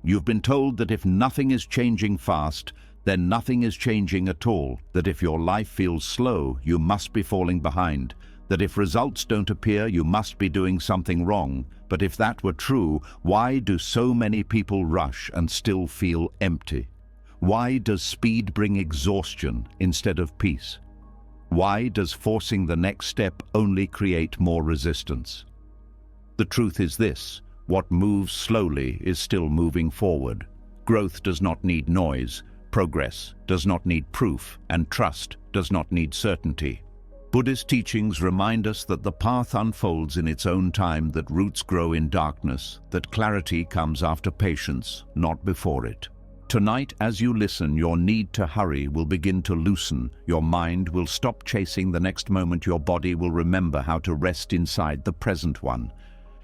You've been told that if nothing is changing fast, then nothing is changing at all, that if your life feels slow, you must be falling behind, that if results don't appear, you must be doing something wrong. But if that were true, why do so many people rush and still feel empty? Why does speed bring exhaustion instead of peace? Why does forcing the next step only create more resistance? The truth is this: what moves slowly is still moving forward. Growth does not need noise, progress does not need proof, and trust does not need certainty. Buddhist teachings remind us that the path unfolds in its own time, that roots grow in darkness, that clarity comes after patience, not before it. Tonight, as you listen, your need to hurry will begin to loosen. Your mind will stop chasing the next moment. Your body will remember how to rest inside the present one.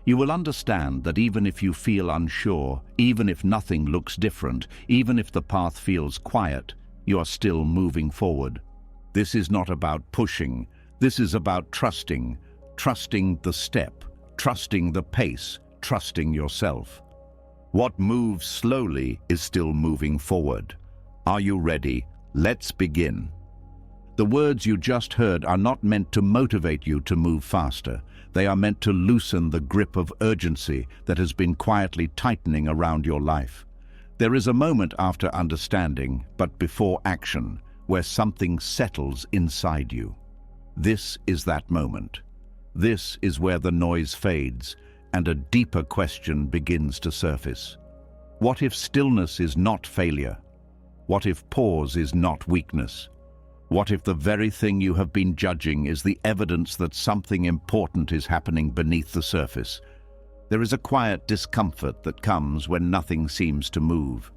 You will understand that even if you feel unsure, even if nothing looks different, even if the path feels quiet, you are still moving forward. This is not about pushing. This is about trusting. Trusting the step, trusting the pace, trusting yourself. What moves slowly is still moving forward. Are you ready? Let's begin. The words you just heard are not meant to motivate you to move faster. They are meant to loosen the grip of urgency that has been quietly tightening around your life. There is a moment after understanding, but before action, where something settles inside you. This is that moment. This is where the noise fades and a deeper question begins to surface. What if stillness is not failure? What if pause is not weakness? What if the very thing you have been judging is the evidence that something important is happening beneath the surface? There is a quiet discomfort that comes when nothing seems to move.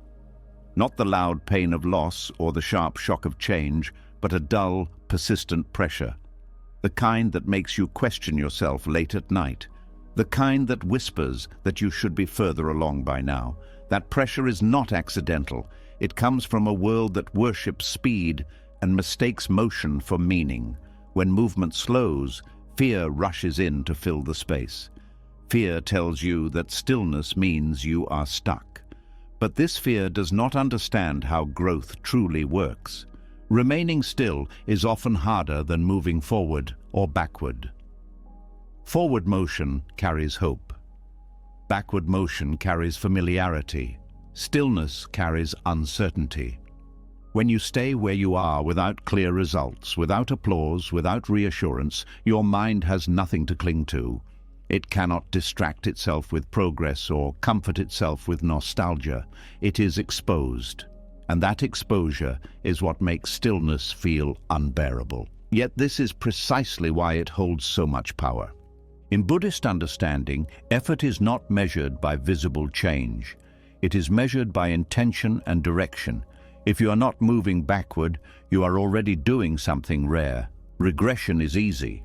Not the loud pain of loss or the sharp shock of change, but a dull, persistent pressure. The kind that makes you question yourself late at night. The kind that whispers that you should be further along by now. That pressure is not accidental. It comes from a world that worships speed and mistakes motion for meaning. When movement slows, fear rushes in to fill the space. Fear tells you that stillness means you are stuck. But this fear does not understand how growth truly works. Remaining still is often harder than moving forward or backward. Forward motion carries hope. Backward motion carries familiarity. Stillness carries uncertainty. When you stay where you are without clear results, without applause, without reassurance, your mind has nothing to cling to. It cannot distract itself with progress or comfort itself with nostalgia. It is exposed. And that exposure is what makes stillness feel unbearable. Yet this is precisely why it holds so much power. In Buddhist understanding, effort is not measured by visible change. It is measured by intention and direction. If you are not moving backward, you are already doing something rare. Regression is easy.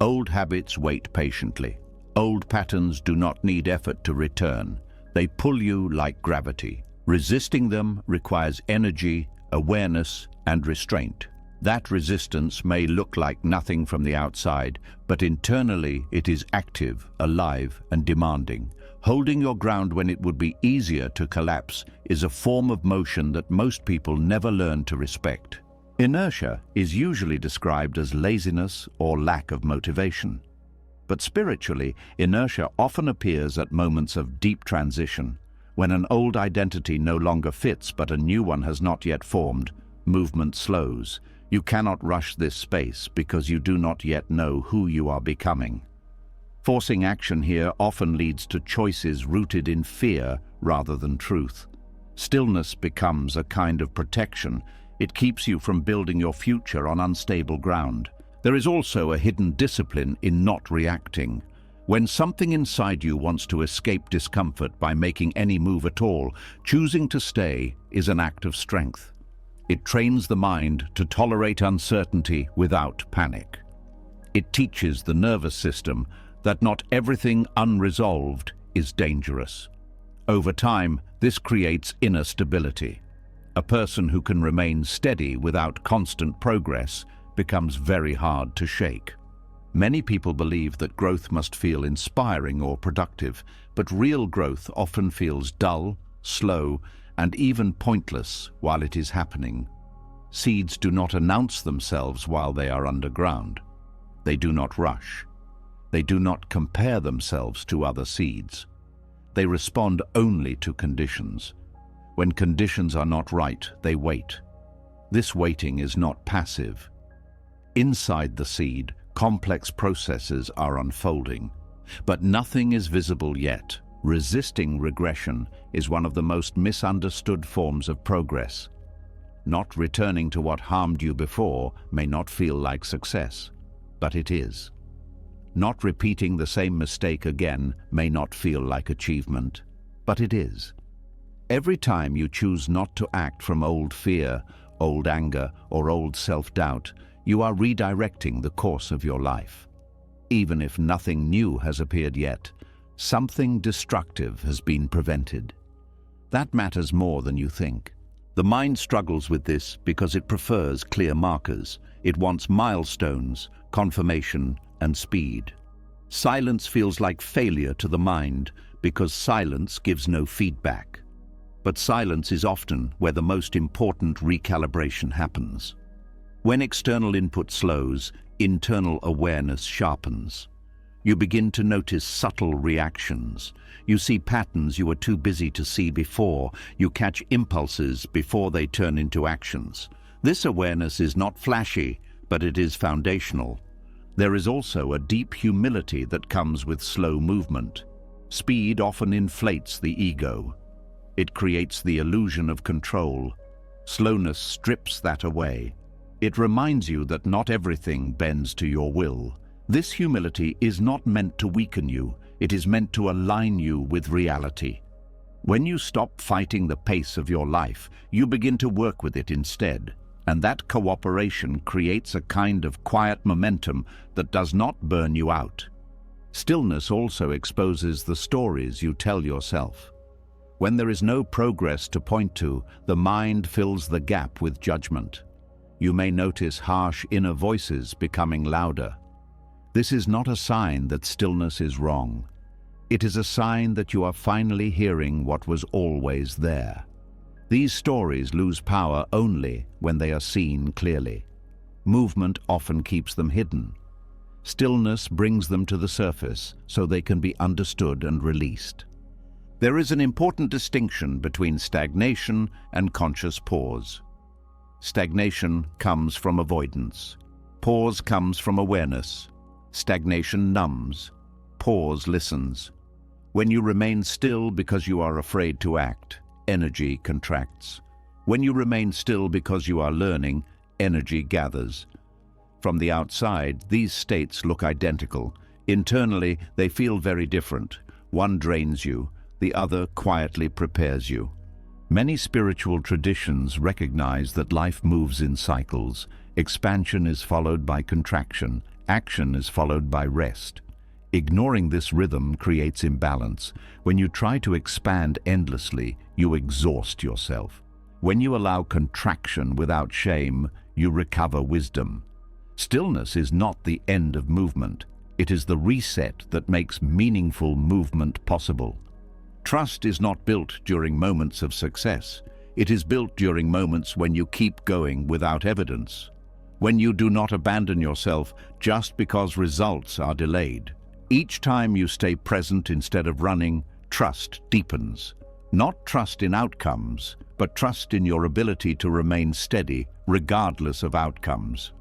Old habits wait patiently. Old patterns do not need effort to return. They pull you like gravity. Resisting them requires energy, awareness, and restraint. That resistance may look like nothing from the outside, but internally it is active, alive, and demanding. Holding your ground when it would be easier to collapse is a form of motion that most people never learn to respect. Inertia is usually described as laziness or lack of motivation. But spiritually, inertia often appears at moments of deep transition. When an old identity no longer fits but a new one has not yet formed, movement slows. You cannot rush this space because you do not yet know who you are becoming. Forcing action here often leads to choices rooted in fear rather than truth. Stillness becomes a kind of protection. It keeps you from building your future on unstable ground. There is also a hidden discipline in not reacting. When something inside you wants to escape discomfort by making any move at all, choosing to stay is an act of strength. It trains the mind to tolerate uncertainty without panic. It teaches the nervous system that not everything unresolved is dangerous. Over time, this creates inner stability. A person who can remain steady without constant progress becomes very hard to shake. Many people believe that growth must feel inspiring or productive, but real growth often feels dull, slow, and even pointless while it is happening. Seeds do not announce themselves while they are underground. They do not rush. They do not compare themselves to other seeds. They respond only to conditions. When conditions are not right, they wait. This waiting is not passive. Inside the seed, complex processes are unfolding, but nothing is visible yet. Resisting regression is one of the most misunderstood forms of progress. Not returning to what harmed you before may not feel like success, but it is. Not repeating the same mistake again may not feel like achievement, but it is. Every time you choose not to act from old fear, old anger, or old self-doubt, you are redirecting the course of your life. Even if nothing new has appeared yet, something destructive has been prevented. That matters more than you think. The mind struggles with this because it prefers clear markers. It wants milestones, confirmation, and speed. Silence feels like failure to the mind because silence gives no feedback. But silence is often where the most important recalibration happens. When external input slows, internal awareness sharpens. You begin to notice subtle reactions. You see patterns you were too busy to see before. You catch impulses before they turn into actions. This awareness is not flashy, but it is foundational. There is also a deep humility that comes with slow movement. Speed often inflates the ego. It creates the illusion of control. Slowness strips that away. It reminds you that not everything bends to your will. This humility is not meant to weaken you. It is meant to align you with reality. When you stop fighting the pace of your life, you begin to work with it instead. And that cooperation creates a kind of quiet momentum that does not burn you out. Stillness also exposes the stories you tell yourself. When there is no progress to point to, the mind fills the gap with judgment. You may notice harsh inner voices becoming louder. This is not a sign that stillness is wrong. It is a sign that you are finally hearing what was always there. These stories lose power only when they are seen clearly. Movement often keeps them hidden. Stillness brings them to the surface so they can be understood and released. There is an important distinction between stagnation and conscious pause. Stagnation comes from avoidance. Pause comes from awareness. Stagnation numbs. Pause listens. When you remain still because you are afraid to act, energy contracts. When you remain still because you are learning, energy gathers. From the outside, these states look identical. Internally, they feel very different. One drains you, the other quietly prepares you. Many spiritual traditions recognize that life moves in cycles. Expansion is followed by contraction. Action is followed by rest. Ignoring this rhythm creates imbalance. When you try to expand endlessly, you exhaust yourself. When you allow contraction without shame, you recover wisdom. Stillness is not the end of movement. It is the reset that makes meaningful movement possible. Trust is not built during moments of success. It is built during moments when you keep going without evidence. When you do not abandon yourself just because results are delayed. Each time you stay present instead of running, trust deepens. Not trust in outcomes, but trust in your ability to remain steady regardless of outcomes.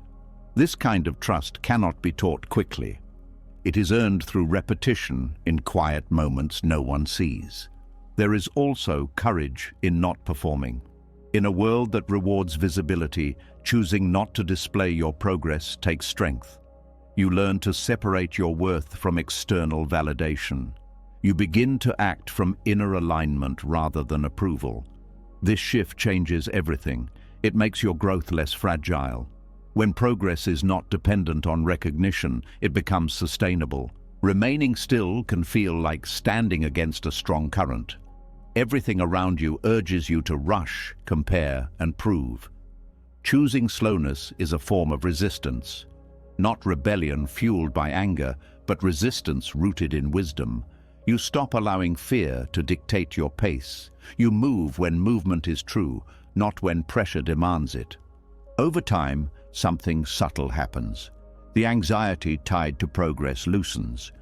This kind of trust cannot be taught quickly. It is earned through repetition in quiet moments no one sees. There is also courage in not performing. In a world that rewards visibility, choosing not to display your progress takes strength. You learn to separate your worth from external validation. You begin to act from inner alignment rather than approval. This shift changes everything. It makes your growth less fragile. When progress is not dependent on recognition, it becomes sustainable. Remaining still can feel like standing against a strong current. Everything around you urges you to rush, compare, and prove. Choosing slowness is a form of resistance. Not rebellion fueled by anger, but resistance rooted in wisdom. You stop allowing fear to dictate your pace. You move when movement is true, not when pressure demands it. Over time, something subtle happens. The anxiety tied to progress loosens.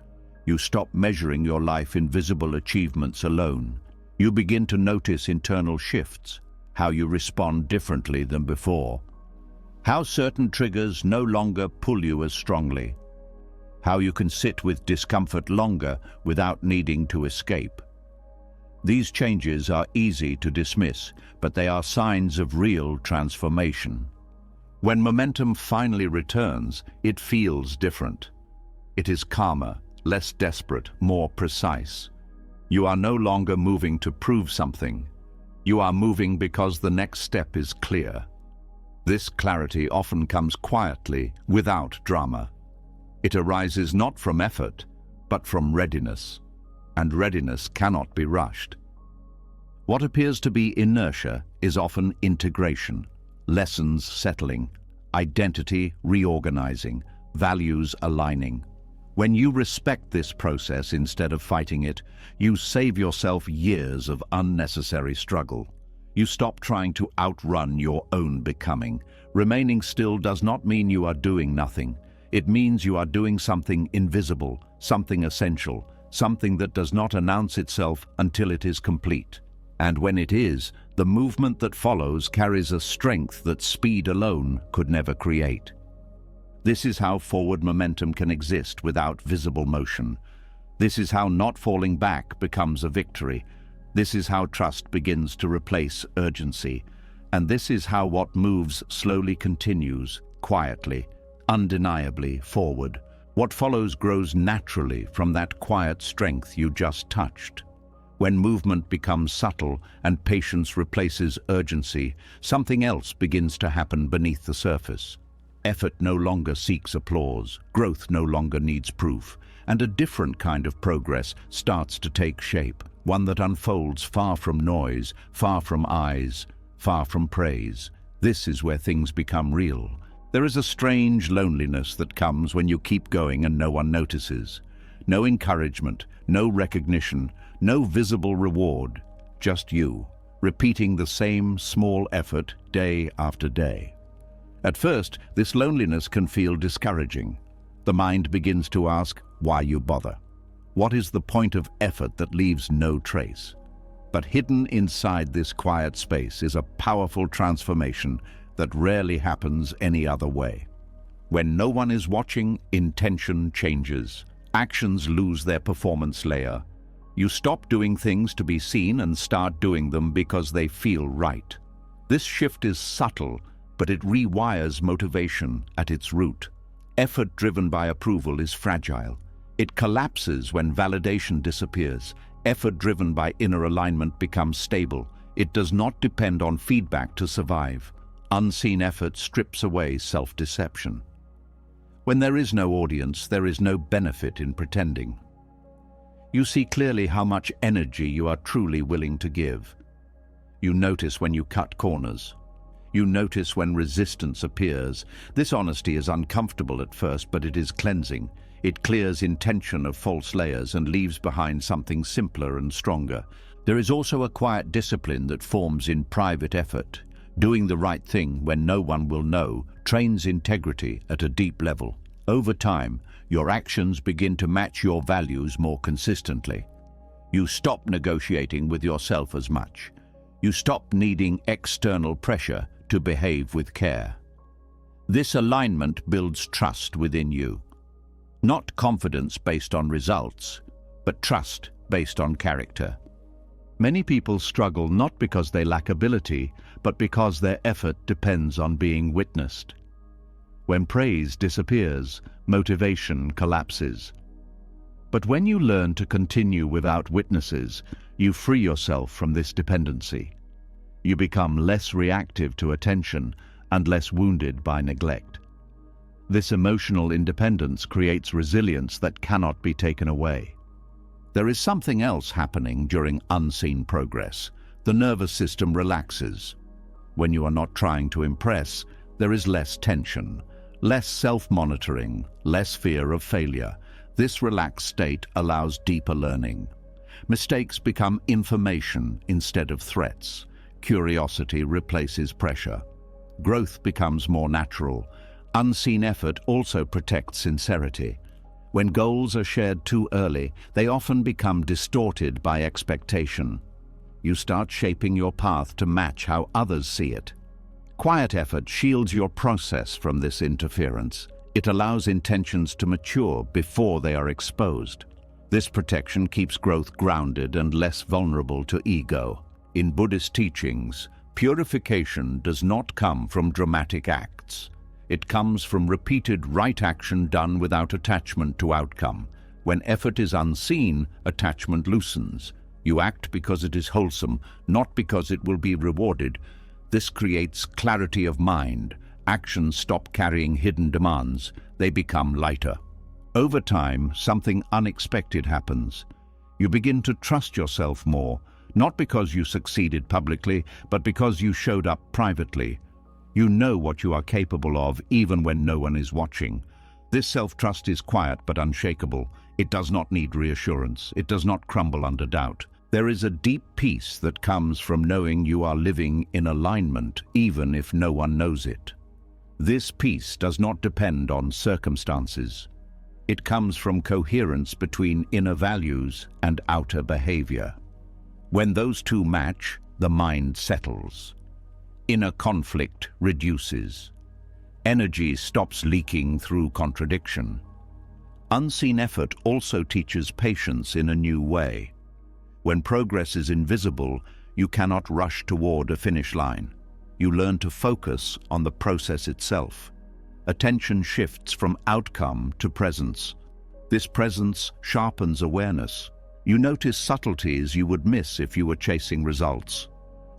You stop measuring your life in visible achievements alone. You begin to notice internal shifts, how you respond differently than before, how certain triggers no longer pull you as strongly, how you can sit with discomfort longer without needing to escape. These changes are easy to dismiss, but they are signs of real transformation. When momentum finally returns, it feels different. It is calmer, less desperate, more precise. You are no longer moving to prove something. You are moving because the next step is clear. This clarity often comes quietly, without drama. It arises not from effort, but from readiness. And readiness cannot be rushed. What appears to be inertia is often integration, lessons settling, identity reorganizing, values aligning. When you respect this process instead of fighting it, you save yourself years of unnecessary struggle. You stop trying to outrun your own becoming. Remaining still does not mean you are doing nothing. It means you are doing something invisible, something essential, something that does not announce itself until it is complete. And when it is, the movement that follows carries a strength that speed alone could never create. This is how forward momentum can exist without visible motion. This is how not falling back becomes a victory. This is how trust begins to replace urgency. And this is how what moves slowly continues, quietly, undeniably forward. What follows grows naturally from that quiet strength you just touched. When movement becomes subtle and patience replaces urgency, something else begins to happen beneath the surface. Effort no longer seeks applause, growth no longer needs proof, and a different kind of progress starts to take shape, one that unfolds far from noise, far from eyes, far from praise. This is where things become real. There is a strange loneliness that comes when you keep going and no one notices. No encouragement, no recognition, no visible reward, just you, repeating the same small effort day after day. At first, this loneliness can feel discouraging. The mind begins to ask, why you bother? What is the point of effort that leaves no trace? But hidden inside this quiet space is a powerful transformation that rarely happens any other way. When no one is watching, intention changes. Actions lose their performance layer. You stop doing things to be seen and start doing them because they feel right. This shift is subtle, but it rewires motivation at its root. Effort driven by approval is fragile. It collapses when validation disappears. Effort driven by inner alignment becomes stable. It does not depend on feedback to survive. Unseen effort strips away self-deception. When there is no audience, there is no benefit in pretending. You see clearly how much energy you are truly willing to give. You notice when you cut corners. You notice when resistance appears. This honesty is uncomfortable at first, but it is cleansing. It clears intention of false layers and leaves behind something simpler and stronger. There is also a quiet discipline that forms in private effort. Doing the right thing when no one will know trains integrity at a deep level. Over time, your actions begin to match your values more consistently. You stop negotiating with yourself as much. You stop needing external pressure to behave with care. This alignment builds trust within you. Not confidence based on results, but trust based on character. Many people struggle not because they lack ability, but because their effort depends on being witnessed. When praise disappears, motivation collapses. But when you learn to continue without witnesses, you free yourself from this dependency. You become less reactive to attention and less wounded by neglect. This emotional independence creates resilience that cannot be taken away. There is something else happening during unseen progress. The nervous system relaxes. When you are not trying to impress, there is less tension, less self-monitoring, less fear of failure. This relaxed state allows deeper learning. Mistakes become information instead of threats. Curiosity replaces pressure. Growth becomes more natural. Unseen effort also protects sincerity. When goals are shared too early, they often become distorted by expectation. You start shaping your path to match how others see it. Quiet effort shields your process from this interference. It allows intentions to mature before they are exposed. This protection keeps growth grounded and less vulnerable to ego. In Buddhist teachings, purification does not come from dramatic acts. It comes from repeated right action done without attachment to outcome. When effort is unseen, attachment loosens. You act because it is wholesome, not because it will be rewarded. This creates clarity of mind. Actions stop carrying hidden demands. They become lighter. Over time, something unexpected happens. You begin to trust yourself more, not because you succeeded publicly, but because you showed up privately. You know what you are capable of, even when no one is watching. This self-trust is quiet but unshakable. It does not need reassurance. It does not crumble under doubt. There is a deep peace that comes from knowing you are living in alignment, even if no one knows it. This peace does not depend on circumstances. It comes from coherence between inner values and outer behavior. When those two match, the mind settles. Inner conflict reduces. Energy stops leaking through contradiction. Unseen effort also teaches patience in a new way. When progress is invisible, you cannot rush toward a finish line. You learn to focus on the process itself. Attention shifts from outcome to presence. This presence sharpens awareness. You notice subtleties you would miss if you were chasing results.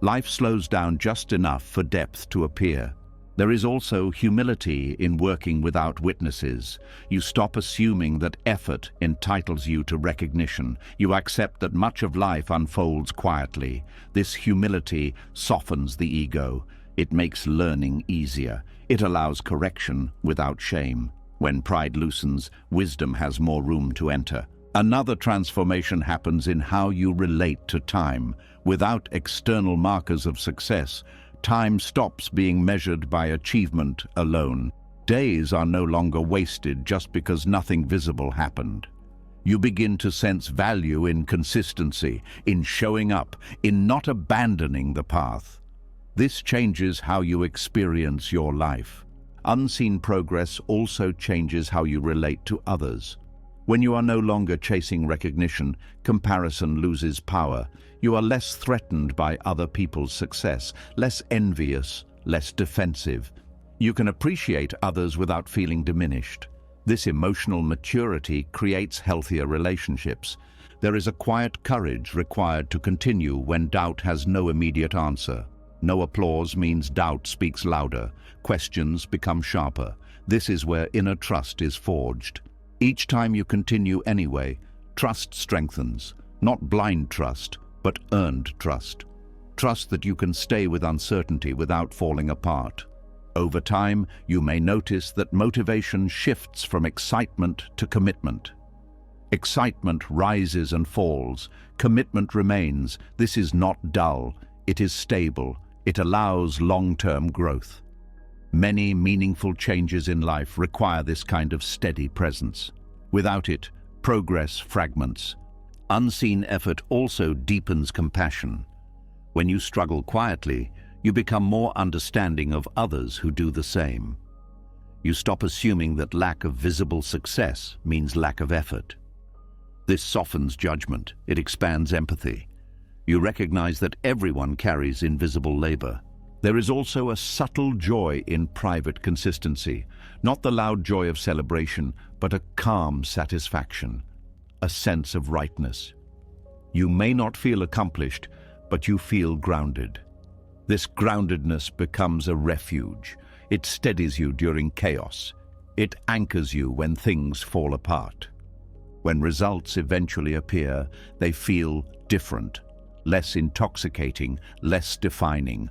Life slows down just enough for depth to appear. There is also humility in working without witnesses. You stop assuming that effort entitles you to recognition. You accept that much of life unfolds quietly. This humility softens the ego. It makes learning easier. It allows correction without shame. When pride loosens, wisdom has more room to enter. Another transformation happens in how you relate to time. Without external markers of success, time stops being measured by achievement alone. Days are no longer wasted just because nothing visible happened. You begin to sense value in consistency, in showing up, in not abandoning the path. This changes how you experience your life. Unseen progress also changes how you relate to others. When you are no longer chasing recognition, comparison loses power. You are less threatened by other people's success, less envious, less defensive. You can appreciate others without feeling diminished. This emotional maturity creates healthier relationships. There is a quiet courage required to continue when doubt has no immediate answer. No applause means doubt speaks louder. Questions become sharper. This is where inner trust is forged. Each time you continue anyway, trust strengthens. Not blind trust, but earned trust. Trust that you can stay with uncertainty without falling apart. Over time, you may notice that motivation shifts from excitement to commitment. Excitement rises and falls. Commitment remains. This is not dull. It is stable. It allows long-term growth. Many meaningful changes in life require this kind of steady presence. Without it, progress fragments. Unseen effort also deepens compassion. When you struggle quietly, you become more understanding of others who do the same. You stop assuming that lack of visible success means lack of effort. This softens judgment. It expands empathy. You recognize that everyone carries invisible labor. There is also a subtle joy in private consistency, not the loud joy of celebration, but a calm satisfaction, a sense of rightness. You may not feel accomplished, but you feel grounded. This groundedness becomes a refuge. It steadies you during chaos. It anchors you when things fall apart. When results eventually appear, they feel different, less intoxicating, less defining.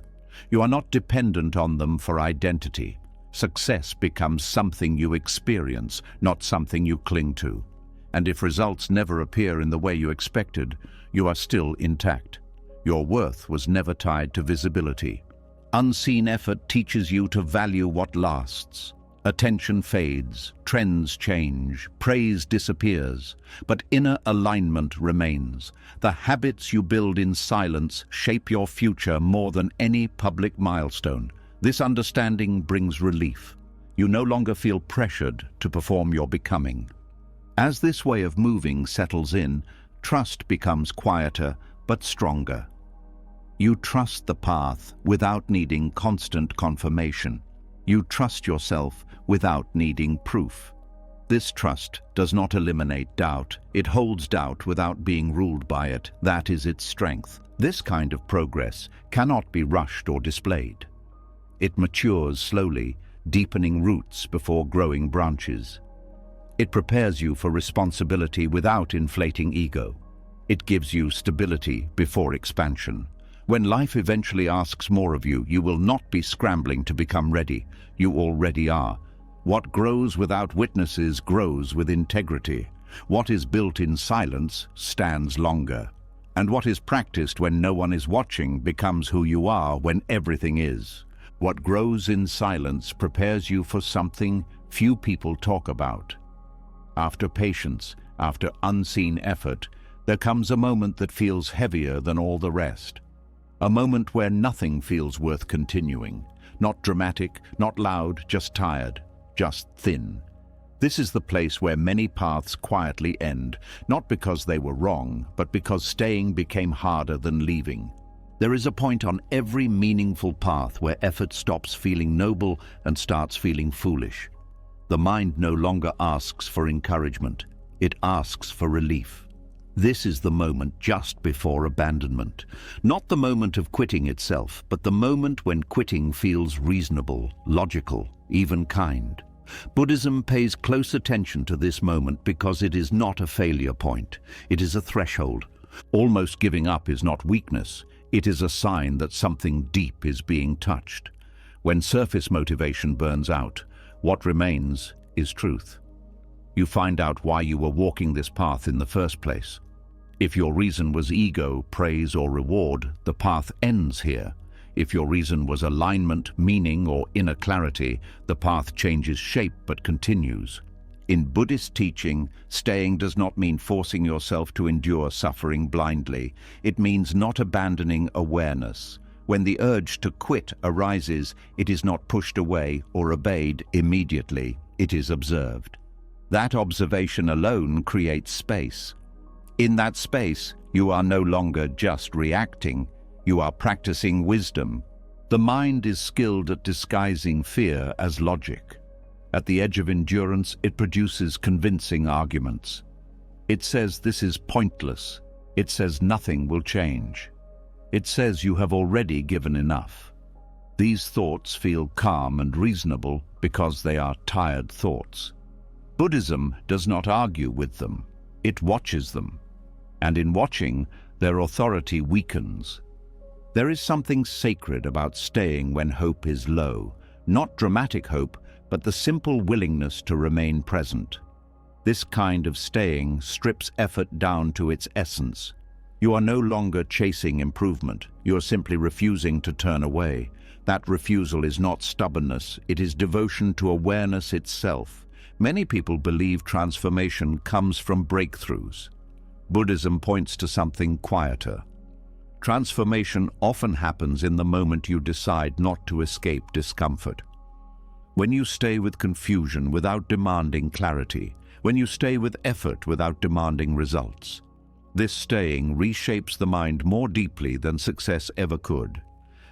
You are not dependent on them for identity. Success becomes something you experience, not something you cling to. And if results never appear in the way you expected, you are still intact. Your worth was never tied to visibility. Unseen effort teaches you to value what lasts. Attention fades, trends change, praise disappears, but inner alignment remains. The habits you build in silence shape your future more than any public milestone. This understanding brings relief. You no longer feel pressured to perform your becoming. As this way of moving settles in, trust becomes quieter but stronger. You trust the path without needing constant confirmation. You trust yourself without needing proof. This trust does not eliminate doubt. It holds doubt without being ruled by it. That is its strength. This kind of progress cannot be rushed or displayed. It matures slowly, deepening roots before growing branches. It prepares you for responsibility without inflating ego. It gives you stability before expansion. When life eventually asks more of you, you will not be scrambling to become ready. You already are. What grows without witnesses grows with integrity. What is built in silence stands longer. And what is practiced when no one is watching becomes who you are when everything is. What grows in silence prepares you for something few people talk about. After patience, after unseen effort, there comes a moment that feels heavier than all the rest. A moment where nothing feels worth continuing. Not dramatic, not loud, just tired, just thin. This is the place where many paths quietly end, not because they were wrong, but because staying became harder than leaving. There is a point on every meaningful path where effort stops feeling noble and starts feeling foolish. The mind no longer asks for encouragement. It asks for relief. This is the moment just before abandonment. Not the moment of quitting itself, but the moment when quitting feels reasonable, logical, even kind. Buddhism pays close attention to this moment because it is not a failure point. It is a threshold. Almost giving up is not weakness. It is a sign that something deep is being touched. When surface motivation burns out, what remains is truth. You find out why you were walking this path in the first place. If your reason was ego, praise, or reward, the path ends here. If your reason was alignment, meaning, or inner clarity, the path changes shape but continues. In Buddhist teaching, staying does not mean forcing yourself to endure suffering blindly. It means not abandoning awareness. When the urge to quit arises, it is not pushed away or obeyed immediately. It is observed. That observation alone creates space. In that space, you are no longer just reacting, you are practicing wisdom. The mind is skilled at disguising fear as logic. At the edge of endurance, it produces convincing arguments. It says this is pointless. It says nothing will change. It says you have already given enough. These thoughts feel calm and reasonable because they are tired thoughts. Buddhism does not argue with them. It watches them. And in watching, their authority weakens. There is something sacred about staying when hope is low. Not dramatic hope, but the simple willingness to remain present. This kind of staying strips effort down to its essence. You are no longer chasing improvement. You are simply refusing to turn away. That refusal is not stubbornness. It is devotion to awareness itself. Many people believe transformation comes from breakthroughs. Buddhism points to something quieter. Transformation often happens in the moment you decide not to escape discomfort. When you stay with confusion without demanding clarity, when you stay with effort without demanding results. This staying reshapes the mind more deeply than success ever could.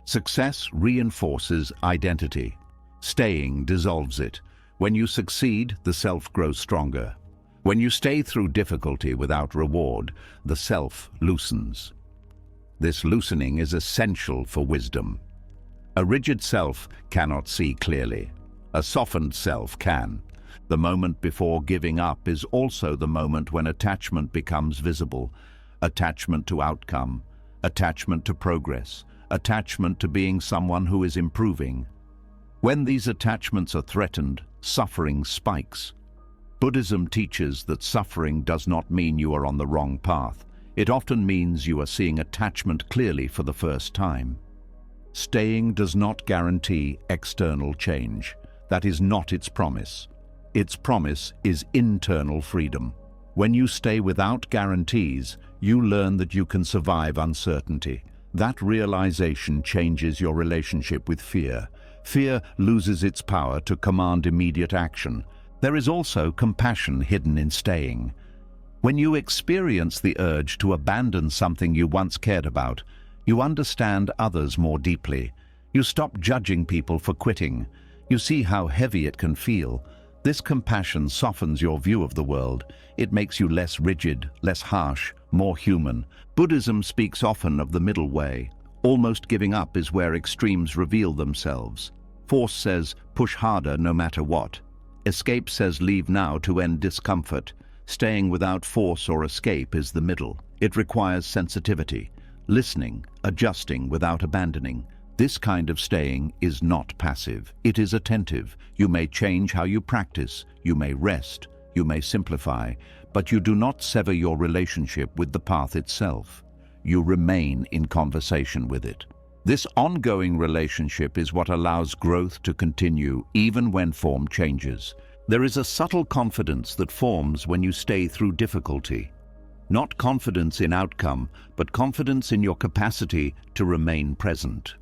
Success reinforces identity. Staying dissolves it. When you succeed, the self grows stronger. When you stay through difficulty without reward, the self loosens. This loosening is essential for wisdom. A rigid self cannot see clearly. A softened self can. The moment before giving up is also the moment when attachment becomes visible. Attachment to outcome, attachment to progress, attachment to being someone who is improving. When these attachments are threatened, suffering spikes. Buddhism teaches that suffering does not mean you are on the wrong path. It often means you are seeing attachment clearly for the first time. Staying does not guarantee external change. That is not its promise. Its promise is internal freedom. When you stay without guarantees, you learn that you can survive uncertainty. That realization changes your relationship with fear. Fear loses its power to command immediate action. There is also compassion hidden in staying. When you experience the urge to abandon something you once cared about, you understand others more deeply. You stop judging people for quitting. You see how heavy it can feel. This compassion softens your view of the world. It makes you less rigid, less harsh, more human. Buddhism speaks often of the middle way. Almost giving up is where extremes reveal themselves. Force says, push harder no matter what. Escape says, leave now to end discomfort. Staying without force or escape is the middle. It requires sensitivity, listening, adjusting without abandoning. This kind of staying is not passive. It is attentive. You may change how you practice, you may rest, you may simplify, but you do not sever your relationship with the path itself. You remain in conversation with it. This ongoing relationship is what allows growth to continue even when form changes. There is a subtle confidence that forms when you stay through difficulty. Not confidence in outcome, but confidence in your capacity to remain present.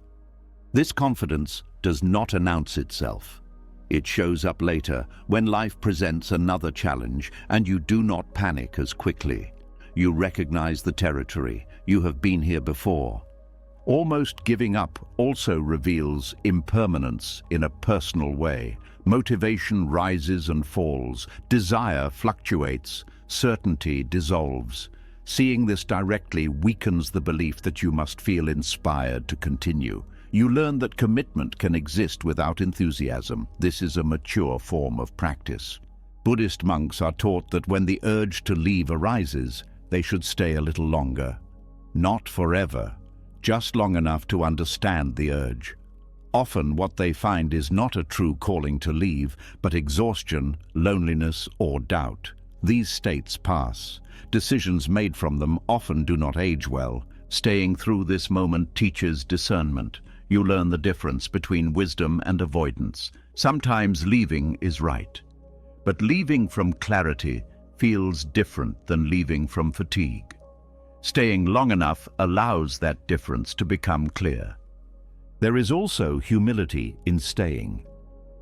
This confidence does not announce itself. It shows up later, when life presents another challenge, and you do not panic as quickly. You recognize the territory. You have been here before. Almost giving up also reveals impermanence in a personal way. Motivation rises and falls. Desire fluctuates. Certainty dissolves. Seeing this directly weakens the belief that you must feel inspired to continue. You learn that commitment can exist without enthusiasm. This is a mature form of practice. Buddhist monks are taught that when the urge to leave arises, they should stay a little longer. Not forever, just long enough to understand the urge. Often what they find is not a true calling to leave, but exhaustion, loneliness, or doubt. These states pass. Decisions made from them often do not age well. Staying through this moment teaches discernment. You learn the difference between wisdom and avoidance. Sometimes leaving is right, but leaving from clarity feels different than leaving from fatigue. Staying long enough allows that difference to become clear. There is also humility in staying.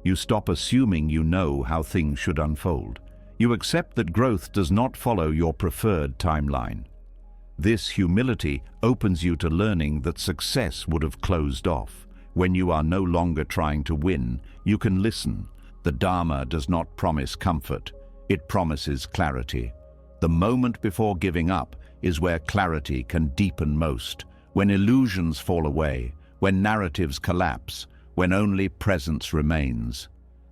You stop assuming you know how things should unfold. You accept that growth does not follow your preferred timeline. This humility opens you to learning that success would have closed off. When you are no longer trying to win, you can listen. The Dharma does not promise comfort. It promises clarity. The moment before giving up is where clarity can deepen most, when illusions fall away, when narratives collapse, when only presence remains.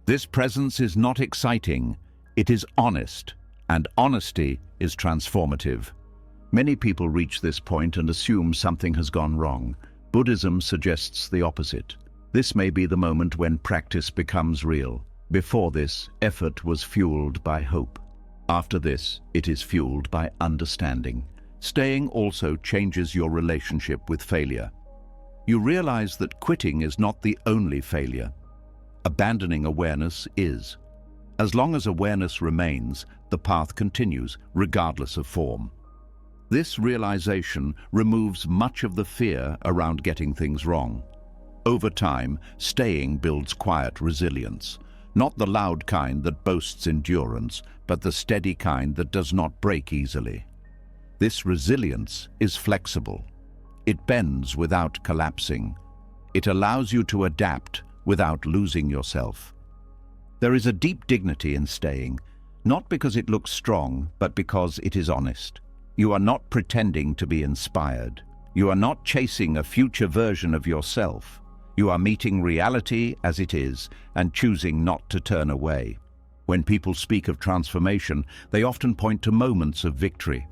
This presence is not exciting, it is honest, and honesty is transformative. Many people reach this point and assume something has gone wrong. Buddhism suggests the opposite. This may be the moment when practice becomes real. Before this, effort was fueled by hope. After this, it is fueled by understanding. Staying also changes your relationship with failure. You realize that quitting is not the only failure. Abandoning awareness is. As long as awareness remains, the path continues, regardless of form. This realization removes much of the fear around getting things wrong. Over time, staying builds quiet resilience. Not the loud kind that boasts endurance, but the steady kind that does not break easily. This resilience is flexible. It bends without collapsing. It allows you to adapt without losing yourself. There is a deep dignity in staying, not because it looks strong, but because it is honest. You are not pretending to be inspired. You are not chasing a future version of yourself. You are meeting reality as it is and choosing not to turn away. When people speak of transformation, they often point to moments of victory.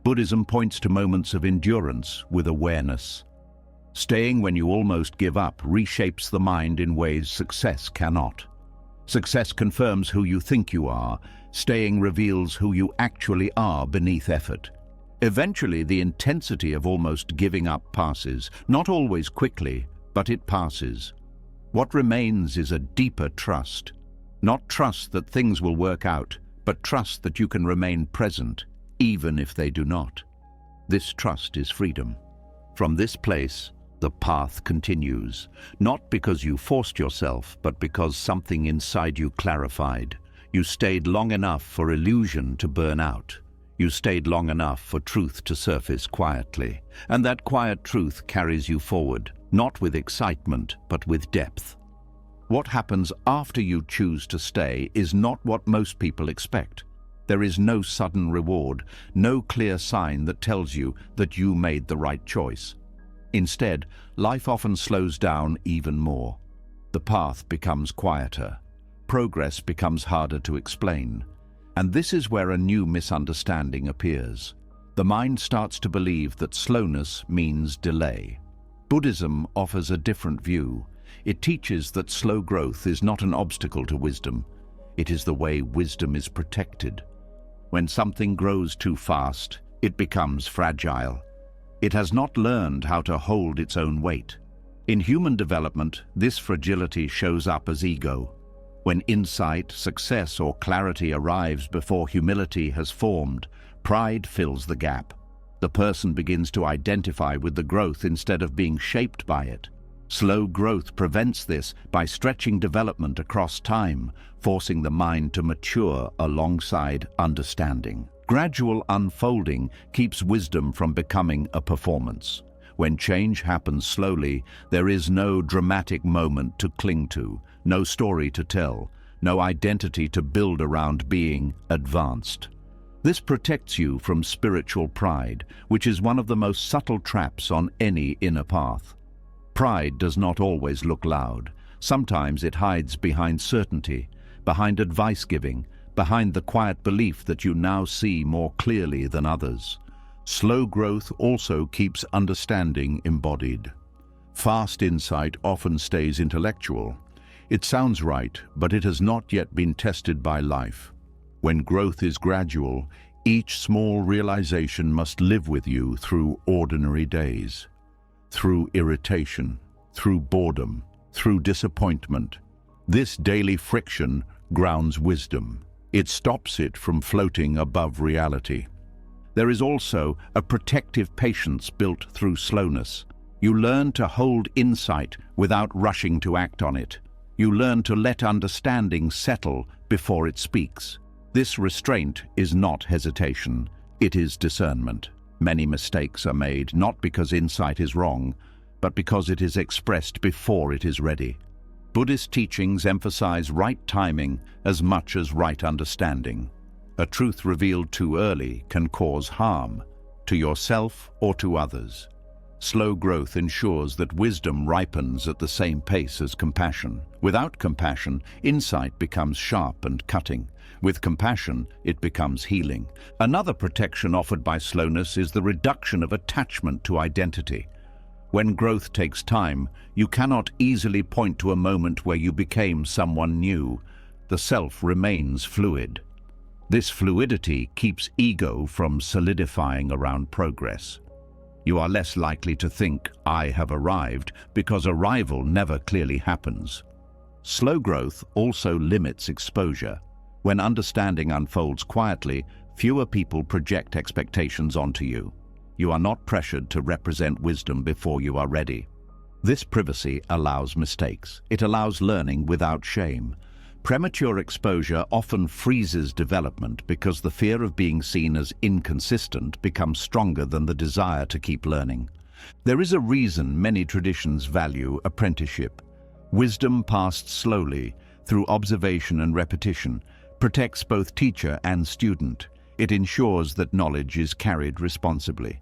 Buddhism points to moments of endurance with awareness. Staying when you almost give up reshapes the mind in ways success cannot. Success confirms who you think you are. Staying reveals who you actually are beneath effort. Eventually, the intensity of almost giving up passes, not always quickly, but it passes. What remains is a deeper trust. Not trust that things will work out, but trust that you can remain present, even if they do not. This trust is freedom. From this place, the path continues, not because you forced yourself, but because something inside you clarified. You stayed long enough for illusion to burn out. You stayed long enough for truth to surface quietly. And that quiet truth carries you forward, not with excitement, but with depth. What happens after you choose to stay is not what most people expect. There is no sudden reward, no clear sign that tells you that you made the right choice. Instead, life often slows down even more. The path becomes quieter. Progress becomes harder to explain. And this is where a new misunderstanding appears. The mind starts to believe that slowness means delay. Buddhism offers a different view. It teaches that slow growth is not an obstacle to wisdom. It is the way wisdom is protected. When something grows too fast, it becomes fragile. It has not learned how to hold its own weight. In human development, this fragility shows up as ego. When insight, success, or clarity arrives before humility has formed, pride fills the gap. The person begins to identify with the growth instead of being shaped by it. Slow growth prevents this by stretching development across time, forcing the mind to mature alongside understanding. Gradual unfolding keeps wisdom from becoming a performance. When change happens slowly, there is no dramatic moment to cling to, no story to tell, no identity to build around being advanced. This protects you from spiritual pride, which is one of the most subtle traps on any inner path. Pride does not always look loud. Sometimes it hides behind certainty, behind advice-giving, behind the quiet belief that you now see more clearly than others. Slow growth also keeps understanding embodied. Fast insight often stays intellectual. It sounds right, but it has not yet been tested by life. When growth is gradual, each small realization must live with you through ordinary days. Through irritation, through boredom, through disappointment. This daily friction grounds wisdom. It stops it from floating above reality. There is also a protective patience built through slowness. You learn to hold insight without rushing to act on it. You learn to let understanding settle before it speaks. This restraint is not hesitation, it is discernment. Many mistakes are made not because insight is wrong, but because it is expressed before it is ready. Buddhist teachings emphasize right timing as much as right understanding. A truth revealed too early can cause harm, to yourself or to others. Slow growth ensures that wisdom ripens at the same pace as compassion. Without compassion, insight becomes sharp and cutting. With compassion, it becomes healing. Another protection offered by slowness is the reduction of attachment to identity. When growth takes time, you cannot easily point to a moment where you became someone new. The self remains fluid. This fluidity keeps ego from solidifying around progress. You are less likely to think, "I have arrived," because arrival never clearly happens. Slow growth also limits exposure. When understanding unfolds quietly, fewer people project expectations onto you. You are not pressured to represent wisdom before you are ready. This privacy allows mistakes. It allows learning without shame. Premature exposure often freezes development because the fear of being seen as inconsistent becomes stronger than the desire to keep learning. There is a reason many traditions value apprenticeship. Wisdom passed slowly, through observation and repetition, protects both teacher and student. It ensures that knowledge is carried responsibly.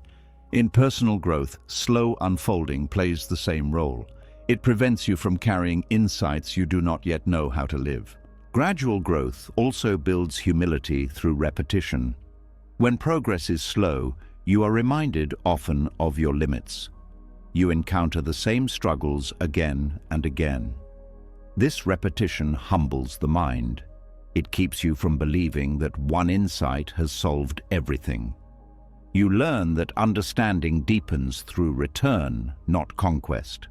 In personal growth, slow unfolding plays the same role. It prevents you from carrying insights you do not yet know how to live. Gradual growth also builds humility through repetition. When progress is slow, you are reminded often of your limits. You encounter the same struggles again and again. This repetition humbles the mind. It keeps you from believing that one insight has solved everything. You learn that understanding deepens through return, not conquest.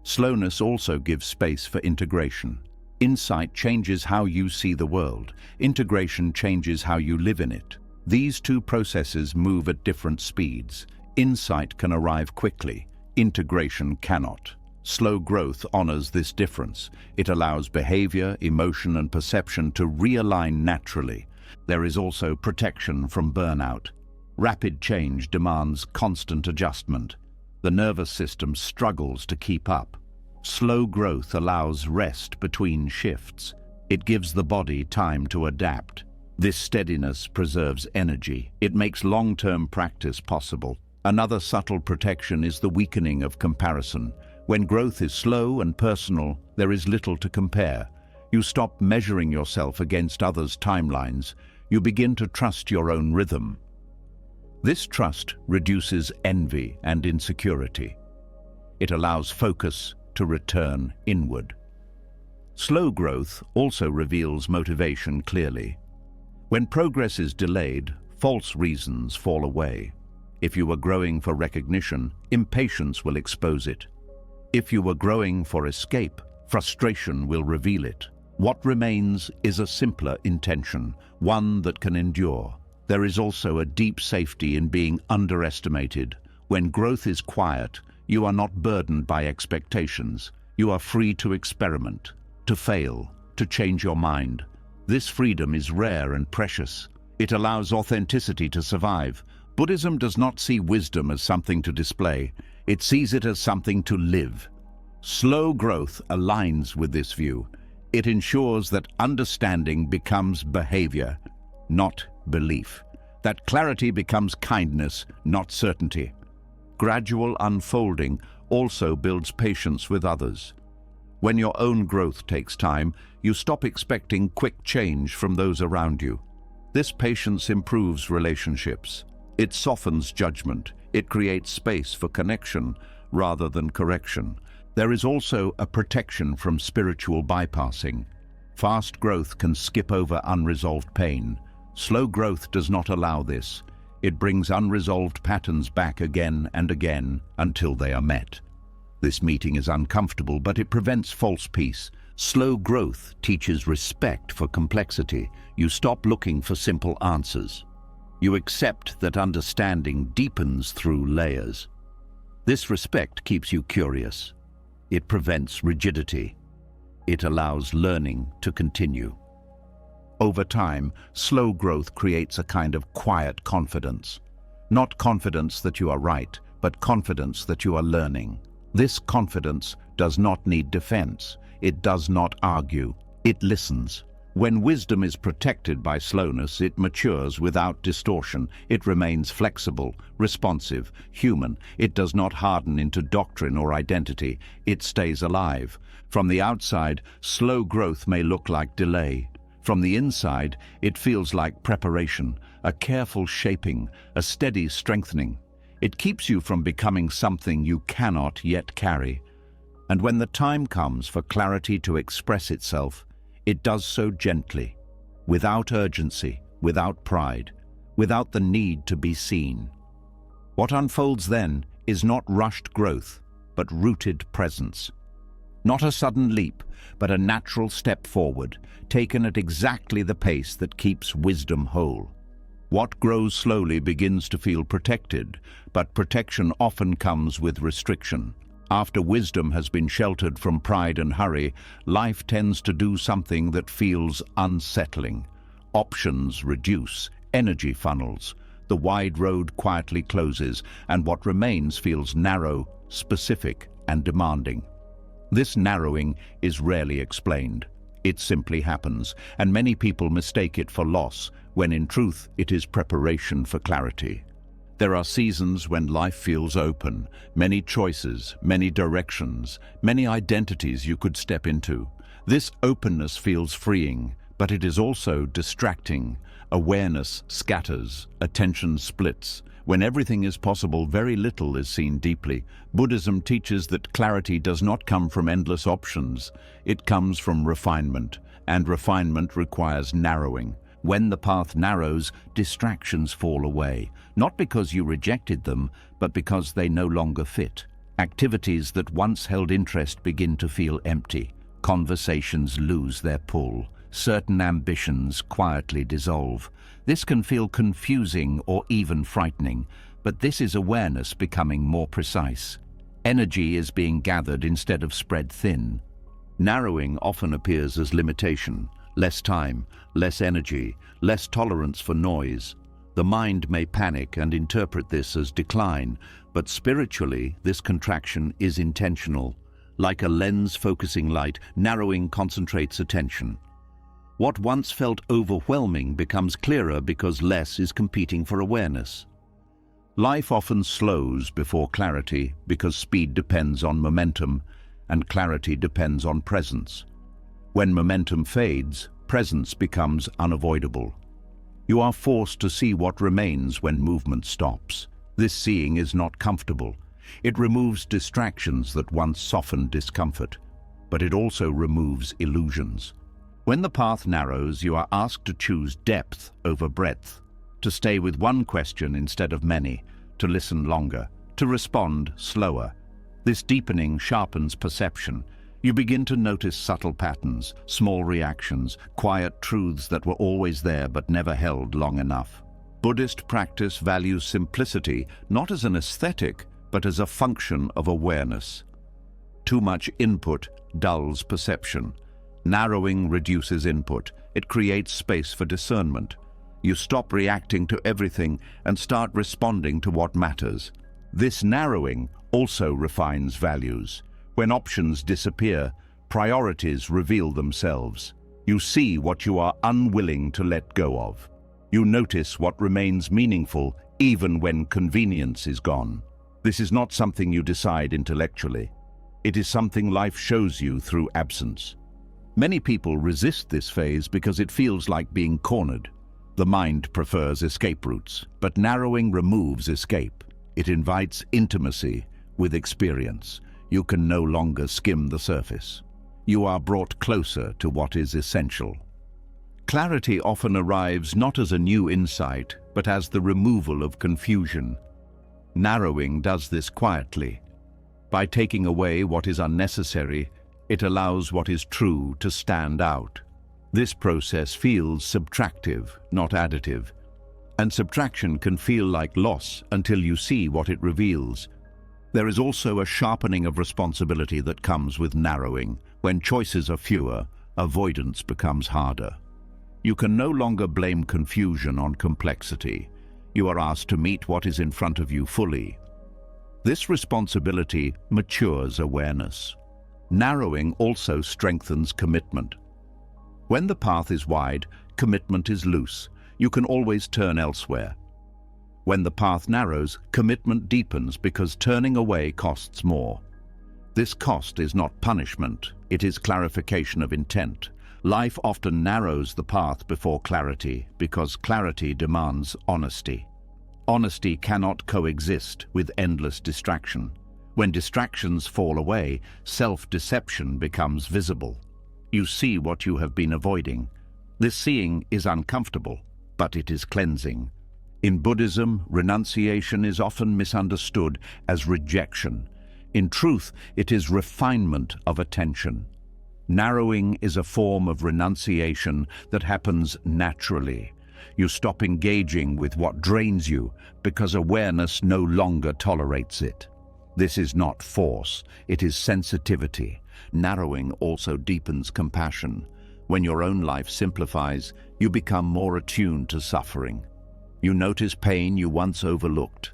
Slowness also gives space for integration. Insight changes how you see the world. Integration changes how you live in it. These two processes move at different speeds. Insight can arrive quickly. Integration cannot. Slow growth honors this difference. It allows behavior, emotion, and perception to realign naturally. There is also protection from burnout. Rapid change demands constant adjustment. The nervous system struggles to keep up. Slow growth allows rest between shifts. It gives the body time to adapt. This steadiness preserves energy. It makes long-term practice possible. Another subtle protection is the weakening of comparison. When growth is slow and personal, there is little to compare. You stop measuring yourself against others' timelines. You begin to trust your own rhythm. This trust reduces envy and insecurity. It allows focus to return inward. Slow growth also reveals motivation clearly. When progress is delayed, false reasons fall away. If you are growing for recognition, impatience will expose it. If you are growing for escape, frustration will reveal it. What remains is a simpler intention, one that can endure. There is also a deep safety in being underestimated. When growth is quiet, you are not burdened by expectations. You are free to experiment, to fail, to change your mind. This freedom is rare and precious. It allows authenticity to survive. Buddhism does not see wisdom as something to display. It sees it as something to live. Slow growth aligns with this view. It ensures that understanding becomes behavior, not belief. That clarity becomes kindness, not certainty. Gradual unfolding also builds patience with others. When your own growth takes time, you stop expecting quick change from those around you. This patience improves relationships. It softens judgment. It creates space for connection rather than correction. There is also a protection from spiritual bypassing. Fast growth can skip over unresolved pain. Slow growth does not allow this. It brings unresolved patterns back again and again until they are met. This meeting is uncomfortable, but it prevents false peace. Slow growth teaches respect for complexity. You stop looking for simple answers. You accept that understanding deepens through layers. This respect keeps you curious. It prevents rigidity. It allows learning to continue. Over time, slow growth creates a kind of quiet confidence. Not confidence that you are right, but confidence that you are learning. This confidence does not need defense. It does not argue. It listens. When wisdom is protected by slowness, it matures without distortion. It remains flexible, responsive, human. It does not harden into doctrine or identity. It stays alive. From the outside, slow growth may look like delay. From the inside, it feels like preparation, a careful shaping, a steady strengthening. It keeps you from becoming something you cannot yet carry. And when the time comes for clarity to express itself, it does so gently, without urgency, without pride, without the need to be seen. What unfolds then is not rushed growth, but rooted presence. Not a sudden leap, but a natural step forward, taken at exactly the pace that keeps wisdom whole. What grows slowly begins to feel protected, but protection often comes with restriction. After wisdom has been sheltered from pride and hurry, life tends to do something that feels unsettling. Options reduce, energy funnels. The wide road quietly closes, and what remains feels narrow, specific, and demanding. This narrowing is rarely explained. It simply happens, and many people mistake it for loss, when in truth it is preparation for clarity. There are seasons when life feels open, many choices, many directions, many identities you could step into. This openness feels freeing, but it is also distracting. Awareness scatters, attention splits. When everything is possible, very little is seen deeply. Buddhism teaches that clarity does not come from endless options. It comes from refinement, and refinement requires narrowing. When the path narrows, distractions fall away, not because you rejected them, but because they no longer fit. Activities that once held interest begin to feel empty. Conversations lose their pull. Certain ambitions quietly dissolve. This can feel confusing or even frightening, but this is awareness becoming more precise. Energy is being gathered instead of spread thin. Narrowing often appears as limitation. Less time, less energy, less tolerance for noise. The mind may panic and interpret this as decline, but spiritually, this contraction is intentional. Like a lens focusing light, narrowing concentrates attention. What once felt overwhelming becomes clearer because less is competing for awareness. Life often slows before clarity because speed depends on momentum and clarity depends on presence. When momentum fades, presence becomes unavoidable. You are forced to see what remains when movement stops. This seeing is not comfortable. It removes distractions that once softened discomfort, but it also removes illusions. When the path narrows, you are asked to choose depth over breadth, to stay with one question instead of many, to listen longer, to respond slower. This deepening sharpens perception. You begin to notice subtle patterns, small reactions, quiet truths that were always there but never held long enough. Buddhist practice values simplicity not as an aesthetic, but as a function of awareness. Too much input dulls perception. Narrowing reduces input. It creates space for discernment. You stop reacting to everything and start responding to what matters. This narrowing also refines values. When options disappear, priorities reveal themselves. You see what you are unwilling to let go of. You notice what remains meaningful even when convenience is gone. This is not something you decide intellectually. It is something life shows you through absence. Many people resist this phase because it feels like being cornered. The mind prefers escape routes, but narrowing removes escape. It invites intimacy with experience. You can no longer skim the surface. You are brought closer to what is essential. Clarity often arrives not as a new insight, but as the removal of confusion. Narrowing does this quietly. By taking away what is unnecessary, it allows what is true to stand out. This process feels subtractive, not additive. And subtraction can feel like loss until you see what it reveals. There is also a sharpening of responsibility that comes with narrowing. When choices are fewer, avoidance becomes harder. You can no longer blame confusion on complexity. You are asked to meet what is in front of you fully. This responsibility matures awareness. Narrowing also strengthens commitment. When the path is wide, commitment is loose. You can always turn elsewhere. When the path narrows, commitment deepens because turning away costs more. This cost is not punishment, it is clarification of intent. Life often narrows the path before clarity because clarity demands honesty. Honesty cannot coexist with endless distraction. When distractions fall away, self-deception becomes visible. You see what you have been avoiding. This seeing is uncomfortable, but it is cleansing. In Buddhism, renunciation is often misunderstood as rejection. In truth, it is refinement of attention. Narrowing is a form of renunciation that happens naturally. You stop engaging with what drains you because awareness no longer tolerates it. This is not force, it is sensitivity. Narrowing also deepens compassion. When your own life simplifies, you become more attuned to suffering. You notice pain you once overlooked.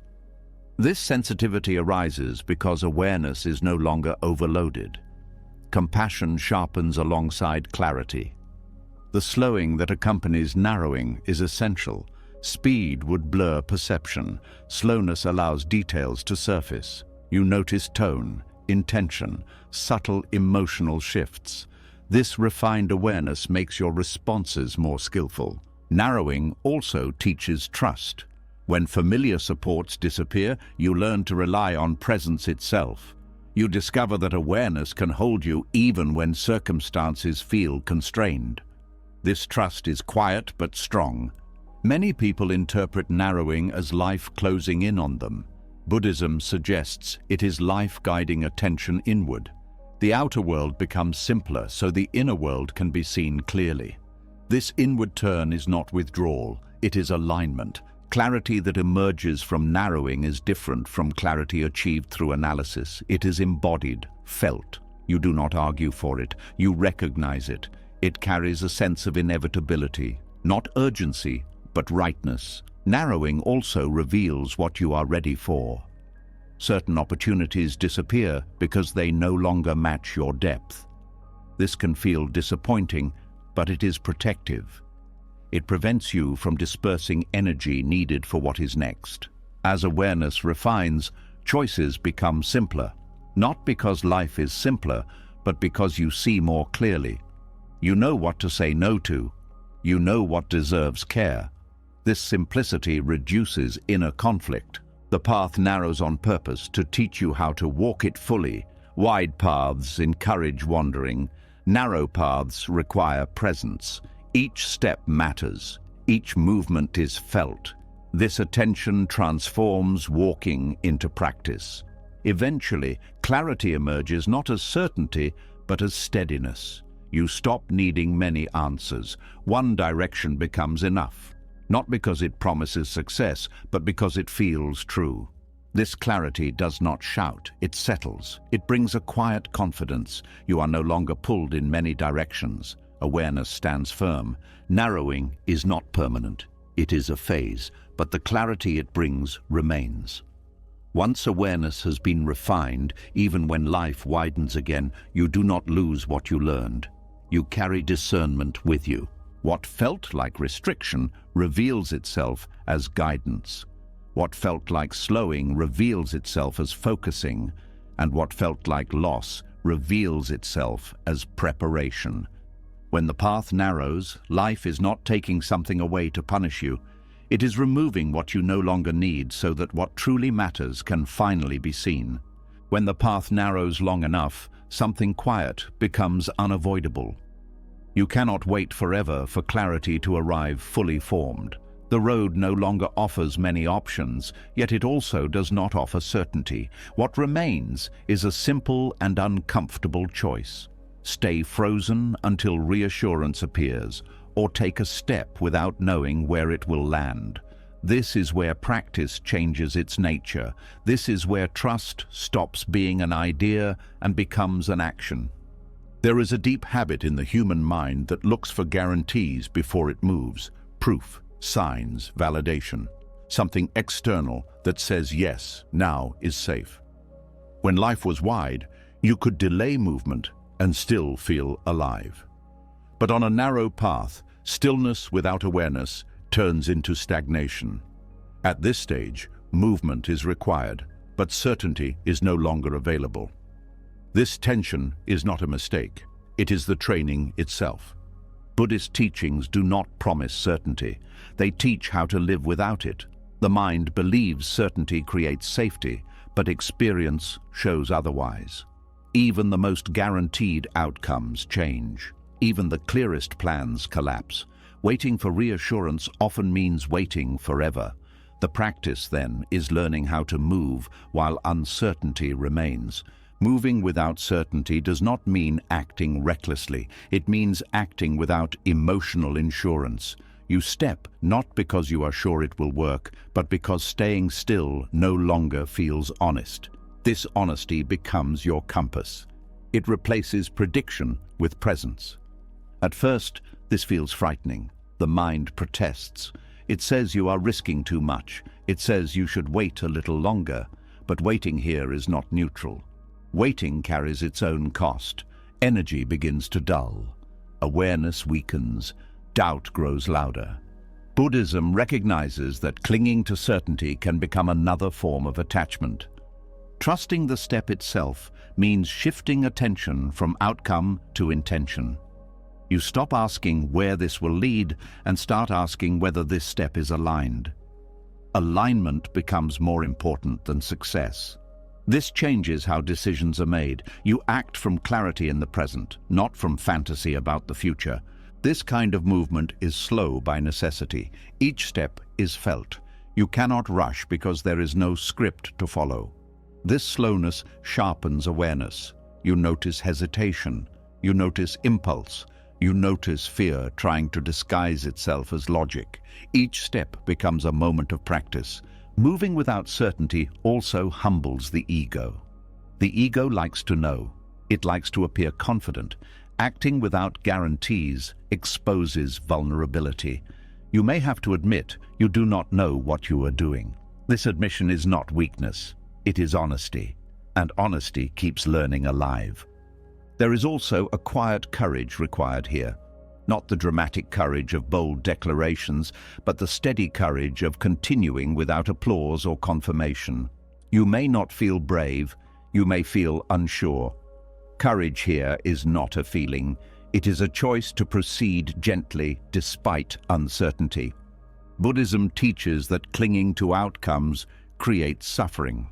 This sensitivity arises because awareness is no longer overloaded. Compassion sharpens alongside clarity. The slowing that accompanies narrowing is essential. Speed would blur perception. Slowness allows details to surface. You notice tone, intention, subtle emotional shifts. This refined awareness makes your responses more skillful. Narrowing also teaches trust. When familiar supports disappear, you learn to rely on presence itself. You discover that awareness can hold you even when circumstances feel constrained. This trust is quiet but strong. Many people interpret narrowing as life closing in on them. Buddhism suggests it is life guiding attention inward. The outer world becomes simpler so the inner world can be seen clearly. This inward turn is not withdrawal, it is alignment. Clarity that emerges from narrowing is different from clarity achieved through analysis. It is embodied, felt. You do not argue for it, you recognize it. It carries a sense of inevitability, not urgency, but rightness. Narrowing also reveals what you are ready for. Certain opportunities disappear because they no longer match your depth. This can feel disappointing, but it is protective. It prevents you from dispersing energy needed for what is next. As awareness refines, choices become simpler, not because life is simpler, but because you see more clearly. You know what to say no to. You know what deserves care. This simplicity reduces inner conflict. The path narrows on purpose to teach you how to walk it fully. Wide paths encourage wandering. Narrow paths require presence. Each step matters. Each movement is felt. This attention transforms walking into practice. Eventually, clarity emerges not as certainty, but as steadiness. You stop needing many answers. One direction becomes enough. Not because it promises success, but because it feels true. This clarity does not shout, it settles. It brings a quiet confidence. You are no longer pulled in many directions. Awareness stands firm. Narrowing is not permanent. It is a phase, but the clarity it brings remains. Once awareness has been refined, even when life widens again, you do not lose what you learned. You carry discernment with you. What felt like restriction reveals itself as guidance. What felt like slowing reveals itself as focusing, and what felt like loss reveals itself as preparation. When the path narrows, life is not taking something away to punish you. It is removing what you no longer need so that what truly matters can finally be seen. When the path narrows long enough, something quiet becomes unavoidable. You cannot wait forever for clarity to arrive fully formed. The road no longer offers many options, yet it also does not offer certainty. What remains is a simple and uncomfortable choice. Stay frozen until reassurance appears, or take a step without knowing where it will land. This is where practice changes its nature. This is where trust stops being an idea and becomes an action. There is a deep habit in the human mind that looks for guarantees before it moves. Proof, signs, validation. Something external that says yes, now is safe. When life was wide, you could delay movement and still feel alive. But on a narrow path, stillness without awareness turns into stagnation. At this stage, movement is required, but certainty is no longer available. This tension is not a mistake. It is the training itself. Buddhist teachings do not promise certainty. They teach how to live without it. The mind believes certainty creates safety, but experience shows otherwise. Even the most guaranteed outcomes change. Even the clearest plans collapse. Waiting for reassurance often means waiting forever. The practice, then, is learning how to move while uncertainty remains. Moving without certainty does not mean acting recklessly. It means acting without emotional insurance. You step not because you are sure it will work, but because staying still no longer feels honest. This honesty becomes your compass. It replaces prediction with presence. At first, this feels frightening. The mind protests. It says you are risking too much. It says you should wait a little longer. But waiting here is not neutral. Waiting carries its own cost. Energy begins to dull. Awareness weakens. Doubt grows louder. Buddhism recognizes that clinging to certainty can become another form of attachment. Trusting the step itself means shifting attention from outcome to intention. You stop asking where this will lead and start asking whether this step is aligned. Alignment becomes more important than success. This changes how decisions are made. You act from clarity in the present, not from fantasy about the future. This kind of movement is slow by necessity. Each step is felt. You cannot rush because there is no script to follow. This slowness sharpens awareness. You notice hesitation. You notice impulse. You notice fear trying to disguise itself as logic. Each step becomes a moment of practice. Moving without certainty also humbles the ego. The ego likes to know. It likes to appear confident. Acting without guarantees exposes vulnerability. You may have to admit you do not know what you are doing. This admission is not weakness. It is honesty. And honesty keeps learning alive. There is also a quiet courage required here. Not the dramatic courage of bold declarations, but the steady courage of continuing without applause or confirmation. You may not feel brave, you may feel unsure. Courage here is not a feeling. It is a choice to proceed gently despite uncertainty. Buddhism teaches that clinging to outcomes creates suffering.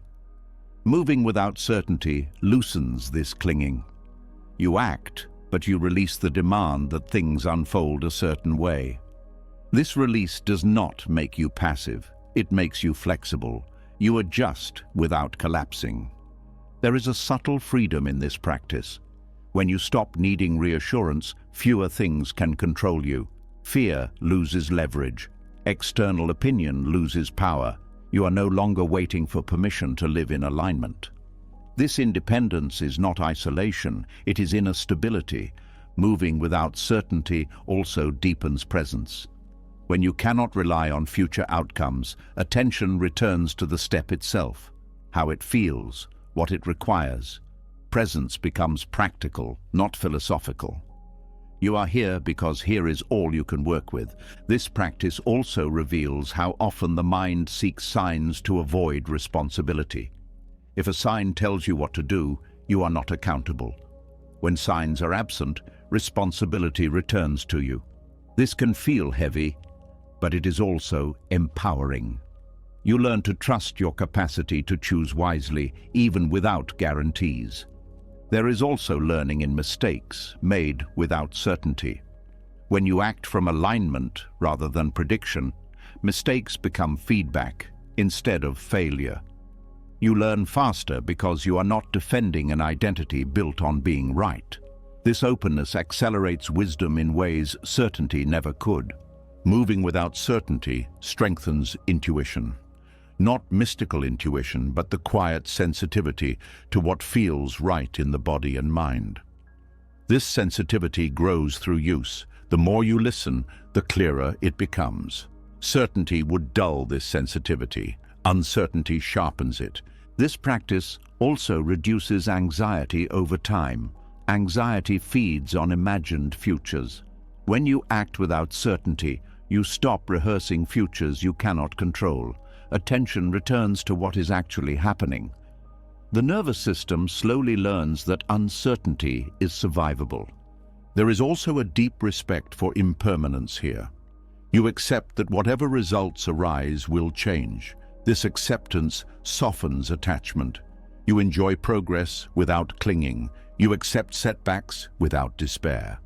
Moving without certainty loosens this clinging. You act, but you release the demand that things unfold a certain way. This release does not make you passive. It makes you flexible. You adjust without collapsing. There is a subtle freedom in this practice. When you stop needing reassurance, fewer things can control you. Fear loses leverage. External opinion loses power. You are no longer waiting for permission to live in alignment. This independence is not isolation, it is inner stability. Moving without certainty also deepens presence. When you cannot rely on future outcomes, attention returns to the step itself, how it feels, what it requires. Presence becomes practical, not philosophical. You are here because here is all you can work with. This practice also reveals how often the mind seeks signs to avoid responsibility. If a sign tells you what to do, you are not accountable. When signs are absent, responsibility returns to you. This can feel heavy, but it is also empowering. You learn to trust your capacity to choose wisely, even without guarantees. There is also learning in mistakes made without certainty. When you act from alignment rather than prediction, mistakes become feedback instead of failure. You learn faster because you are not defending an identity built on being right. This openness accelerates wisdom in ways certainty never could. Moving without certainty strengthens intuition. Not mystical intuition, but the quiet sensitivity to what feels right in the body and mind. This sensitivity grows through use. The more you listen, the clearer it becomes. Certainty would dull this sensitivity. Uncertainty sharpens it. This practice also reduces anxiety over time. Anxiety feeds on imagined futures. When you act without certainty, you stop rehearsing futures you cannot control. Attention returns to what is actually happening. The nervous system slowly learns that uncertainty is survivable. There is also a deep respect for impermanence here. You accept that whatever results arise will change. This acceptance softens attachment. You enjoy progress without clinging. You accept setbacks without despair.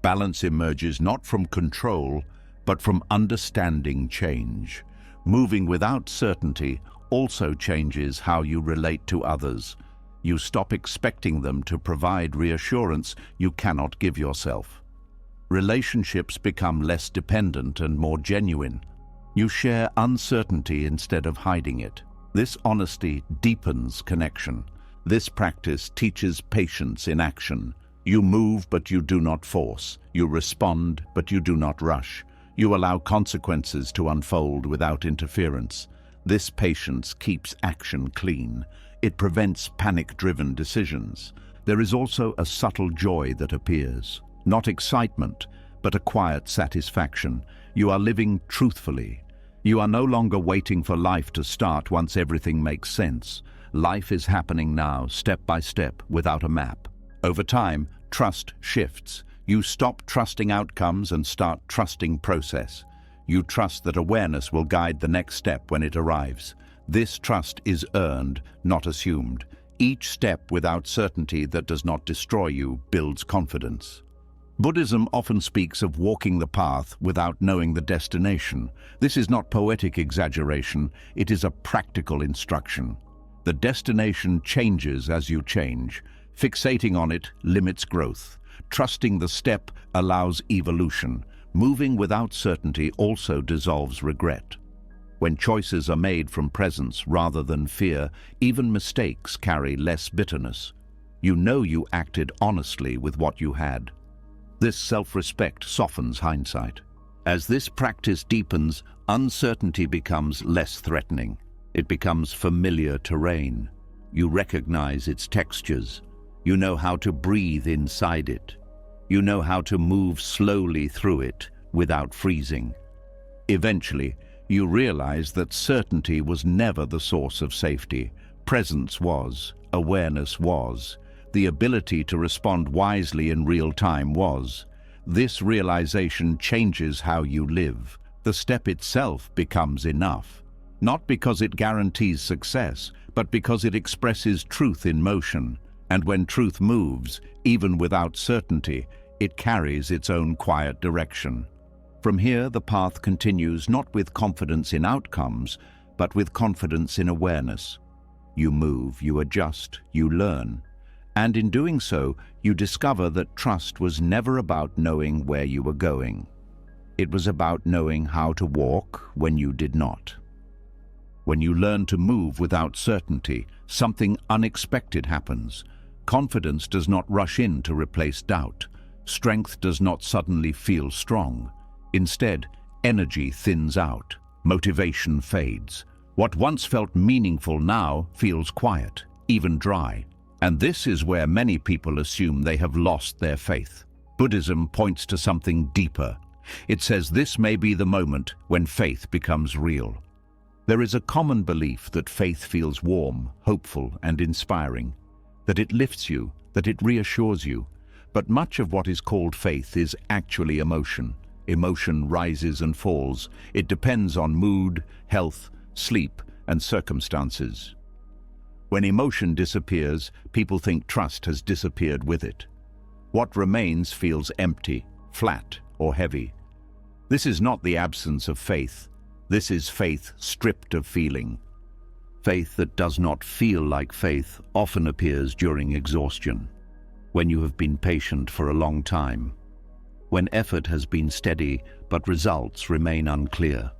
Balance emerges not from control, but from understanding change. Moving without certainty also changes how you relate to others. You stop expecting them to provide reassurance you cannot give yourself. Relationships become less dependent and more genuine. You share uncertainty instead of hiding it. This honesty deepens connection. This practice teaches patience in action. You move, but you do not force. You respond, but you do not rush. You allow consequences to unfold without interference. This patience keeps action clean. It prevents panic-driven decisions. There is also a subtle joy that appears. Not excitement, but a quiet satisfaction. You are living truthfully. You are no longer waiting for life to start once everything makes sense. Life is happening now, step by step, without a map. Over time, trust shifts. You stop trusting outcomes and start trusting process. You trust that awareness will guide the next step when it arrives. This trust is earned, not assumed. Each step without certainty that does not destroy you builds confidence. Buddhism often speaks of walking the path without knowing the destination. This is not poetic exaggeration, it is a practical instruction. The destination changes as you change. Fixating on it limits growth. Trusting the step allows evolution. Moving without certainty also dissolves regret. When choices are made from presence rather than fear, even mistakes carry less bitterness. You know you acted honestly with what you had. This self-respect softens hindsight. As this practice deepens, uncertainty becomes less threatening. It becomes familiar terrain. You recognize its textures. You know how to breathe inside it. You know how to move slowly through it without freezing. Eventually, you realize that certainty was never the source of safety. Presence was, awareness was, the ability to respond wisely in real time was. This realization changes how you live. The step itself becomes enough, not because it guarantees success, but because it expresses truth in motion. And when truth moves, even without certainty, it carries its own quiet direction. From here, the path continues not with confidence in outcomes, but with confidence in awareness. You move, you adjust, you learn. And in doing so, you discover that trust was never about knowing where you were going. It was about knowing how to walk when you did not. When you learn to move without certainty, something unexpected happens. Confidence does not rush in to replace doubt. Strength does not suddenly feel strong. Instead, energy thins out. Motivation fades. What once felt meaningful now feels quiet, even dry. And this is where many people assume they have lost their faith. Buddhism points to something deeper. It says this may be the moment when faith becomes real. There is a common belief that faith feels warm, hopeful, and inspiring, that it lifts you, that it reassures you. But much of what is called faith is actually emotion. Emotion rises and falls. It depends on mood, health, sleep, and circumstances. When emotion disappears, people think trust has disappeared with it. What remains feels empty, flat, or heavy. This is not the absence of faith. This is faith stripped of feeling. Faith that does not feel like faith often appears during exhaustion, when you have been patient for a long time, when effort has been steady but results remain unclear,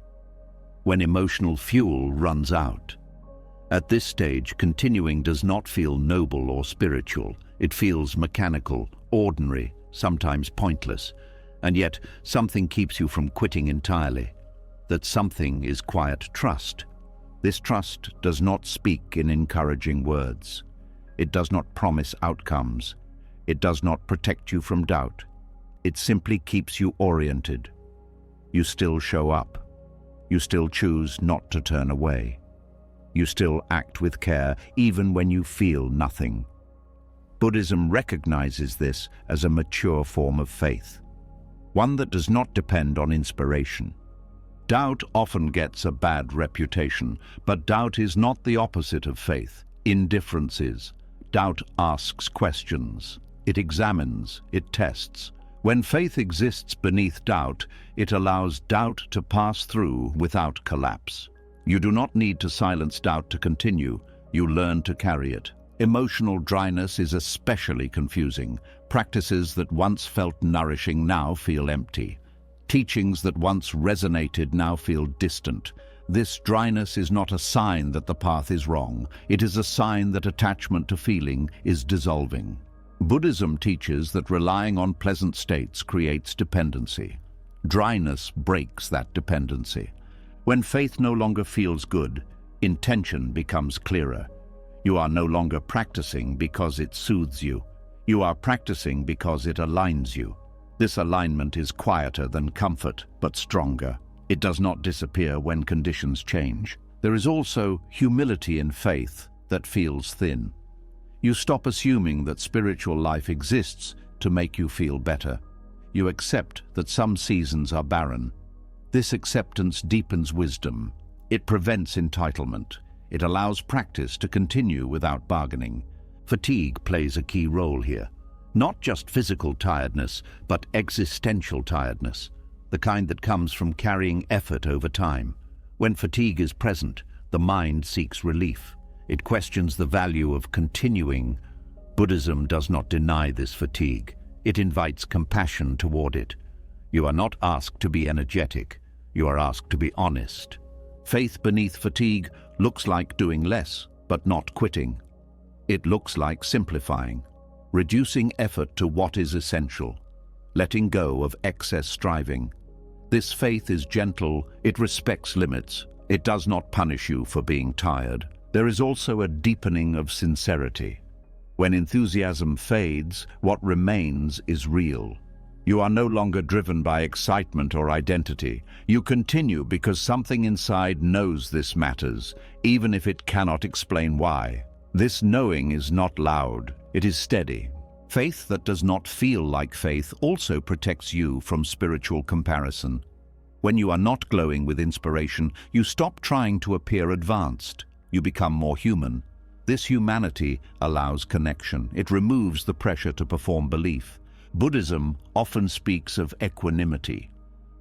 when emotional fuel runs out. At this stage, continuing does not feel noble or spiritual. It feels mechanical, ordinary, sometimes pointless, and yet something keeps you from quitting entirely. That something is quiet trust. This trust does not speak in encouraging words. It does not promise outcomes. It does not protect you from doubt. It simply keeps you oriented. You still show up. You still choose not to turn away. You still act with care even when you feel nothing. Buddhism recognizes this as a mature form of faith, one that does not depend on inspiration. Doubt often gets a bad reputation, but doubt is not the opposite of faith. Indifference is. Doubt asks questions. It examines. It tests. When faith exists beneath doubt, it allows doubt to pass through without collapse. You do not need to silence doubt to continue. You learn to carry it. Emotional dryness is especially confusing. Practices that once felt nourishing now feel empty. Teachings that once resonated now feel distant. This dryness is not a sign that the path is wrong. It is a sign that attachment to feeling is dissolving. Buddhism teaches that relying on pleasant states creates dependency. Dryness breaks that dependency. When faith no longer feels good, intention becomes clearer. You are no longer practicing because it soothes you. You are practicing because it aligns you. This alignment is quieter than comfort, but stronger. It does not disappear when conditions change. There is also humility in faith that feels thin. You stop assuming that spiritual life exists to make you feel better. You accept that some seasons are barren. This acceptance deepens wisdom. It prevents entitlement. It allows practice to continue without bargaining. Fatigue plays a key role here. Not just physical tiredness, but existential tiredness, the kind that comes from carrying effort over time. When fatigue is present, the mind seeks relief. It questions the value of continuing. Buddhism does not deny this fatigue. It invites compassion toward it. You are not asked to be energetic. You are asked to be honest. Faith beneath fatigue looks like doing less, but not quitting. It looks like simplifying, reducing effort to what is essential, letting go of excess striving. This faith is gentle, it respects limits, it does not punish you for being tired. There is also a deepening of sincerity. When enthusiasm fades, what remains is real. You are no longer driven by excitement or identity. You continue because something inside knows this matters, even if it cannot explain why. This knowing is not loud, it is steady. Faith that does not feel like faith also protects you from spiritual comparison. When you are not glowing with inspiration, you stop trying to appear advanced. You become more human. This humanity allows connection. It removes the pressure to perform belief. Buddhism often speaks of equanimity.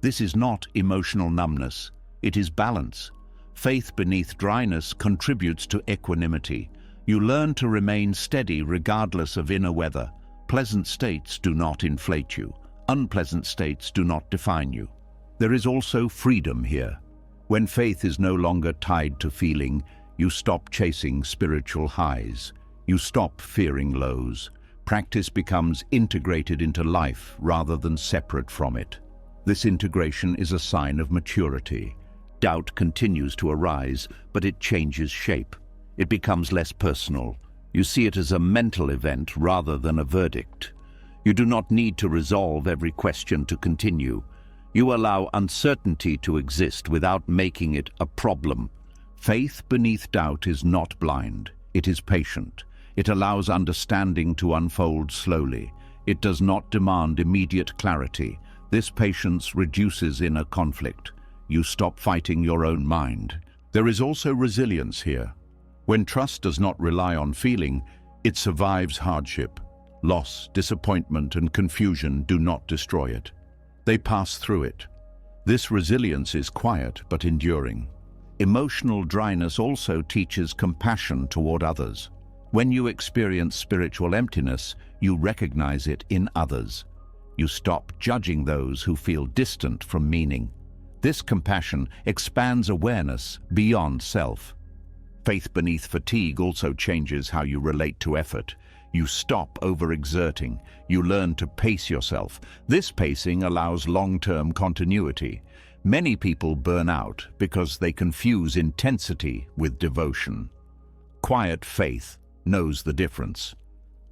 This is not emotional numbness. It is balance. Faith beneath dryness contributes to equanimity. You learn to remain steady regardless of inner weather. Pleasant states do not inflate you. Unpleasant states do not define you. There is also freedom here. When faith is no longer tied to feeling, you stop chasing spiritual highs. You stop fearing lows. Practice becomes integrated into life rather than separate from it. This integration is a sign of maturity. Doubt continues to arise, but it changes shape. It becomes less personal. You see it as a mental event rather than a verdict. You do not need to resolve every question to continue. You allow uncertainty to exist without making it a problem. Faith beneath doubt is not blind. It is patient. It allows understanding to unfold slowly. It does not demand immediate clarity. This patience reduces inner conflict. You stop fighting your own mind. There is also resilience here. When trust does not rely on feeling, it survives hardship. Loss, disappointment, and confusion do not destroy it. They pass through it. This resilience is quiet but enduring. Emotional dryness also teaches compassion toward others. When you experience spiritual emptiness, you recognize it in others. You stop judging those who feel distant from meaning. This compassion expands awareness beyond self. Faith beneath fatigue also changes how you relate to effort. You stop overexerting. You learn to pace yourself. This pacing allows long-term continuity. Many people burn out because they confuse intensity with devotion. Quiet faith knows the difference.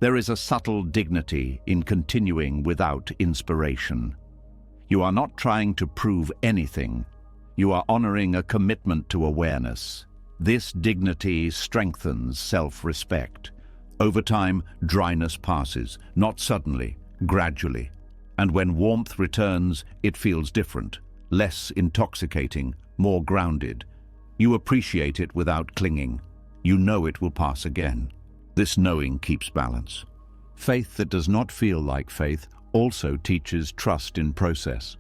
There is a subtle dignity in continuing without inspiration. You are not trying to prove anything. You are honoring a commitment to awareness. This dignity strengthens self-respect. Over time, dryness passes, not suddenly, gradually. And when warmth returns, it feels different, less intoxicating, more grounded. You appreciate it without clinging. You know it will pass again. This knowing keeps balance. Faith that does not feel like faith also teaches trust in process.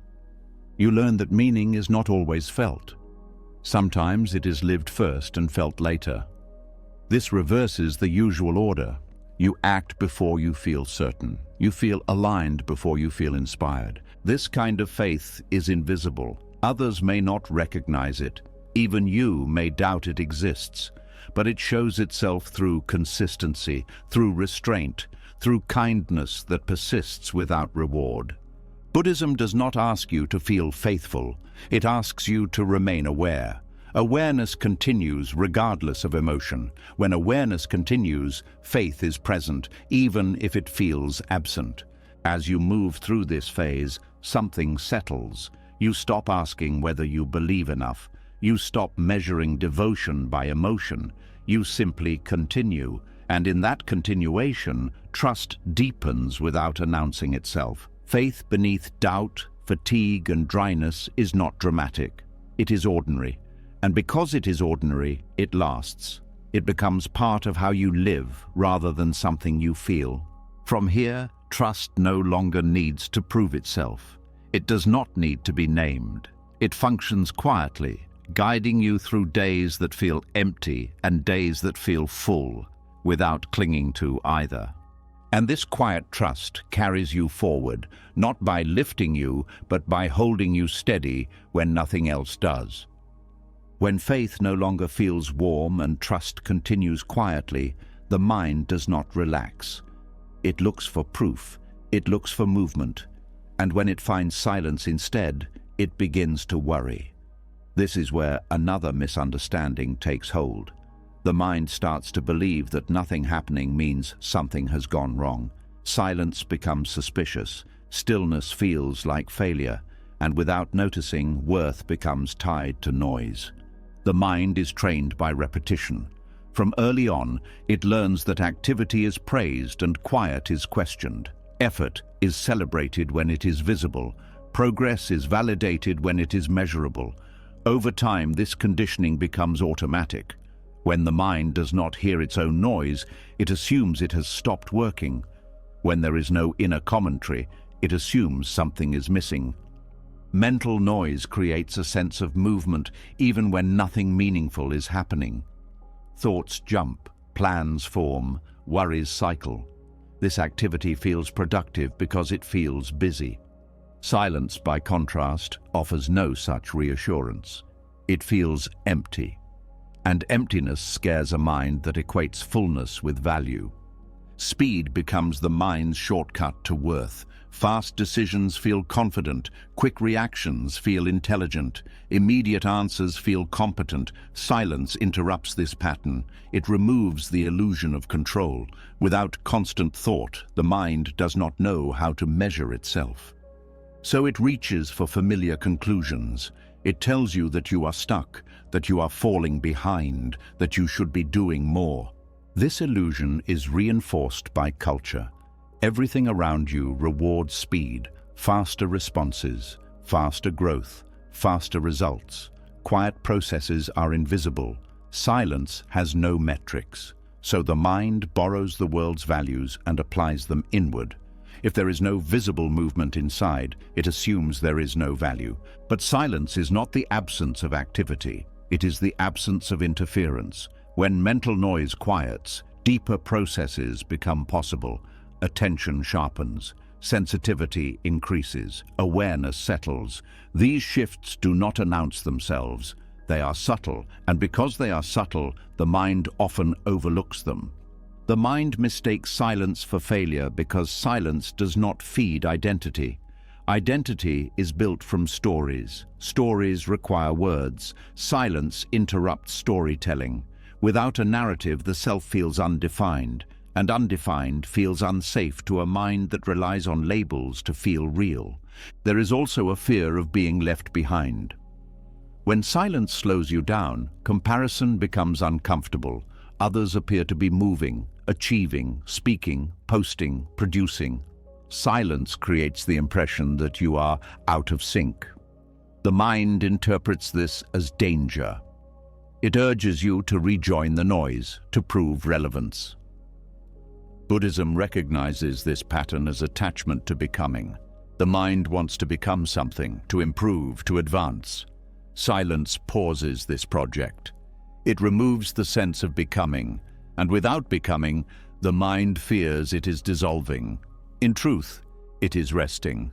You learn that meaning is not always felt. Sometimes it is lived first and felt later. This reverses the usual order. You act before you feel certain. You feel aligned before you feel inspired. This kind of faith is invisible. Others may not recognize it. Even you may doubt it exists. But it shows itself through consistency, through restraint, through kindness that persists without reward. Buddhism does not ask you to feel faithful. It asks you to remain aware. Awareness continues regardless of emotion. When awareness continues, faith is present, even if it feels absent. As you move through this phase, something settles. You stop asking whether you believe enough. You stop measuring devotion by emotion. You simply continue, and in that continuation, trust deepens without announcing itself. Faith beneath doubt fatigue and dryness is not dramatic. It is ordinary. And because it is ordinary, it lasts. It becomes part of how you live rather than something you feel. From here, trust no longer needs to prove itself. It does not need to be named. It functions quietly, guiding you through days that feel empty and days that feel full, without clinging to either. And this quiet trust carries you forward, not by lifting you, but by holding you steady when nothing else does. When faith no longer feels warm and trust continues quietly, the mind does not relax. It looks for proof, it looks for movement, and when it finds silence instead, it begins to worry. This is where another misunderstanding takes hold. The mind starts to believe that nothing happening means something has gone wrong. Silence becomes suspicious, stillness feels like failure, and without noticing, worth becomes tied to noise. The mind is trained by repetition. From early on, it learns that activity is praised and quiet is questioned. Effort is celebrated when it is visible. Progress is validated when it is measurable. Over time, this conditioning becomes automatic. When the mind does not hear its own noise, it assumes it has stopped working. When there is no inner commentary, it assumes something is missing. Mental noise creates a sense of movement even when nothing meaningful is happening. Thoughts jump, plans form, worries cycle. This activity feels productive because it feels busy. Silence, by contrast, offers no such reassurance. It feels empty. And emptiness scares a mind that equates fullness with value. Speed becomes the mind's shortcut to worth. Fast decisions feel confident, quick reactions feel intelligent, immediate answers feel competent. Silence interrupts this pattern. It removes the illusion of control. Without constant thought, the mind does not know how to measure itself. So it reaches for familiar conclusions. It tells you that you are stuck, that you are falling behind, that you should be doing more. This illusion is reinforced by culture. Everything around you rewards speed, faster responses, faster growth, faster results. Quiet processes are invisible. Silence has no metrics. So the mind borrows the world's values and applies them inward. If there is no visible movement inside, it assumes there is no value. But silence is not the absence of activity. It is the absence of interference. When mental noise quiets, deeper processes become possible. Attention sharpens, sensitivity increases, awareness settles. These shifts do not announce themselves. They are subtle, and because they are subtle, the mind often overlooks them. The mind mistakes silence for failure because silence does not feed identity. Identity is built from stories. Stories require words. Silence interrupts storytelling. Without a narrative, the self feels undefined, and undefined feels unsafe to a mind that relies on labels to feel real. There is also a fear of being left behind. When silence slows you down, comparison becomes uncomfortable. Others appear to be moving, achieving, speaking, posting, producing. Silence creates the impression that you are out of sync. The mind interprets this as danger. It urges you to rejoin the noise, to prove relevance. Buddhism recognizes this pattern as attachment to becoming. The mind wants to become something, to improve, to advance. Silence pauses this project. It removes the sense of becoming, and without becoming, the mind fears it is dissolving. In truth, it is resting.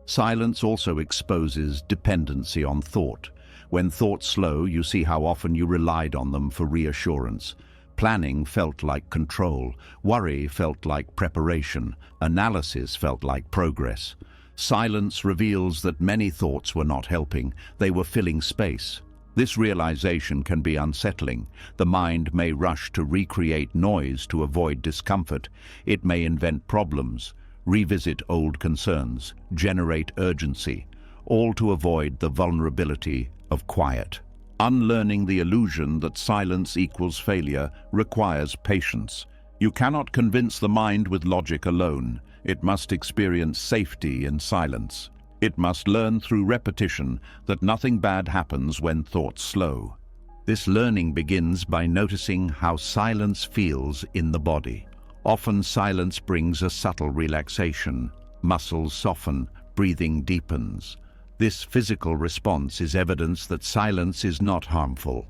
Silence also exposes dependency on thought. When thoughts slow, you see how often you relied on them for reassurance. Planning felt like control. Worry felt like preparation. Analysis felt like progress. Silence reveals that many thoughts were not helping. They were filling space. This realization can be unsettling. The mind may rush to recreate noise to avoid discomfort. It may invent problems, revisit old concerns, generate urgency, all to avoid the vulnerability of quiet. Unlearning the illusion that silence equals failure requires patience. You cannot convince the mind with logic alone. It must experience safety in silence. It must learn through repetition that nothing bad happens when thoughts slow. This learning begins by noticing how silence feels in the body. Often silence brings a subtle relaxation. Muscles soften, breathing deepens. This physical response is evidence that silence is not harmful.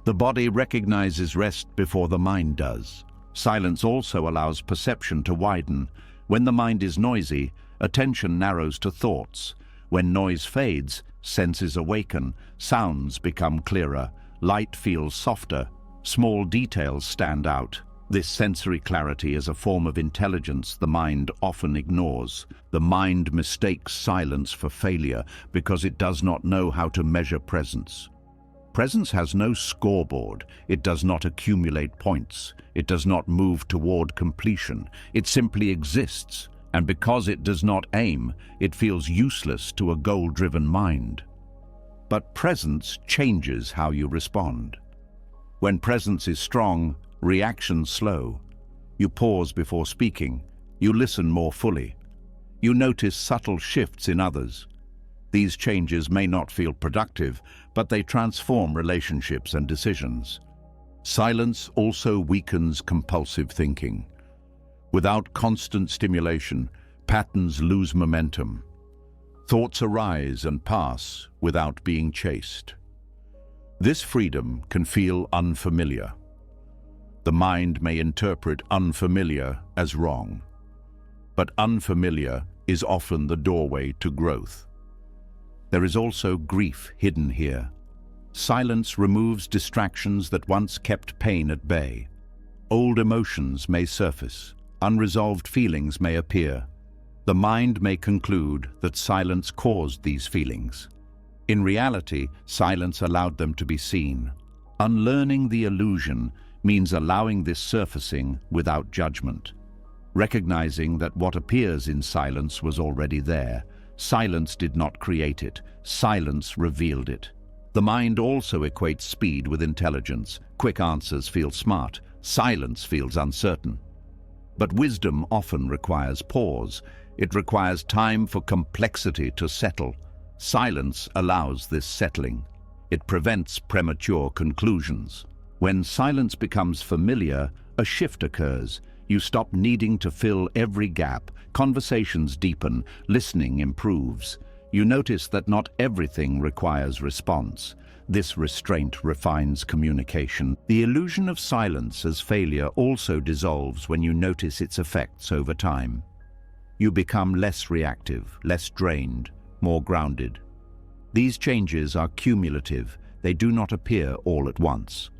The body recognizes rest before the mind does. Silence also allows perception to widen. When the mind is noisy, attention narrows to thoughts. When noise fades, senses awaken, sounds become clearer, light feels softer, small details stand out. This sensory clarity is a form of intelligence the mind often ignores. The mind mistakes silence for failure because it does not know how to measure presence. Presence has no scoreboard. It does not accumulate points. It does not move toward completion. It simply exists, and because it does not aim, it feels useless to a goal-driven mind. But presence changes how you respond. When presence is strong, reactions slow. You pause before speaking. You listen more fully. You notice subtle shifts in others. These changes may not feel productive, but they transform relationships and decisions. Silence also weakens compulsive thinking. Without constant stimulation, patterns lose momentum. Thoughts arise and pass without being chased. This freedom can feel unfamiliar. The mind may interpret unfamiliar as wrong, but unfamiliar is often the doorway to growth. There is also grief hidden here. Silence removes distractions that once kept pain at bay. Old emotions may surface. Unresolved feelings may appear. The mind may conclude that silence caused these feelings. In reality, silence allowed them to be seen. Unlearning the illusion means allowing this surfacing without judgment. Recognizing that what appears in silence was already there. Silence did not create it. Silence revealed it. The mind also equates speed with intelligence. Quick answers feel smart. Silence feels uncertain. But wisdom often requires pause. It requires time for complexity to settle. Silence allows this settling. It prevents premature conclusions. When silence becomes familiar, a shift occurs. You stop needing to fill every gap. Conversations deepen. Listening improves. You notice that not everything requires response. This restraint refines communication. The illusion of silence as failure also dissolves when you notice its effects over time. You become less reactive, less drained, more grounded. These changes are cumulative. They do not appear all at once,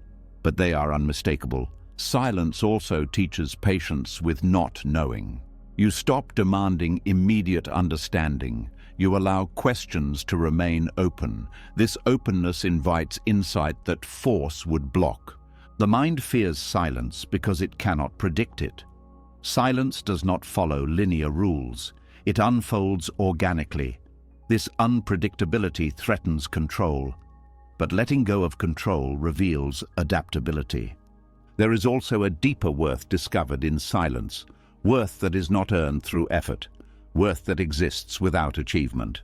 but they are unmistakable. Silence also teaches patience with not knowing. You stop demanding immediate understanding. You allow questions to remain open. This openness invites insight that force would block. The mind fears silence because it cannot predict it. Silence does not follow linear rules. It unfolds organically. This unpredictability threatens control, but letting go of control reveals adaptability. There is also a deeper worth discovered in silence, worth that is not earned through effort, worth that exists without achievement.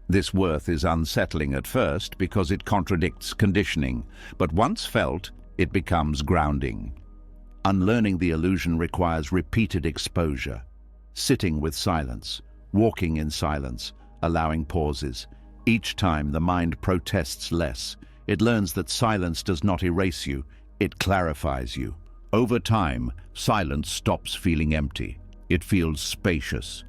This worth is unsettling at first because it contradicts conditioning, but once felt, it becomes grounding. Unlearning the illusion requires repeated exposure, sitting with silence, walking in silence, allowing pauses. Each time the mind protests less, it learns that silence does not erase you, it clarifies you. Over time, silence stops feeling empty. It feels spacious.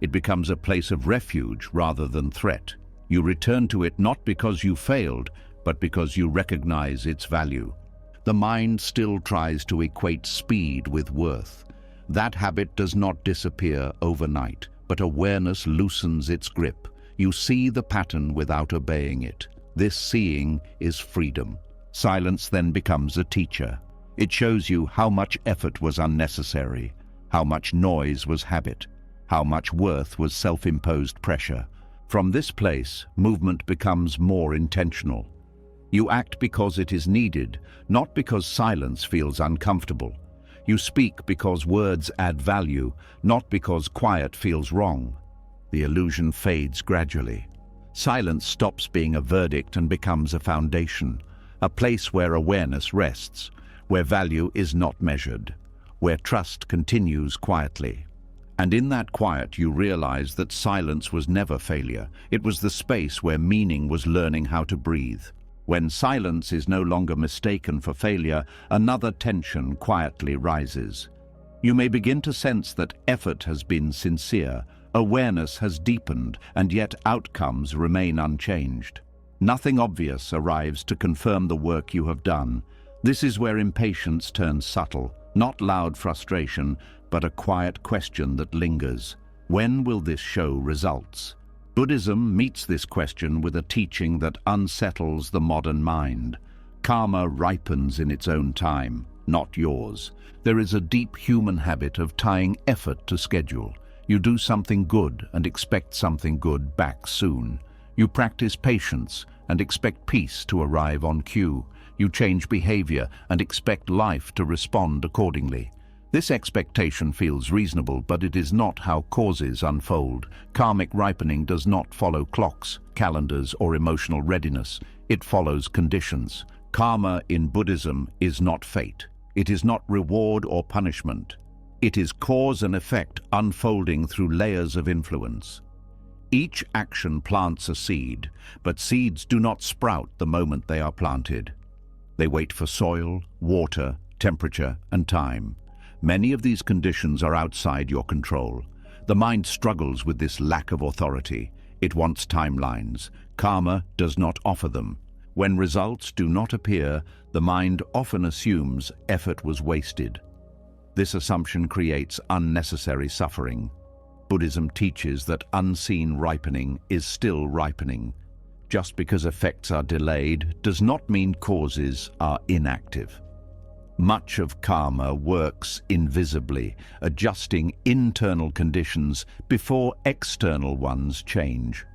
It becomes a place of refuge rather than threat. You return to it not because you failed, but because you recognize its value. The mind still tries to equate speed with worth. That habit does not disappear overnight, but awareness loosens its grip. You see the pattern without obeying it. This seeing is freedom. Silence then becomes a teacher. It shows you how much effort was unnecessary, how much noise was habit, how much worth was self-imposed pressure. From this place, movement becomes more intentional. You act because it is needed, not because silence feels uncomfortable. You speak because words add value, not because quiet feels wrong. The illusion fades gradually. Silence stops being a verdict and becomes a foundation, a place where awareness rests, where value is not measured, where trust continues quietly. And in that quiet you realize that silence was never failure. It was the space where meaning was learning how to breathe. When silence is no longer mistaken for failure, another tension quietly rises. You may begin to sense that effort has been sincere, awareness has deepened, and yet outcomes remain unchanged. Nothing obvious arrives to confirm the work you have done. This is where impatience turns subtle, not loud frustration, but a quiet question that lingers. When will this show results? Buddhism meets this question with a teaching that unsettles the modern mind. Karma ripens in its own time, not yours. There is a deep human habit of tying effort to schedule. You do something good and expect something good back soon. You practice patience and expect peace to arrive on cue. You change behavior and expect life to respond accordingly. This expectation feels reasonable, but it is not how causes unfold. Karmic ripening does not follow clocks, calendars, or emotional readiness. It follows conditions. Karma in Buddhism is not fate. It is not reward or punishment. It is cause and effect unfolding through layers of influence. Each action plants a seed, but seeds do not sprout the moment they are planted. They wait for soil, water, temperature, and time. Many of these conditions are outside your control. The mind struggles with this lack of authority. It wants timelines. Karma does not offer them. When results do not appear, the mind often assumes effort was wasted. This assumption creates unnecessary suffering. Buddhism teaches that unseen ripening is still ripening. Just because effects are delayed does not mean causes are inactive. Much of karma works invisibly, adjusting internal conditions before external ones change.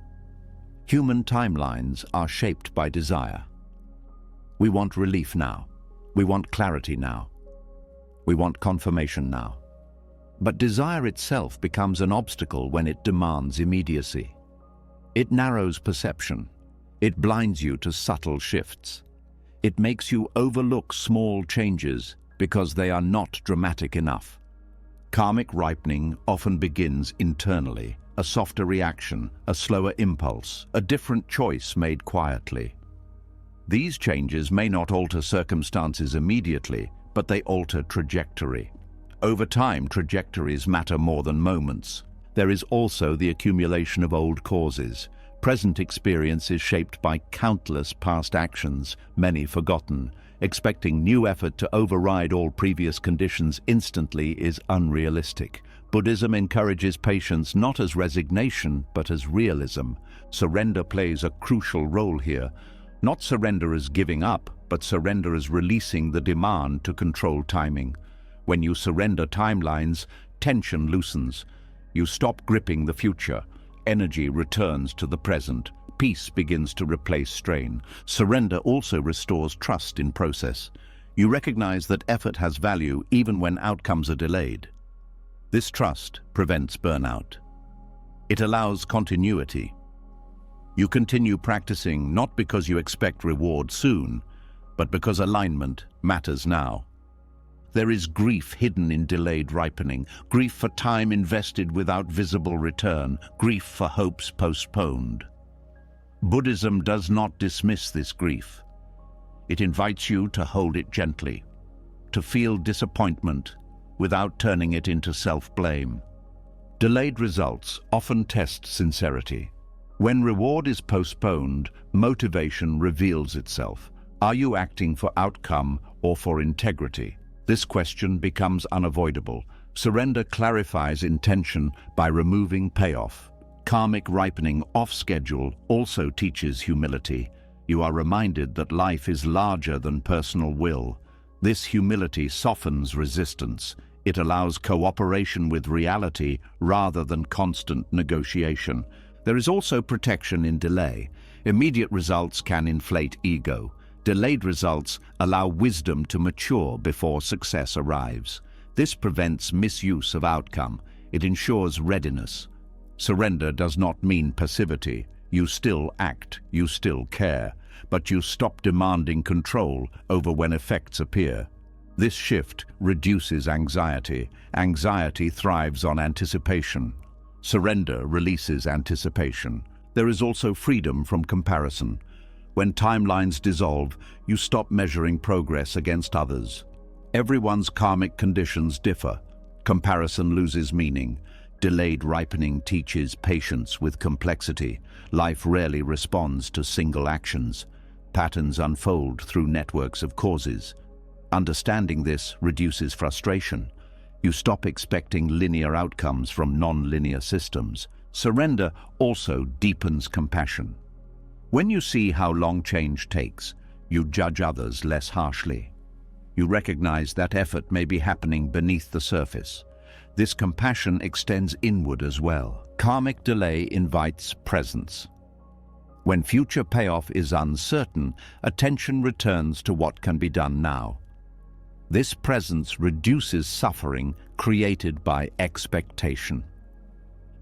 Human timelines are shaped by desire. We want relief now. We want clarity now. We want confirmation now. But desire itself becomes an obstacle when it demands immediacy. It narrows perception. It blinds you to subtle shifts. It makes you overlook small changes because they are not dramatic enough. Karmic ripening often begins internally, a softer reaction, a slower impulse, a different choice made quietly. These changes may not alter circumstances immediately, but they alter trajectory. Over time, trajectories matter more than moments. There is also the accumulation of old causes. Present experience is shaped by countless past actions, many forgotten. Expecting new effort to override all previous conditions instantly is unrealistic. Buddhism encourages patience not as resignation, but as realism. Surrender plays a crucial role here. Not surrender as giving up, but surrender as releasing the demand to control timing. When you surrender timelines, tension loosens. You stop gripping the future. Energy returns to the present. Peace begins to replace strain. Surrender also restores trust in process. You recognize that effort has value even when outcomes are delayed. This trust prevents burnout. It allows continuity. You continue practicing not because you expect reward soon, but because alignment matters now. There is grief hidden in delayed ripening, grief for time invested without visible return, grief for hopes postponed. Buddhism does not dismiss this grief. It invites you to hold it gently, to feel disappointment without turning it into self-blame. Delayed results often test sincerity. When reward is postponed, motivation reveals itself. Are you acting for outcome or for integrity? This question becomes unavoidable. Surrender clarifies intention by removing payoff. Karmic ripening off schedule also teaches humility. You are reminded that life is larger than personal will. This humility softens resistance. It allows cooperation with reality rather than constant negotiation. There is also protection in delay. Immediate results can inflate ego. Delayed results allow wisdom to mature before success arrives. This prevents misuse of outcome. It ensures readiness. Surrender does not mean passivity. You still act, you still care, but you stop demanding control over when effects appear. This shift reduces anxiety. Anxiety thrives on anticipation. Surrender releases anticipation. There is also freedom from comparison. When timelines dissolve, you stop measuring progress against others. Everyone's karmic conditions differ. Comparison loses meaning. Delayed ripening teaches patience with complexity. Life rarely responds to single actions. Patterns unfold through networks of causes. Understanding this reduces frustration. You stop expecting linear outcomes from non-linear systems. Surrender also deepens compassion. When you see how long change takes, you judge others less harshly. You recognize that effort may be happening beneath the surface. This compassion extends inward as well. Karmic delay invites presence. When future payoff is uncertain, attention returns to what can be done now. This presence reduces suffering created by expectation.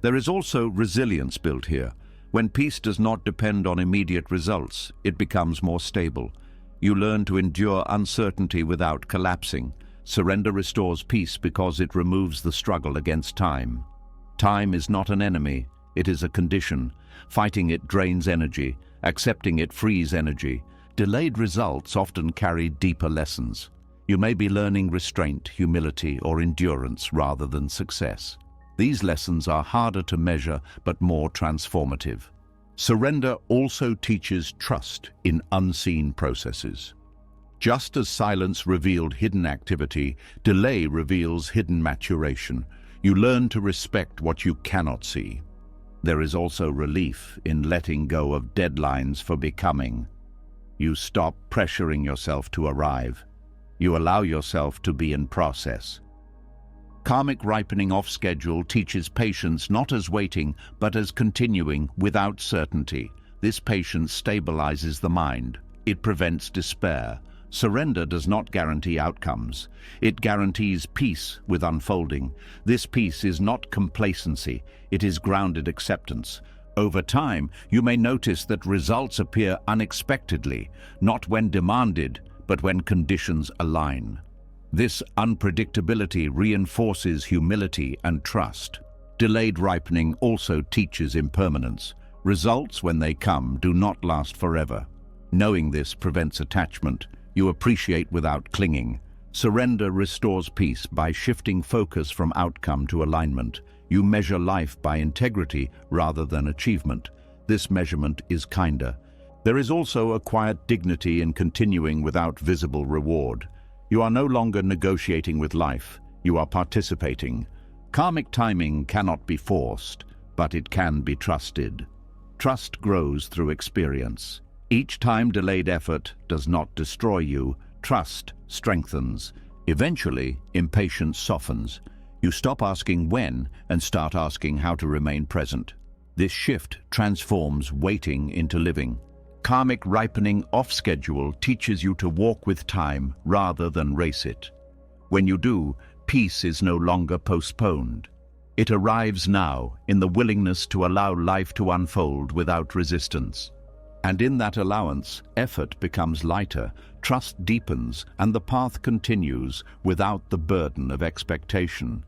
There is also resilience built here. When peace does not depend on immediate results, it becomes more stable. You learn to endure uncertainty without collapsing. Surrender restores peace because it removes the struggle against time. Time is not an enemy, it is a condition. Fighting it drains energy, accepting it frees energy. Delayed results often carry deeper lessons. You may be learning restraint, humility, or endurance rather than success. These lessons are harder to measure but more transformative. Surrender also teaches trust in unseen processes. Just as silence revealed hidden activity, delay reveals hidden maturation. You learn to respect what you cannot see. There is also relief in letting go of deadlines for becoming. You stop pressuring yourself to arrive. You allow yourself to be in process. Karmic ripening off schedule teaches patience not as waiting, but as continuing without certainty. This patience stabilizes the mind. It prevents despair. Surrender does not guarantee outcomes. It guarantees peace with unfolding. This peace is not complacency, it is grounded acceptance. Over time, you may notice that results appear unexpectedly, not when demanded, but when conditions align. This unpredictability reinforces humility and trust. Delayed ripening also teaches impermanence. Results, when they come, do not last forever. Knowing this prevents attachment. You appreciate without clinging. Surrender restores peace by shifting focus from outcome to alignment. You measure life by integrity rather than achievement. This measurement is kinder. There is also a quiet dignity in continuing without visible reward. You are no longer negotiating with life, you are participating. Karmic timing cannot be forced, but it can be trusted. Trust grows through experience. Each time delayed effort does not destroy you, trust strengthens. Eventually, impatience softens. You stop asking when and start asking how to remain present. This shift transforms waiting into living. Karmic ripening off schedule teaches you to walk with time rather than race it. When you do, peace is no longer postponed. It arrives now in the willingness to allow life to unfold without resistance. And in that allowance, effort becomes lighter, trust deepens, and the path continues without the burden of expectation.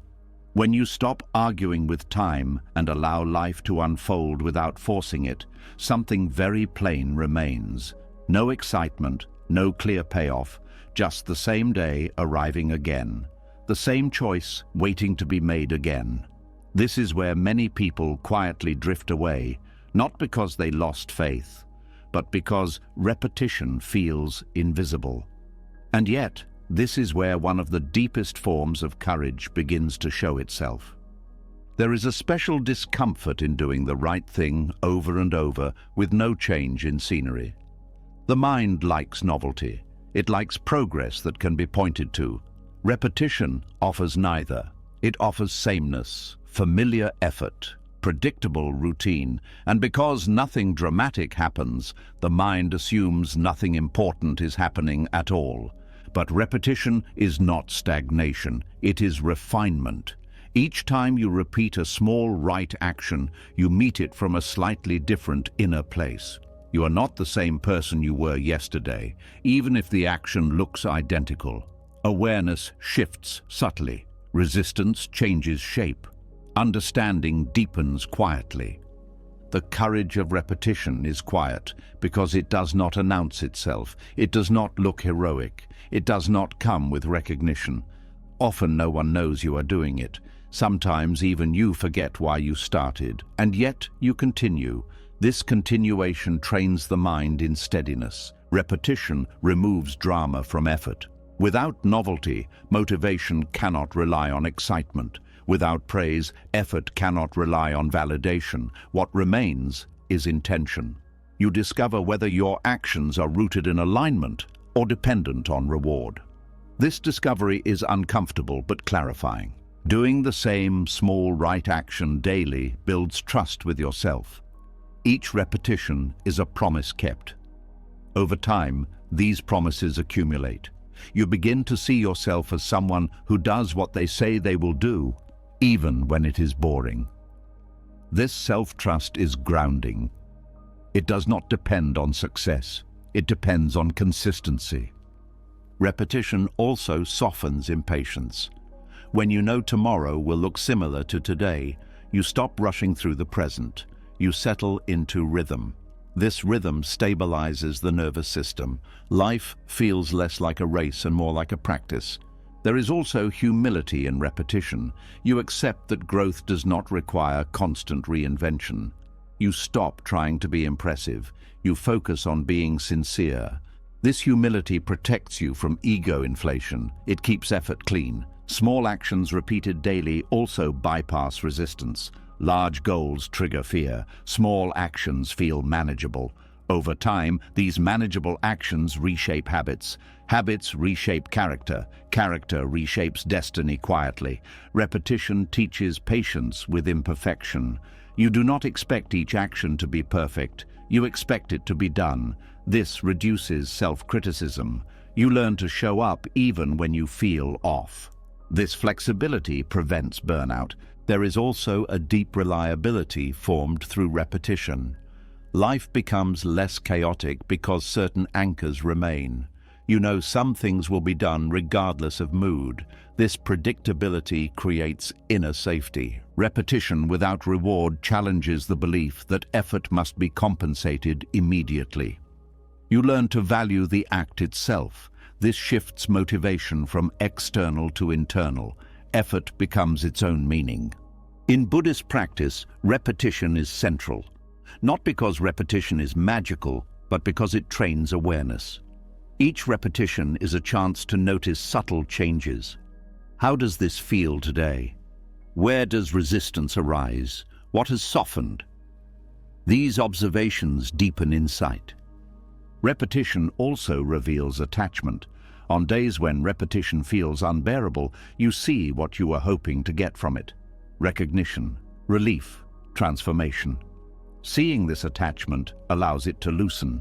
When you stop arguing with time and allow life to unfold without forcing it, something very plain remains. No excitement, no clear payoff, just the same day arriving again. The same choice waiting to be made again. This is where many people quietly drift away, not because they lost faith, but because repetition feels invisible. And yet, this is where one of the deepest forms of courage begins to show itself. There is a special discomfort in doing the right thing over and over with no change in scenery. The mind likes novelty. It likes progress that can be pointed to. Repetition offers neither. It offers sameness, familiar effort, predictable routine, and because nothing dramatic happens, the mind assumes nothing important is happening at all. But repetition is not stagnation, it is refinement. Each time you repeat a small right action, you meet it from a slightly different inner place. You are not the same person you were yesterday, even if the action looks identical. Awareness shifts subtly. Resistance changes shape. Understanding deepens quietly. The courage of repetition is quiet because it does not announce itself. It does not look heroic. It does not come with recognition. Often no one knows you are doing it. Sometimes even you forget why you started, and yet you continue. This continuation trains the mind in steadiness. Repetition removes drama from effort. Without novelty, motivation cannot rely on excitement. Without praise, effort cannot rely on validation. What remains is intention. You discover whether your actions are rooted in alignment or dependent on reward. This discovery is uncomfortable but clarifying. Doing the same small right action daily builds trust with yourself. Each repetition is a promise kept. Over time, these promises accumulate. You begin to see yourself as someone who does what they say they will do, even when it is boring. This self-trust is grounding. It does not depend on success. It depends on consistency. Repetition also softens impatience. When you know tomorrow will look similar to today, you stop rushing through the present. You settle into rhythm. This rhythm stabilizes the nervous system. Life feels less like a race and more like a practice. There is also humility in repetition. You accept that growth does not require constant reinvention. You stop trying to be impressive. You focus on being sincere. This humility protects you from ego inflation. It keeps effort clean. Small actions repeated daily also bypass resistance. Large goals trigger fear. Small actions feel manageable. Over time, these manageable actions reshape habits. Habits reshape character. Character reshapes destiny quietly. Repetition teaches patience with imperfection. You do not expect each action to be perfect. You expect it to be done. This reduces self-criticism. You learn to show up even when you feel off. This flexibility prevents burnout. There is also a deep reliability formed through repetition. Life becomes less chaotic because certain anchors remain. You know some things will be done regardless of mood. This predictability creates inner safety. Repetition without reward challenges the belief that effort must be compensated immediately. You learn to value the act itself. This shifts motivation from external to internal. Effort becomes its own meaning. In Buddhist practice, repetition is central. Not because repetition is magical, but because it trains awareness. Each repetition is a chance to notice subtle changes. How does this feel today? Where does resistance arise? What has softened? These observations deepen insight. Repetition also reveals attachment. On days when repetition feels unbearable, you see what you were hoping to get from it. Recognition, relief, transformation. Seeing this attachment allows it to loosen.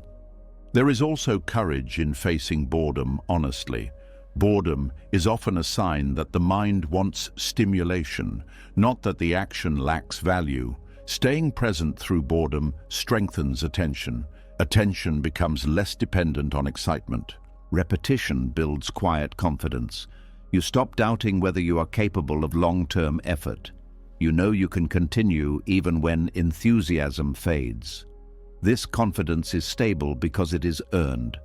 There is also courage in facing boredom honestly. Boredom is often a sign that the mind wants stimulation, not that the action lacks value. Staying present through boredom strengthens attention. Attention becomes less dependent on excitement. Repetition builds quiet confidence. You stop doubting whether you are capable of long-term effort. You know you can continue even when enthusiasm fades. This confidence is stable because it is earned.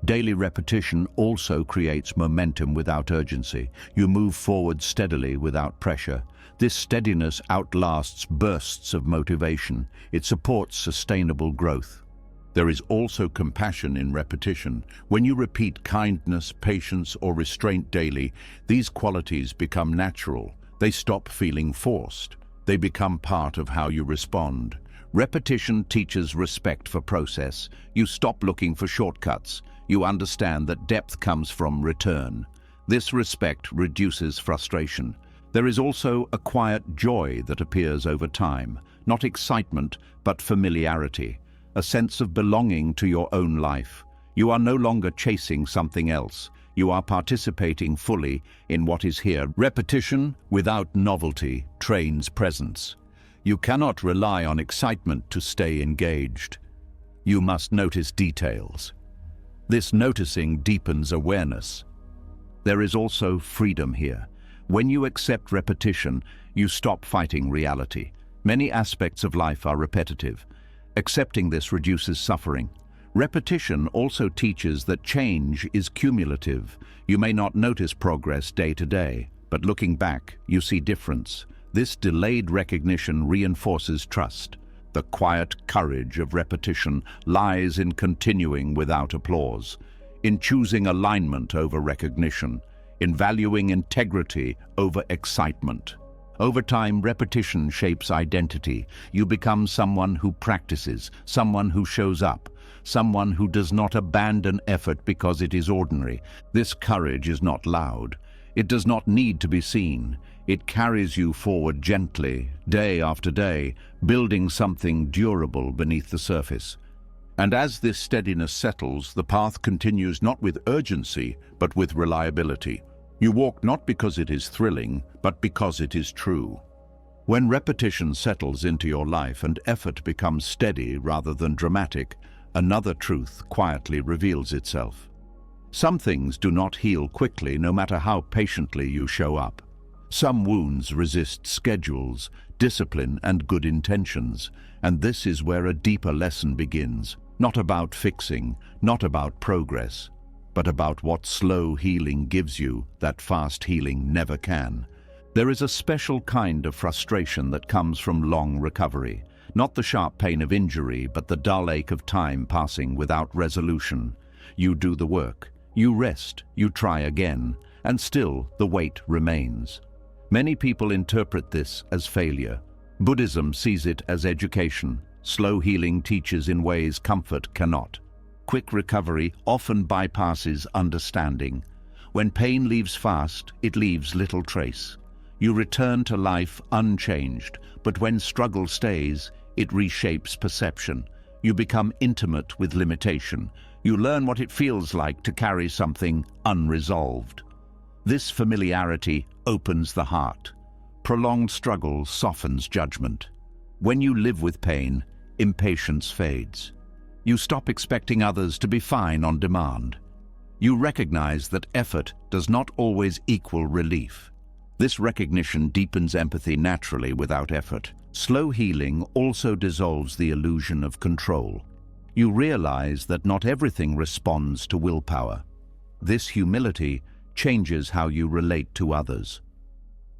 Daily repetition also creates momentum without urgency. You move forward steadily without pressure. This steadiness outlasts bursts of motivation. It supports sustainable growth. There is also compassion in repetition. When you repeat kindness, patience, or restraint daily, these qualities become natural. They stop feeling forced. They become part of how you respond. Repetition teaches respect for process. You stop looking for shortcuts. You understand that depth comes from return. This respect reduces frustration. There is also a quiet joy that appears over time. Not excitement, but familiarity. A sense of belonging to your own life. You are no longer chasing something else. You are participating fully in what is here. Repetition without novelty trains presence. You cannot rely on excitement to stay engaged. You must notice details. This noticing deepens awareness. There is also freedom here. When you accept repetition, you stop fighting reality. Many aspects of life are repetitive. Accepting this reduces suffering. Repetition also teaches that change is cumulative. You may not notice progress day to day, but looking back, you see difference. This delayed recognition reinforces trust. The quiet courage of repetition lies in continuing without applause, in choosing alignment over recognition, in valuing integrity over excitement. Over time, repetition shapes identity. You become someone who practices, someone who shows up, someone who does not abandon effort because it is ordinary. This courage is not loud. It does not need to be seen. It carries you forward gently, day after day, building something durable beneath the surface. And as this steadiness settles, the path continues not with urgency, but with reliability. You walk not because it is thrilling, but because it is true. When repetition settles into your life and effort becomes steady rather than dramatic, another truth quietly reveals itself. Some things do not heal quickly, no matter how patiently you show up. Some wounds resist schedules, discipline, and good intentions, and this is where a deeper lesson begins. Not about fixing, not about progress, but about what slow healing gives you that fast healing never can. There is a special kind of frustration that comes from long recovery. Not the sharp pain of injury, but the dull ache of time passing without resolution. You do the work, you rest, you try again, and still the weight remains. Many people interpret this as failure. Buddhism sees it as education. Slow healing teaches in ways comfort cannot. Quick recovery often bypasses understanding. When pain leaves fast, it leaves little trace. You return to life unchanged, but when struggle stays, it reshapes perception. You become intimate with limitation. You learn what it feels like to carry something unresolved. This familiarity opens the heart. Prolonged struggle softens judgment. When you live with pain, impatience fades. You stop expecting others to be fine on demand. You recognize that effort does not always equal relief. This recognition deepens empathy naturally without effort. Slow healing also dissolves the illusion of control. You realize that not everything responds to willpower. This humility changes how you relate to others.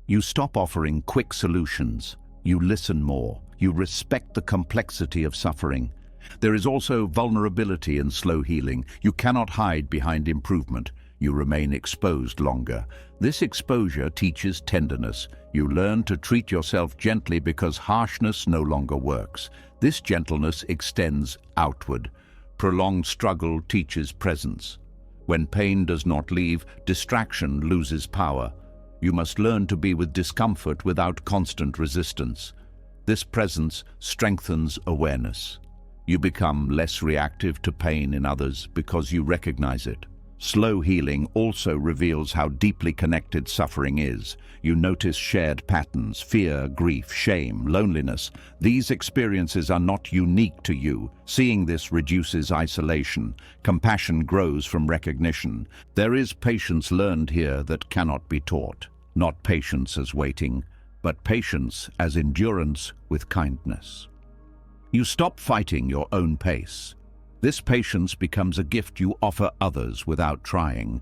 You stop offering quick solutions. You listen more. You respect the complexity of suffering. There is also vulnerability in slow healing. You cannot hide behind improvement. You remain exposed longer. This exposure teaches tenderness. You learn to treat yourself gently because harshness no longer works. This gentleness extends outward. Prolonged struggle teaches presence. When pain does not leave, distraction loses power. You must learn to be with discomfort without constant resistance. This presence strengthens awareness. You become less reactive to pain in others because you recognize it. Slow healing also reveals how deeply connected suffering is. You notice shared patterns: fear, grief, shame, loneliness. These experiences are not unique to you. Seeing this reduces isolation. Compassion grows from recognition. There is patience learned here that cannot be taught. Not patience as waiting, but patience as endurance with kindness. You stop fighting your own pace. This patience becomes a gift you offer others without trying.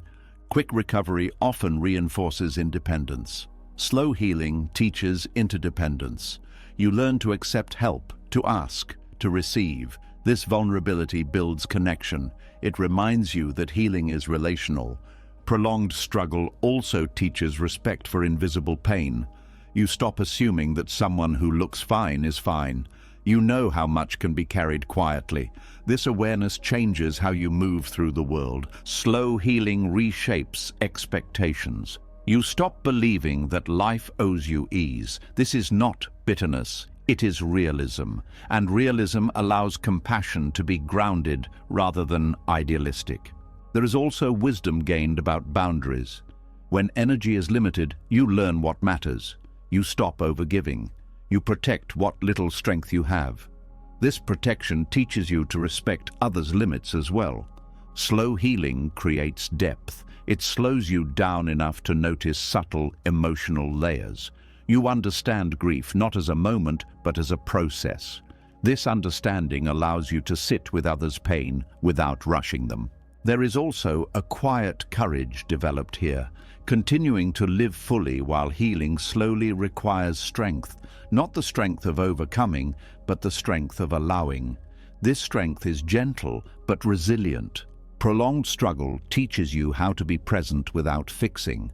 Quick recovery often reinforces independence. Slow healing teaches interdependence. You learn to accept help, to ask, to receive. This vulnerability builds connection. It reminds you that healing is relational. Prolonged struggle also teaches respect for invisible pain. You stop assuming that someone who looks fine is fine. You know how much can be carried quietly. This awareness changes how you move through the world. Slow healing reshapes expectations. You stop believing that life owes you ease. This is not bitterness, it is realism. And realism allows compassion to be grounded rather than idealistic. There is also wisdom gained about boundaries. When energy is limited, you learn what matters. You stop overgiving. You protect what little strength you have. This protection teaches you to respect others' limits as well. Slow healing creates depth. It slows you down enough to notice subtle emotional layers. You understand grief not as a moment, but as a process. This understanding allows you to sit with others' pain without rushing them. There is also a quiet courage developed here. Continuing to live fully while healing slowly requires strength, not the strength of overcoming, but the strength of allowing. This strength is gentle but resilient. Prolonged struggle teaches you how to be present without fixing.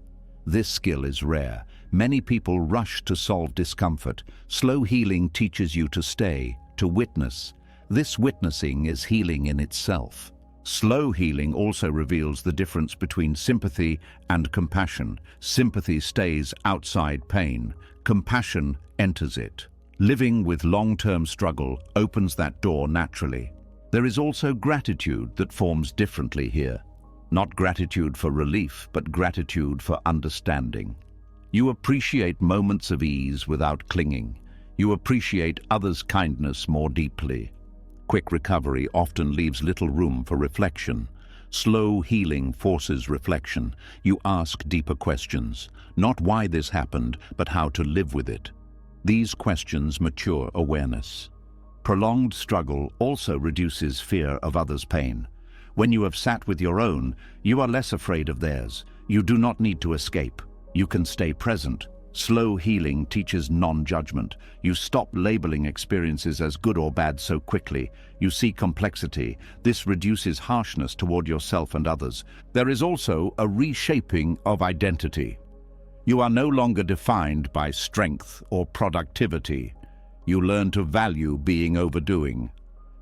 This skill is rare. Many people rush to solve discomfort. Slow healing teaches you to stay, to witness. This witnessing is healing in itself. Slow healing also reveals the difference between sympathy and compassion. Sympathy stays outside pain. Compassion enters it. Living with long-term struggle opens that door naturally. There is also gratitude that forms differently here. Not gratitude for relief, but gratitude for understanding. You appreciate moments of ease without clinging. You appreciate others' kindness more deeply. Quick recovery often leaves little room for reflection. Slow healing forces reflection. You ask deeper questions, not why this happened, but how to live with it. These questions mature awareness. Prolonged struggle also reduces fear of others' pain. When you have sat with your own, you are less afraid of theirs. You do not need to escape. You can stay present. Slow healing teaches non-judgment. You stop labeling experiences as good or bad so quickly. You see complexity. This reduces harshness toward yourself and others. There is also a reshaping of identity. You are no longer defined by strength or productivity. You learn to value being overdoing.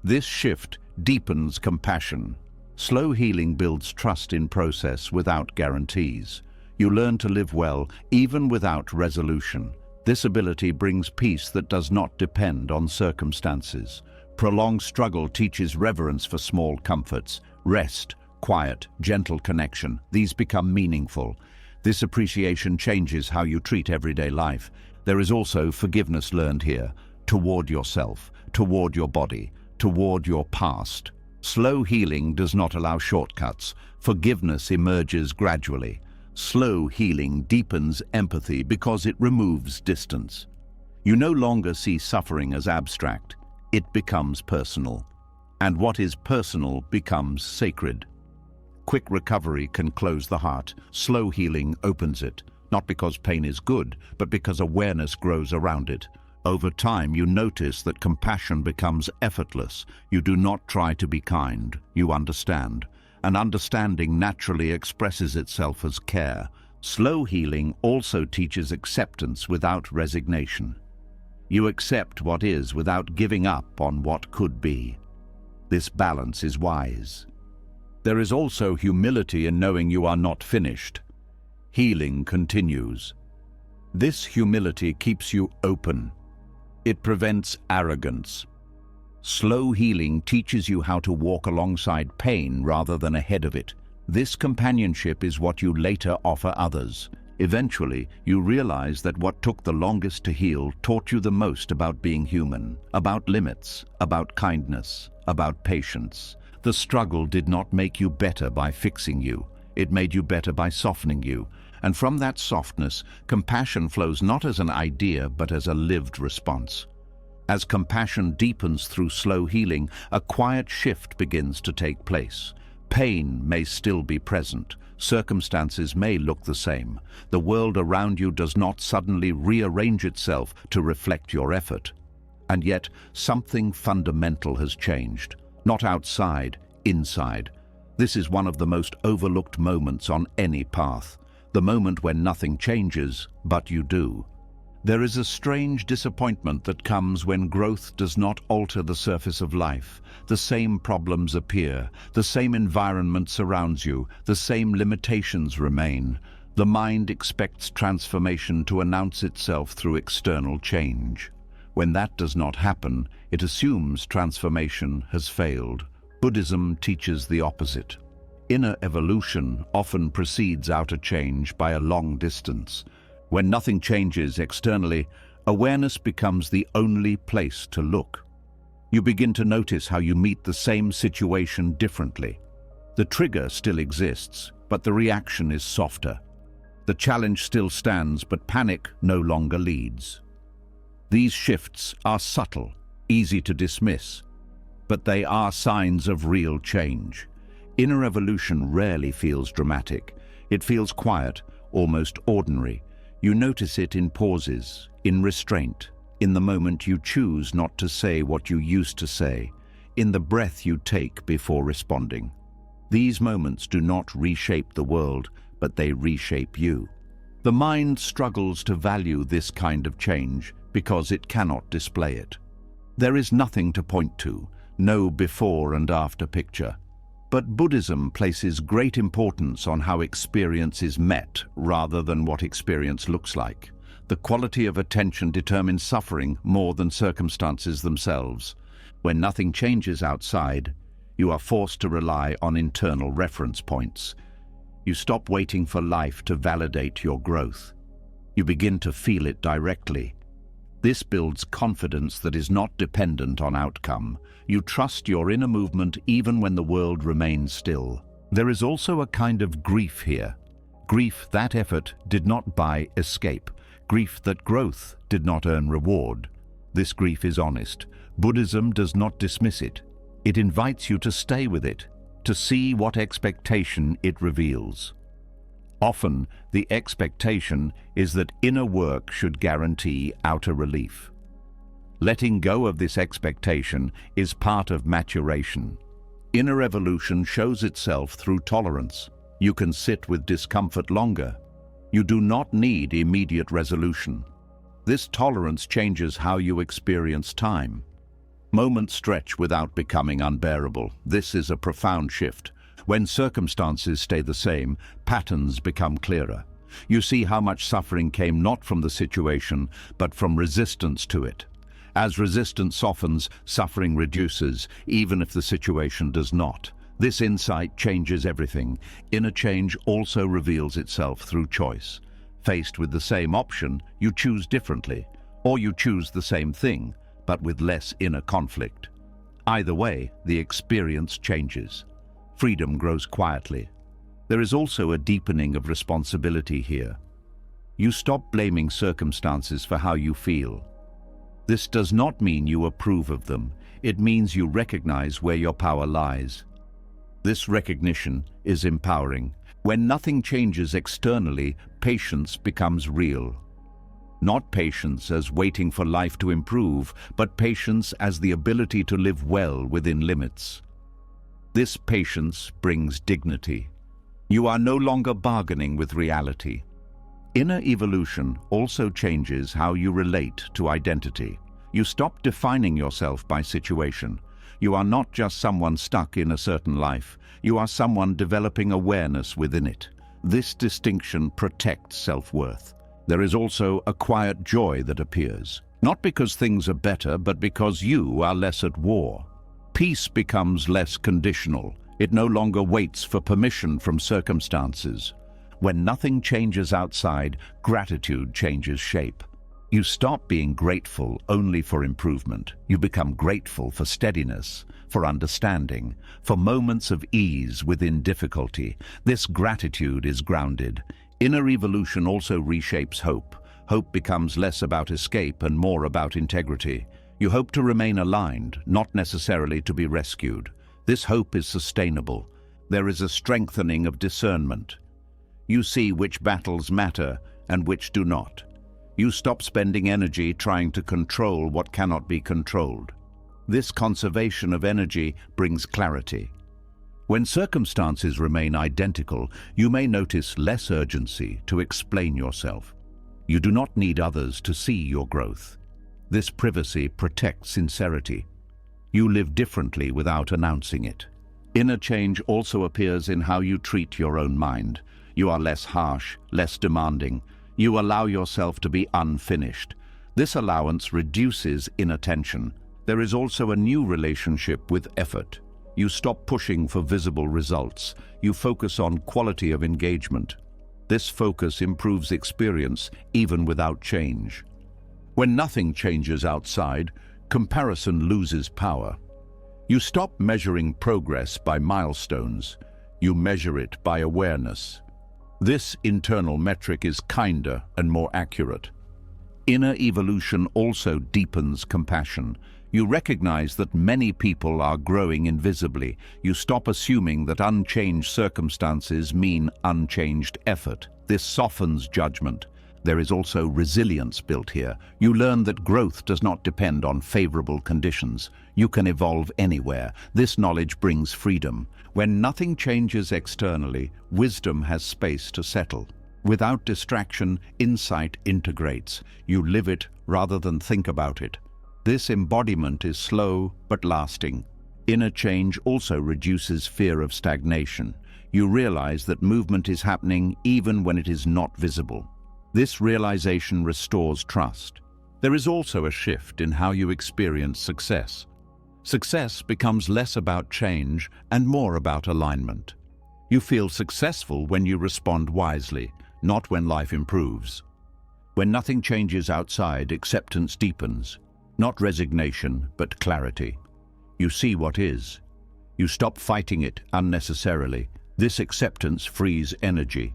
This shift deepens compassion. Slow healing builds trust in process without guarantees. You learn to live well, even without resolution. This ability brings peace that does not depend on circumstances. Prolonged struggle teaches reverence for small comforts. Rest, quiet, gentle connection. These become meaningful. This appreciation changes how you treat everyday life. There is also forgiveness learned here. Toward yourself, toward your body, toward your past. Slow healing does not allow shortcuts. Forgiveness emerges gradually. Slow healing deepens empathy because it removes distance. You no longer see suffering as abstract. It becomes personal. And what is personal becomes sacred. Quick recovery can close the heart. Slow healing opens it, not because pain is good, but because awareness grows around it. Over time, you notice that compassion becomes effortless. You do not try to be kind, you understand. And understanding naturally expresses itself as care. Slow healing also teaches acceptance without resignation. You accept what is without giving up on what could be. This balance is wise. There is also humility in knowing you are not finished. Healing continues. This humility keeps you open. It prevents arrogance. Slow healing teaches you how to walk alongside pain rather than ahead of it. This companionship is what you later offer others. Eventually, you realize that what took the longest to heal taught you the most about being human, about limits, about kindness, about patience. The struggle did not make you better by fixing you. It made you better by softening you. And from that softness, compassion flows not as an idea, but as a lived response. As compassion deepens through slow healing, a quiet shift begins to take place. Pain may still be present. Circumstances may look the same. The world around you does not suddenly rearrange itself to reflect your effort. And yet, something fundamental has changed. Not outside, inside. This is one of the most overlooked moments on any path. The moment when nothing changes, but you do. There is a strange disappointment that comes when growth does not alter the surface of life. The same problems appear, the same environment surrounds you, the same limitations remain. The mind expects transformation to announce itself through external change. When that does not happen, it assumes transformation has failed. Buddhism teaches the opposite. Inner evolution often precedes outer change by a long distance. When nothing changes externally, awareness becomes the only place to look. You begin to notice how you meet the same situation differently. The trigger still exists, but the reaction is softer. The challenge still stands, but panic no longer leads. These shifts are subtle, easy to dismiss, but they are signs of real change. Inner evolution rarely feels dramatic. It feels quiet, almost ordinary. You notice it in pauses, in restraint, in the moment you choose not to say what you used to say, in the breath you take before responding. These moments do not reshape the world, but they reshape you. The mind struggles to value this kind of change because it cannot display it. There is nothing to point to, no before and after picture. But Buddhism places great importance on how experience is met rather than what experience looks like. The quality of attention determines suffering more than circumstances themselves. When nothing changes outside, you are forced to rely on internal reference points. You stop waiting for life to validate your growth. You begin to feel it directly. This builds confidence that is not dependent on outcome. You trust your inner movement even when the world remains still. There is also a kind of grief here. Grief that effort did not buy escape. Grief that growth did not earn reward. This grief is honest. Buddhism does not dismiss it. It invites you to stay with it, to see what expectation it reveals. Often, the expectation is that inner work should guarantee outer relief. Letting go of this expectation is part of maturation. Inner evolution shows itself through tolerance. You can sit with discomfort longer. You do not need immediate resolution. This tolerance changes how you experience time. Moments stretch without becoming unbearable. This is a profound shift. When circumstances stay the same, patterns become clearer. You see how much suffering came not from the situation, but from resistance to it. As resistance softens, suffering reduces, even if the situation does not. This insight changes everything. Inner change also reveals itself through choice. Faced with the same option, you choose differently, or you choose the same thing, but with less inner conflict. Either way, the experience changes. Freedom grows quietly. There is also a deepening of responsibility here. You stop blaming circumstances for how you feel. This does not mean you approve of them. It means you recognize where your power lies. This recognition is empowering. When nothing changes externally, patience becomes real. Not patience as waiting for life to improve, but patience as the ability to live well within limits. This patience brings dignity. You are no longer bargaining with reality. Inner evolution also changes how you relate to identity. You stop defining yourself by situation. You are not just someone stuck in a certain life. You are someone developing awareness within it. This distinction protects self-worth. There is also a quiet joy that appears, not because things are better, but because you are less at war. Peace becomes less conditional. It no longer waits for permission from circumstances. When nothing changes outside, gratitude changes shape. You stop being grateful only for improvement. You become grateful for steadiness, for understanding, for moments of ease within difficulty. This gratitude is grounded. Inner evolution also reshapes hope. Hope becomes less about escape and more about integrity. You hope to remain aligned, not necessarily to be rescued. This hope is sustainable. There is a strengthening of discernment. You see which battles matter and which do not. You stop spending energy trying to control what cannot be controlled. This conservation of energy brings clarity. When circumstances remain identical, you may notice less urgency to explain yourself. You do not need others to see your growth. This privacy protects sincerity. You live differently without announcing it. Inner change also appears in how you treat your own mind. You are less harsh, less demanding. You allow yourself to be unfinished. This allowance reduces inattention. There is also a new relationship with effort. You stop pushing for visible results. You focus on quality of engagement. This focus improves experience even without change. When nothing changes outside, comparison loses power. You stop measuring progress by milestones. You measure it by awareness. This internal metric is kinder and more accurate. Inner evolution also deepens compassion. You recognize that many people are growing invisibly. You stop assuming that unchanged circumstances mean unchanged effort. This softens judgment. There is also resilience built here. You learn that growth does not depend on favorable conditions. You can evolve anywhere. This knowledge brings freedom. When nothing changes externally, wisdom has space to settle. Without distraction, insight integrates. You live it rather than think about it. This embodiment is slow but lasting. Inner change also reduces fear of stagnation. You realize that movement is happening even when it is not visible. This realization restores trust. There is also a shift in how you experience success. Success becomes less about change and more about alignment. You feel successful when you respond wisely, not when life improves. When nothing changes outside, acceptance deepens. Not resignation, but clarity. You see what is. You stop fighting it unnecessarily. This acceptance frees energy.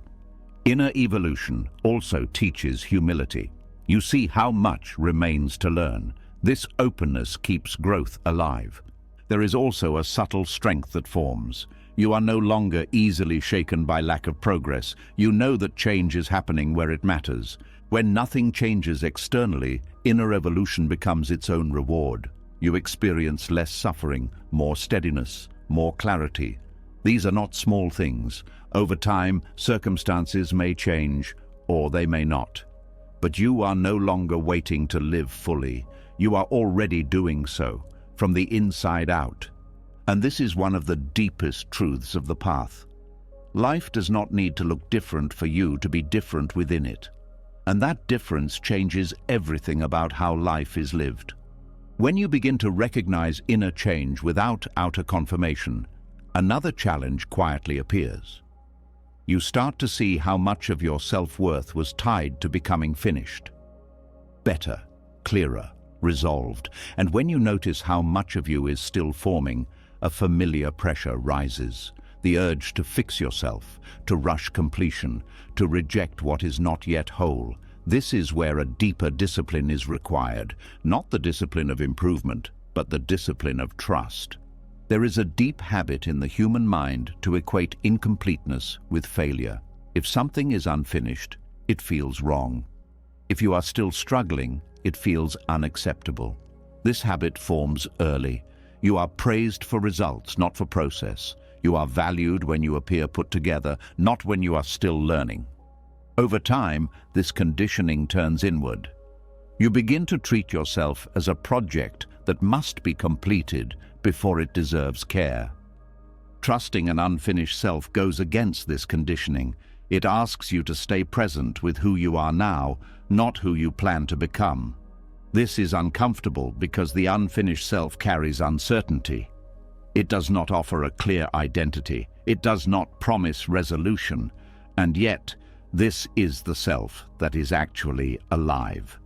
Inner evolution also teaches humility. You see how much remains to learn. This openness keeps growth alive. There is also a subtle strength that forms. You are no longer easily shaken by lack of progress. You know that change is happening where it matters. When nothing changes externally, inner evolution becomes its own reward. You experience less suffering, more steadiness, more clarity. These are not small things. Over time, circumstances may change, or they may not. But you are no longer waiting to live fully. You are already doing so, from the inside out. And this is one of the deepest truths of the path. Life does not need to look different for you to be different within it. And that difference changes everything about how life is lived. When you begin to recognize inner change without outer confirmation, another challenge quietly appears. You start to see how much of your self-worth was tied to becoming finished. Better, clearer, resolved. And when you notice how much of you is still forming, a familiar pressure rises. The urge to fix yourself, to rush completion, to reject what is not yet whole. This is where a deeper discipline is required, not the discipline of improvement, but the discipline of trust. There is a deep habit in the human mind to equate incompleteness with failure. If something is unfinished, it feels wrong. If you are still struggling, it feels unacceptable. This habit forms early. You are praised for results, not for process. You are valued when you appear put together, not when you are still learning. Over time, this conditioning turns inward. You begin to treat yourself as a project that must be completed before it deserves care. Trusting an unfinished self goes against this conditioning. It asks you to stay present with who you are now, not who you plan to become. This is uncomfortable because the unfinished self carries uncertainty. It does not offer a clear identity. It does not promise resolution. And yet, this is the self that is actually alive.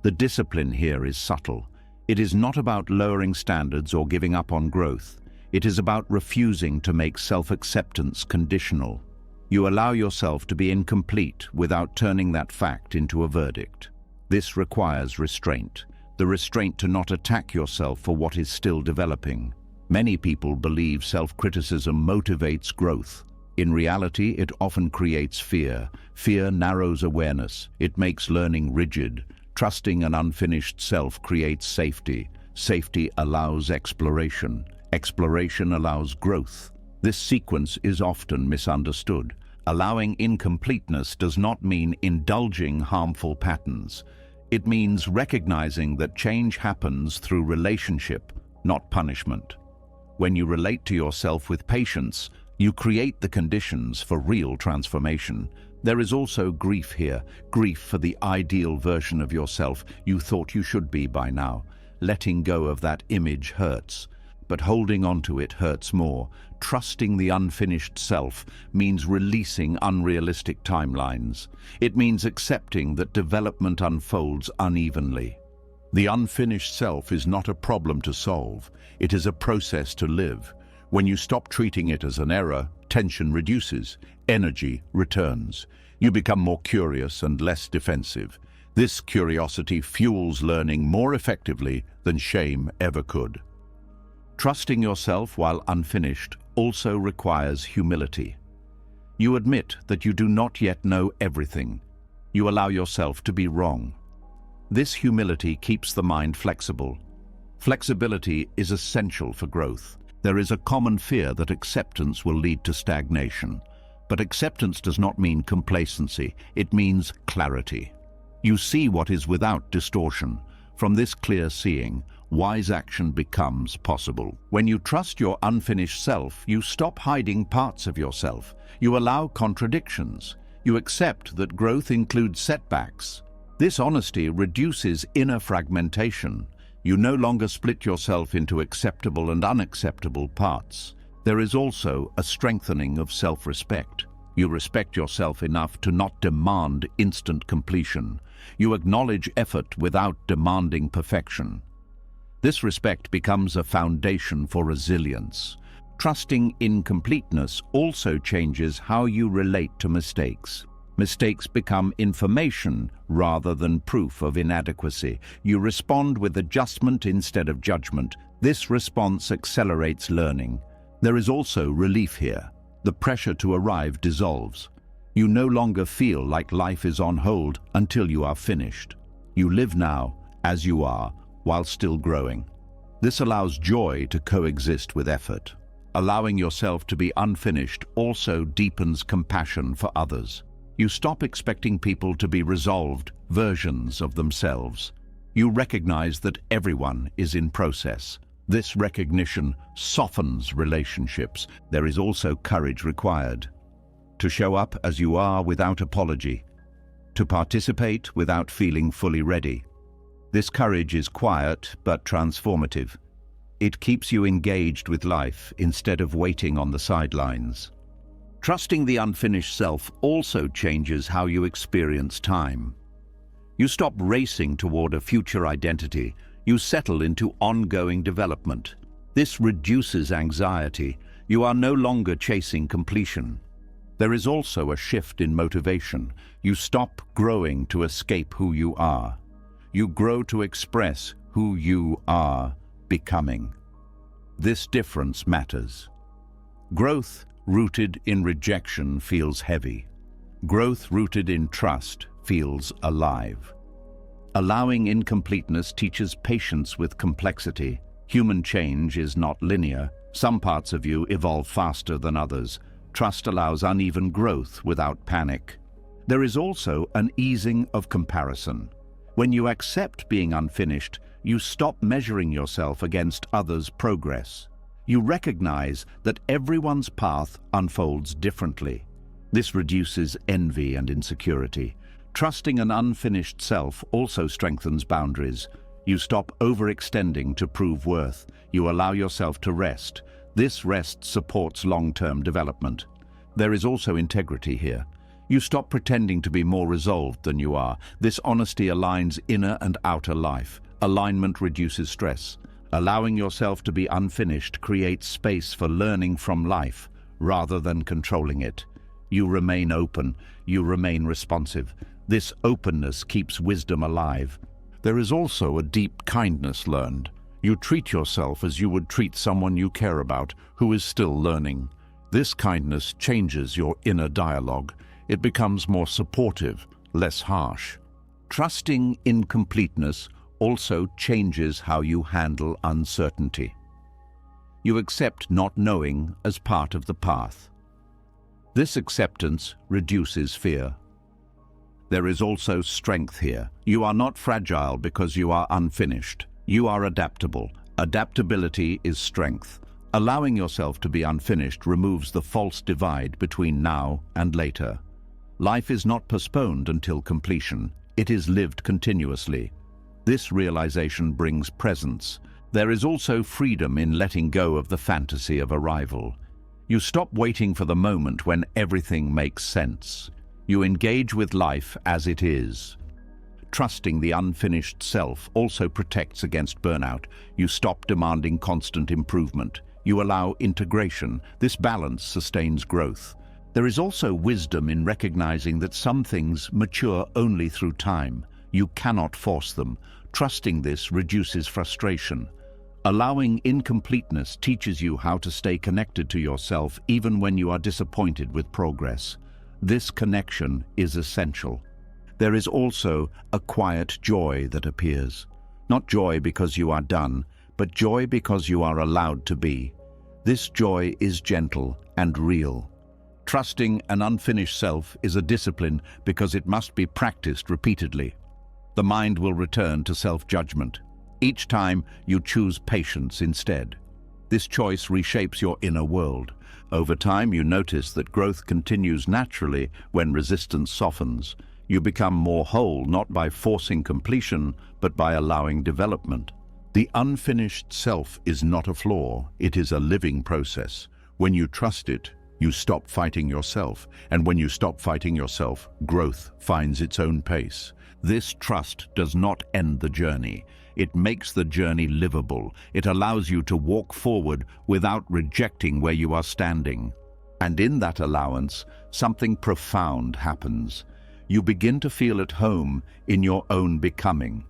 The discipline here is subtle. It is not about lowering standards or giving up on growth. It is about refusing to make self-acceptance conditional. You allow yourself to be incomplete without turning that fact into a verdict. This requires restraint, the restraint to not attack yourself for what is still developing. Many people believe self-criticism motivates growth. In reality, it often creates fear. Fear narrows awareness. It makes learning rigid. Trusting an unfinished self creates safety. Safety allows exploration. Exploration allows growth. This sequence is often misunderstood. Allowing incompleteness does not mean indulging harmful patterns. It means recognizing that change happens through relationship, not punishment. When you relate to yourself with patience, you create the conditions for real transformation. There is also grief here, grief for the ideal version of yourself you thought you should be by now. Letting go of that image hurts. but holding on to it hurts more. Trusting the unfinished self means releasing unrealistic timelines. It means accepting that development unfolds unevenly. The unfinished self is not a problem to solve. It is a process to live. When you stop treating it as an error, tension reduces, energy returns. You become more curious and less defensive. This curiosity fuels learning more effectively than shame ever could. Trusting yourself while unfinished also requires humility. You admit that you do not yet know everything. You allow yourself to be wrong. This humility keeps the mind flexible. Flexibility is essential for growth. There is a common fear that acceptance will lead to stagnation. But acceptance does not mean complacency. It means clarity. You see what is without distortion. From this clear seeing, wise action becomes possible. When you trust your unfinished self, you stop hiding parts of yourself. You allow contradictions. You accept that growth includes setbacks. This honesty reduces inner fragmentation. You no longer split yourself into acceptable and unacceptable parts. There is also a strengthening of self-respect. You respect yourself enough to not demand instant completion. You acknowledge effort without demanding perfection. This respect becomes a foundation for resilience. Trusting incompleteness also changes how you relate to mistakes. Mistakes become information rather than proof of inadequacy. You respond with adjustment instead of judgment. This response accelerates learning. There is also relief here. The pressure to arrive dissolves. You no longer feel like life is on hold until you are finished. You live now, as you are, while still growing. This allows joy to coexist with effort. Allowing yourself to be unfinished also deepens compassion for others. You stop expecting people to be resolved versions of themselves. You recognize that everyone is in process. This recognition softens relationships. There is also courage required. To show up as you are without apology. To participate without feeling fully ready. This courage is quiet but transformative. It keeps you engaged with life instead of waiting on the sidelines. Trusting the unfinished self also changes how you experience time. You stop racing toward a future identity. You settle into ongoing development. This reduces anxiety. You are no longer chasing completion. There is also a shift in motivation. You stop growing to escape who you are. You grow to express who you are becoming. This difference matters. Growth rooted in rejection feels heavy. Growth rooted in trust feels alive. Allowing incompleteness teaches patience with complexity. Human change is not linear. Some parts of you evolve faster than others. Trust allows uneven growth without panic. There is also an easing of comparison. When you accept being unfinished, you stop measuring yourself against others' progress. You recognize that everyone's path unfolds differently. This reduces envy and insecurity. Trusting an unfinished self also strengthens boundaries. You stop overextending to prove worth. You allow yourself to rest. This rest supports long-term development. There is also integrity here. You stop pretending to be more resolved than you are. This honesty aligns inner and outer life. Alignment reduces stress. Allowing yourself to be unfinished creates space for learning from life rather than controlling it. You remain open. You remain responsive. This openness keeps wisdom alive. There is also a deep kindness learned. You treat yourself as you would treat someone you care about who is still learning. This kindness changes your inner dialogue. It becomes more supportive, less harsh. Trusting incompleteness also changes how you handle uncertainty. You accept not knowing as part of the path. This acceptance reduces fear. There is also strength here. You are not fragile because you are unfinished. You are adaptable. Adaptability is strength. Allowing yourself to be unfinished removes the false divide between now and later. Life is not postponed until completion. It is lived continuously. This realization brings presence. There is also freedom in letting go of the fantasy of arrival. You stop waiting for the moment when everything makes sense. You engage with life as it is. Trusting the unfinished self also protects against burnout. You stop demanding constant improvement. You allow integration. This balance sustains growth. There is also wisdom in recognizing that some things mature only through time. You cannot force them. Trusting this reduces frustration. Allowing incompleteness teaches you how to stay connected to yourself even when you are disappointed with progress. This connection is essential. There is also a quiet joy that appears. Not joy because you are done, but joy because you are allowed to be. This joy is gentle and real. Trusting an unfinished self is a discipline because it must be practiced repeatedly. The mind will return to self-judgment. Each time you choose patience instead. This choice reshapes your inner world. Over time, you notice that growth continues naturally when resistance softens. You become more whole not by forcing completion, but by allowing development. The unfinished self is not a flaw, it is a living process. When you trust it, you stop fighting yourself, and when you stop fighting yourself, growth finds its own pace. This trust does not end the journey. It makes the journey livable. It allows you to walk forward without rejecting where you are standing. And in that allowance, something profound happens. You begin to feel at home in your own becoming.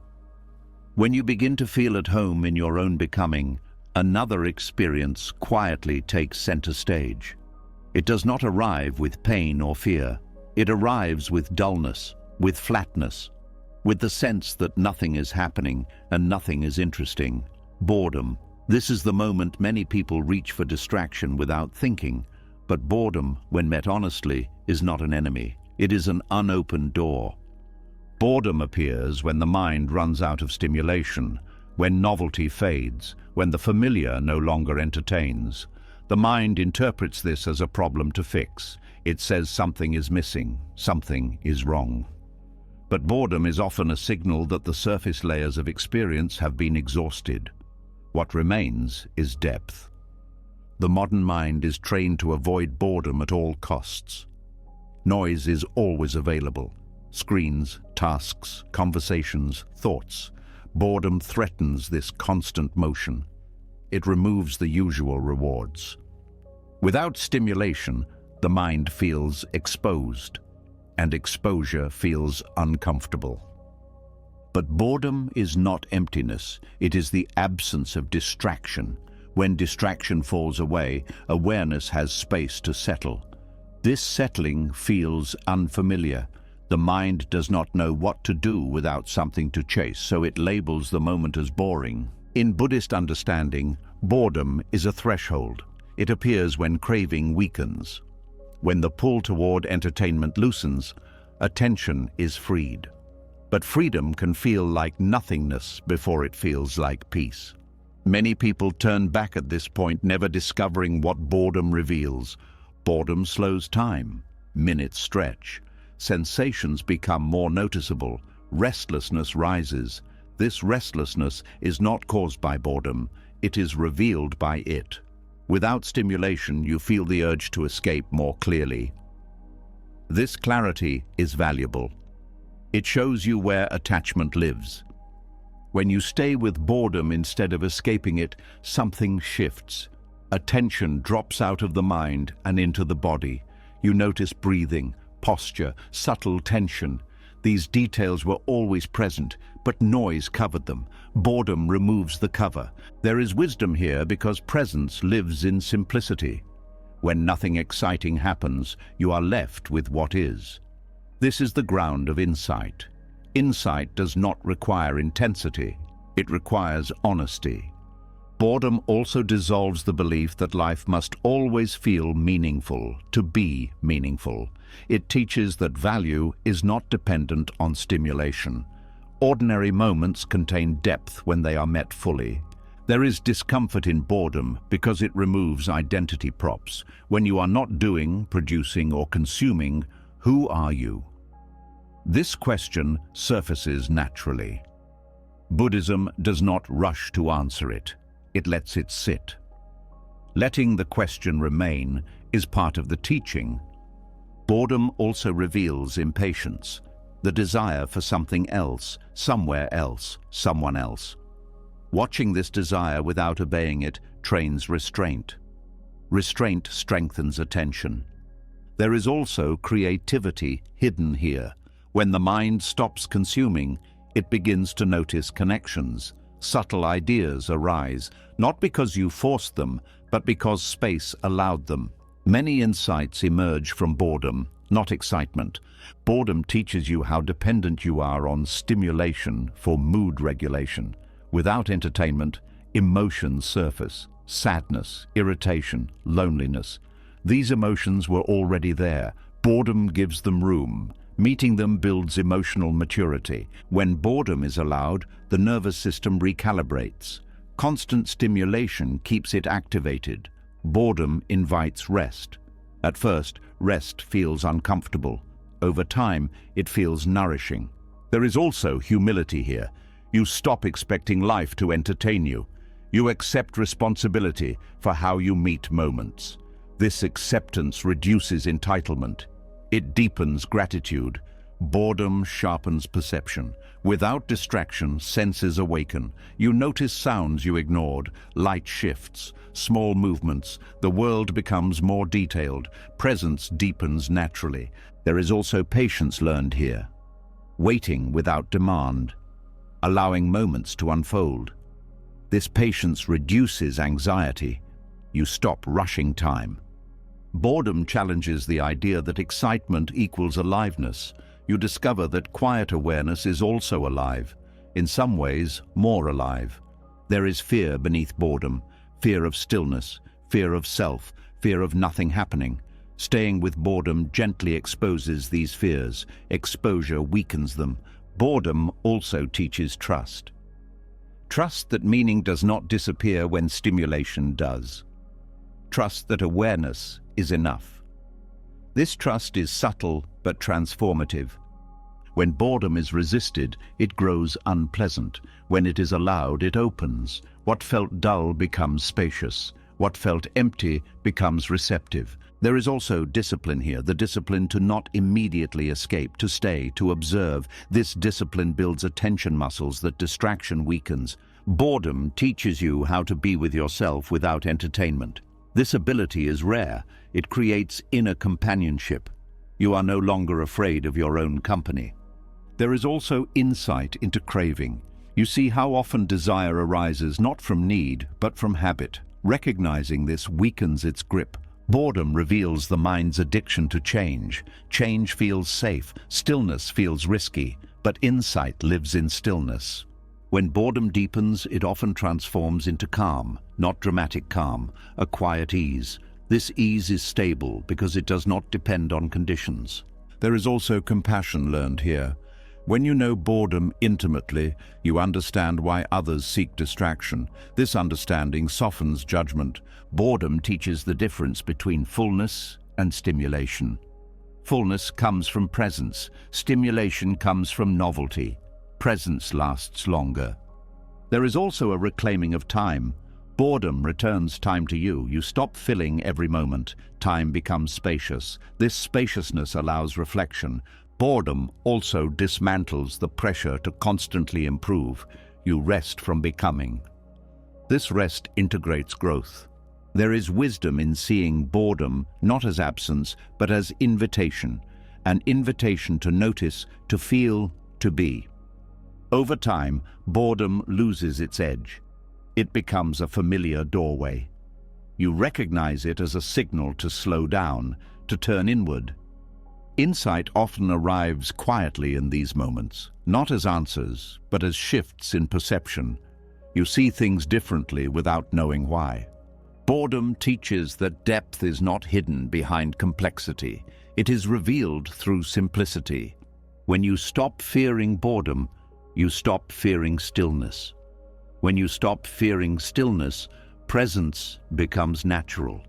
When you begin to feel at home in your own becoming, another experience quietly takes center stage. It does not arrive with pain or fear. It arrives with dullness, with flatness, with the sense that nothing is happening and nothing is interesting. Boredom. This is the moment many people reach for distraction without thinking. But boredom, when met honestly, is not an enemy. It is an unopened door. Boredom appears when the mind runs out of stimulation, when novelty fades, when the familiar no longer entertains. The mind interprets this as a problem to fix. It says something is missing, something is wrong. But boredom is often a signal that the surface layers of experience have been exhausted. What remains is depth. The modern mind is trained to avoid boredom at all costs. Noise is always available. Screens, tasks, conversations, thoughts. Boredom threatens this constant motion. It removes the usual rewards. Without stimulation, the mind feels exposed, and exposure feels uncomfortable. But boredom is not emptiness, it is the absence of distraction. When distraction falls away, awareness has space to settle. This settling feels unfamiliar. The mind does not know what to do without something to chase, so it labels the moment as boring. In Buddhist understanding, boredom is a threshold. It appears when craving weakens. When the pull toward entertainment loosens, attention is freed. But freedom can feel like nothingness before it feels like peace. Many people turn back at this point, never discovering what boredom reveals. Boredom slows time. Minutes stretch. Sensations become more noticeable. Restlessness rises. This restlessness is not caused by boredom. It is revealed by it. Without stimulation, you feel the urge to escape more clearly. This clarity is valuable. It shows you where attachment lives. When you stay with boredom instead of escaping it, something shifts. Attention drops out of the mind and into the body. You notice breathing, posture, subtle tension. These details were always present, but noise covered them. Boredom removes the cover. There is wisdom here because presence lives in simplicity. When nothing exciting happens, you are left with what is. This is the ground of insight. Insight does not require intensity. It requires honesty. Boredom also dissolves the belief that life must always feel meaningful, to be meaningful. It teaches that value is not dependent on stimulation. Ordinary moments contain depth when they are met fully. There is discomfort in boredom because it removes identity props. When you are not doing, producing, or consuming, who are you? This question surfaces naturally. Buddhism does not rush to answer it. It lets it sit. Letting the question remain is part of the teaching. Boredom also reveals impatience, the desire for something else, somewhere else, someone else. Watching this desire without obeying it trains restraint. Restraint strengthens attention. There is also creativity hidden here. When the mind stops consuming, it begins to notice connections. Subtle ideas arise, not because you forced them, but because space allowed them. Many insights emerge from boredom, not excitement. Boredom teaches you how dependent you are on stimulation for mood regulation. Without entertainment, emotions surface. Sadness, irritation, loneliness. These emotions were already there. Boredom gives them room. Meeting them builds emotional maturity. When boredom is allowed, the nervous system recalibrates. Constant stimulation keeps it activated. Boredom invites rest. At first, rest feels uncomfortable. Over time, it feels nourishing. There is also humility here. You stop expecting life to entertain you. You accept responsibility for how you meet moments. This acceptance reduces entitlement. It deepens gratitude. Boredom sharpens perception. Without distraction, senses awaken. You notice sounds you ignored, light shifts, small movements. The world becomes more detailed. Presence deepens naturally. There is also patience learned here. Waiting without demand, allowing moments to unfold. This patience reduces anxiety. You stop rushing time. Boredom challenges the idea that excitement equals aliveness. You discover that quiet awareness is also alive, in some ways more alive. There is fear beneath boredom, fear of stillness, fear of self, fear of nothing happening. Staying with boredom gently exposes these fears. Exposure weakens them. Boredom also teaches trust. Trust that meaning does not disappear when stimulation does. Trust that awareness is enough. This trust is subtle but transformative. When boredom is resisted, it grows unpleasant. When it is allowed, it opens. What felt dull becomes spacious. What felt empty becomes receptive. There is also discipline here, the discipline to not immediately escape, to stay, to observe. This discipline builds attention muscles that distraction weakens. Boredom teaches you how to be with yourself without entertainment. This ability is rare. It creates inner companionship. You are no longer afraid of your own company. There is also insight into craving. You see how often desire arises not from need, but from habit. Recognizing this weakens its grip. Boredom reveals the mind's addiction to change. Change feels safe, stillness feels risky, but insight lives in stillness. When boredom deepens, it often transforms into calm, not dramatic calm, a quiet ease. This ease is stable because it does not depend on conditions. There is also compassion learned here. When you know boredom intimately, you understand why others seek distraction. This understanding softens judgment. Boredom teaches the difference between fullness and stimulation. Fullness comes from presence. Stimulation comes from novelty. Presence lasts longer. There is also a reclaiming of time. Boredom returns time to you. You stop filling every moment. Time becomes spacious. This spaciousness allows reflection. Boredom also dismantles the pressure to constantly improve. You rest from becoming. This rest integrates growth. There is wisdom in seeing boredom not as absence, but as invitation. An invitation to notice, to feel, to be. Over time, boredom loses its edge. It becomes a familiar doorway. You recognize it as a signal to slow down, to turn inward. Insight often arrives quietly in these moments, not as answers, but as shifts in perception. You see things differently without knowing why. Boredom teaches that depth is not hidden behind complexity. It is revealed through simplicity. When you stop fearing boredom, you stop fearing stillness. When you stop fearing stillness, presence becomes natural.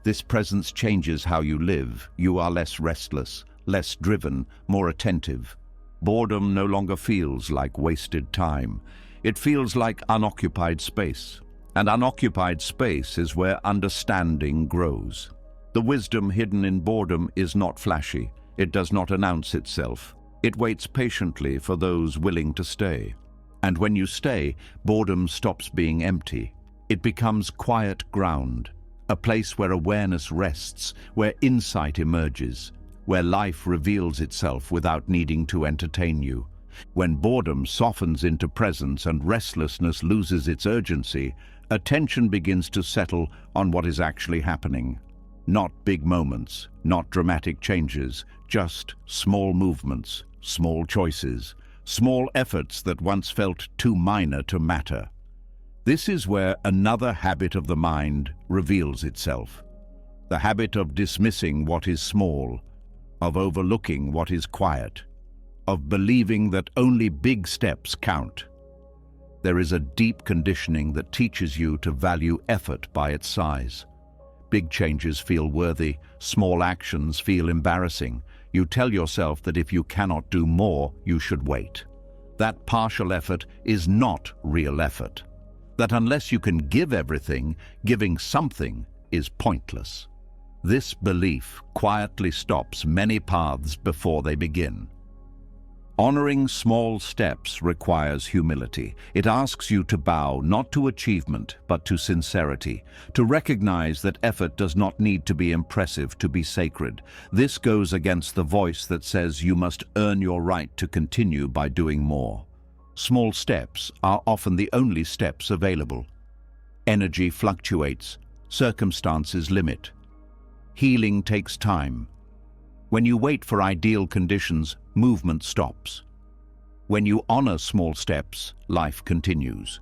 This presence changes how you live. You are less restless, less driven, more attentive. Boredom no longer feels like wasted time. It feels like unoccupied space. And unoccupied space is where understanding grows. The wisdom hidden in boredom is not flashy. It does not announce itself. It waits patiently for those willing to stay. And when you stay, boredom stops being empty. It becomes quiet ground, a place where awareness rests, where insight emerges, where life reveals itself without needing to entertain you. When boredom softens into presence and restlessness loses its urgency, attention begins to settle on what is actually happening. Not big moments, not dramatic changes, just small movements, small choices, small efforts that once felt too minor to matter. This is where another habit of the mind reveals itself. The habit of dismissing what is small, of overlooking what is quiet, of believing that only big steps count. There is a deep conditioning that teaches you to value effort by its size. Big changes feel worthy, small actions feel embarrassing. You tell yourself that if you cannot do more, you should wait. That partial effort is not real effort. That unless you can give everything, giving something is pointless. This belief quietly stops many paths before they begin. Honoring small steps requires humility. It asks you to bow not to achievement, but to sincerity, to recognize that effort does not need to be impressive to be sacred. This goes against the voice that says you must earn your right to continue by doing more. Small steps are often the only steps available. Energy fluctuates, circumstances limit. Healing takes time. When you wait for ideal conditions, movement stops. When you honor small steps, life continues.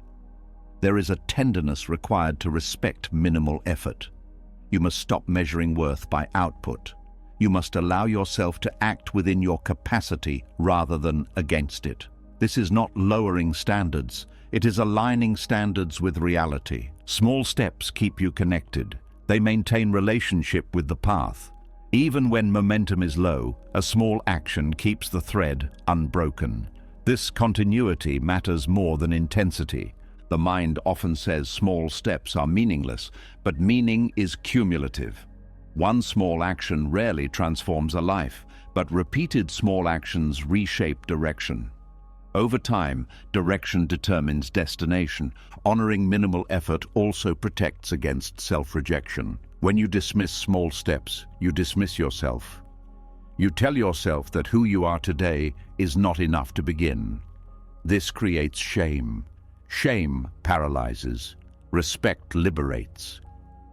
There is a tenderness required to respect minimal effort. You must stop measuring worth by output. You must allow yourself to act within your capacity rather than against it. This is not lowering standards. It is aligning standards with reality. Small steps keep you connected. They maintain relationship with the path. Even when momentum is low, a small action keeps the thread unbroken. This continuity matters more than intensity. The mind often says small steps are meaningless, but meaning is cumulative. One small action rarely transforms a life, but repeated small actions reshape direction. Over time, direction determines destination. Honoring minimal effort also protects against self-rejection. When you dismiss small steps, you dismiss yourself. You tell yourself that who you are today is not enough to begin. This creates shame. Shame paralyzes. Respect liberates.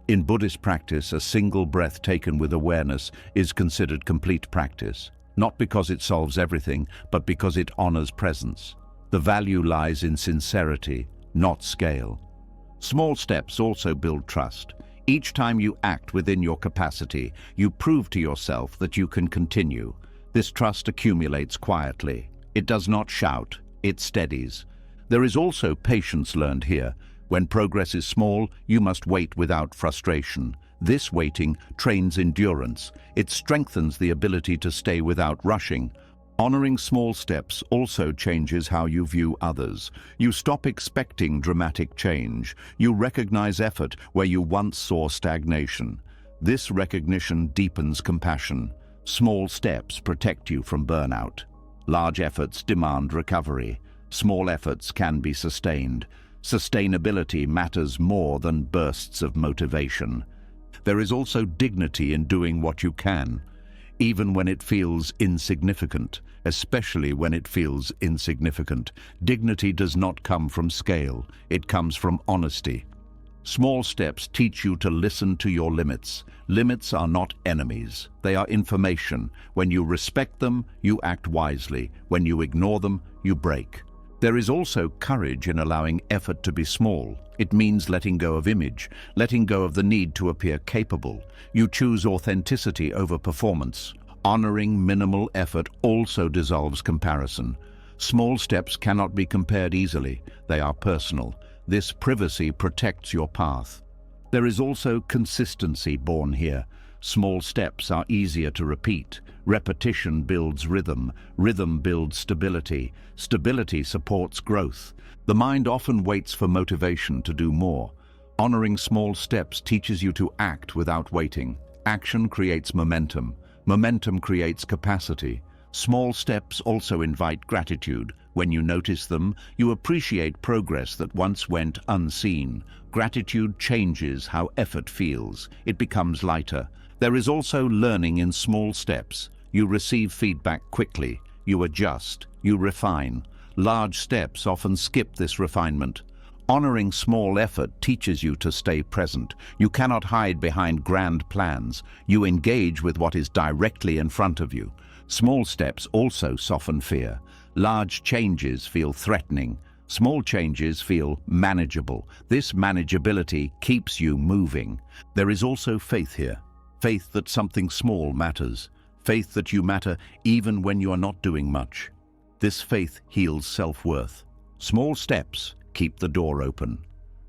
In Buddhist practice, a single breath taken with awareness is considered complete practice, not because it solves everything, but because it honors presence. The value lies in sincerity, not scale. Small steps also build trust. Each time you act within your capacity, you prove to yourself that you can continue. This trust accumulates quietly. It does not shout, it steadies. There is also patience learned here. When progress is small, you must wait without frustration. This waiting trains endurance. It strengthens the ability to stay without rushing. Honoring small steps also changes how you view others. You stop expecting dramatic change. You recognize effort where you once saw stagnation. This recognition deepens compassion. Small steps protect you from burnout. Large efforts demand recovery. Small efforts can be sustained. Sustainability matters more than bursts of motivation. There is also dignity in doing what you can, even when it feels insignificant, especially when it feels insignificant. Dignity does not come from scale, it comes from honesty. Small steps teach you to listen to your limits. Limits are not enemies, they are information. When you respect them, you act wisely. When you ignore them, you break. There is also courage in allowing effort to be small. It means letting go of image, letting go of the need to appear capable. You choose authenticity over performance. Honoring minimal effort also dissolves comparison. Small steps cannot be compared easily. They are personal. This privacy protects your path. There is also consistency born here. Small steps are easier to repeat. Repetition builds rhythm. Rhythm builds stability. Stability supports growth. The mind often waits for motivation to do more. Honoring small steps teaches you to act without waiting. Action creates momentum. Momentum creates capacity. Small steps also invite gratitude. When you notice them, you appreciate progress that once went unseen. Gratitude changes how effort feels. It becomes lighter. There is also learning in small steps. You receive feedback quickly. You adjust. You refine. Large steps often skip this refinement. Honoring small effort teaches you to stay present. You cannot hide behind grand plans. You engage with what is directly in front of you. Small steps also soften fear. Large changes feel threatening. Small changes feel manageable. This manageability keeps you moving. There is also faith here. Faith that something small matters. Faith that you matter even when you are not doing much. This faith heals self-worth. Small steps keep the door open.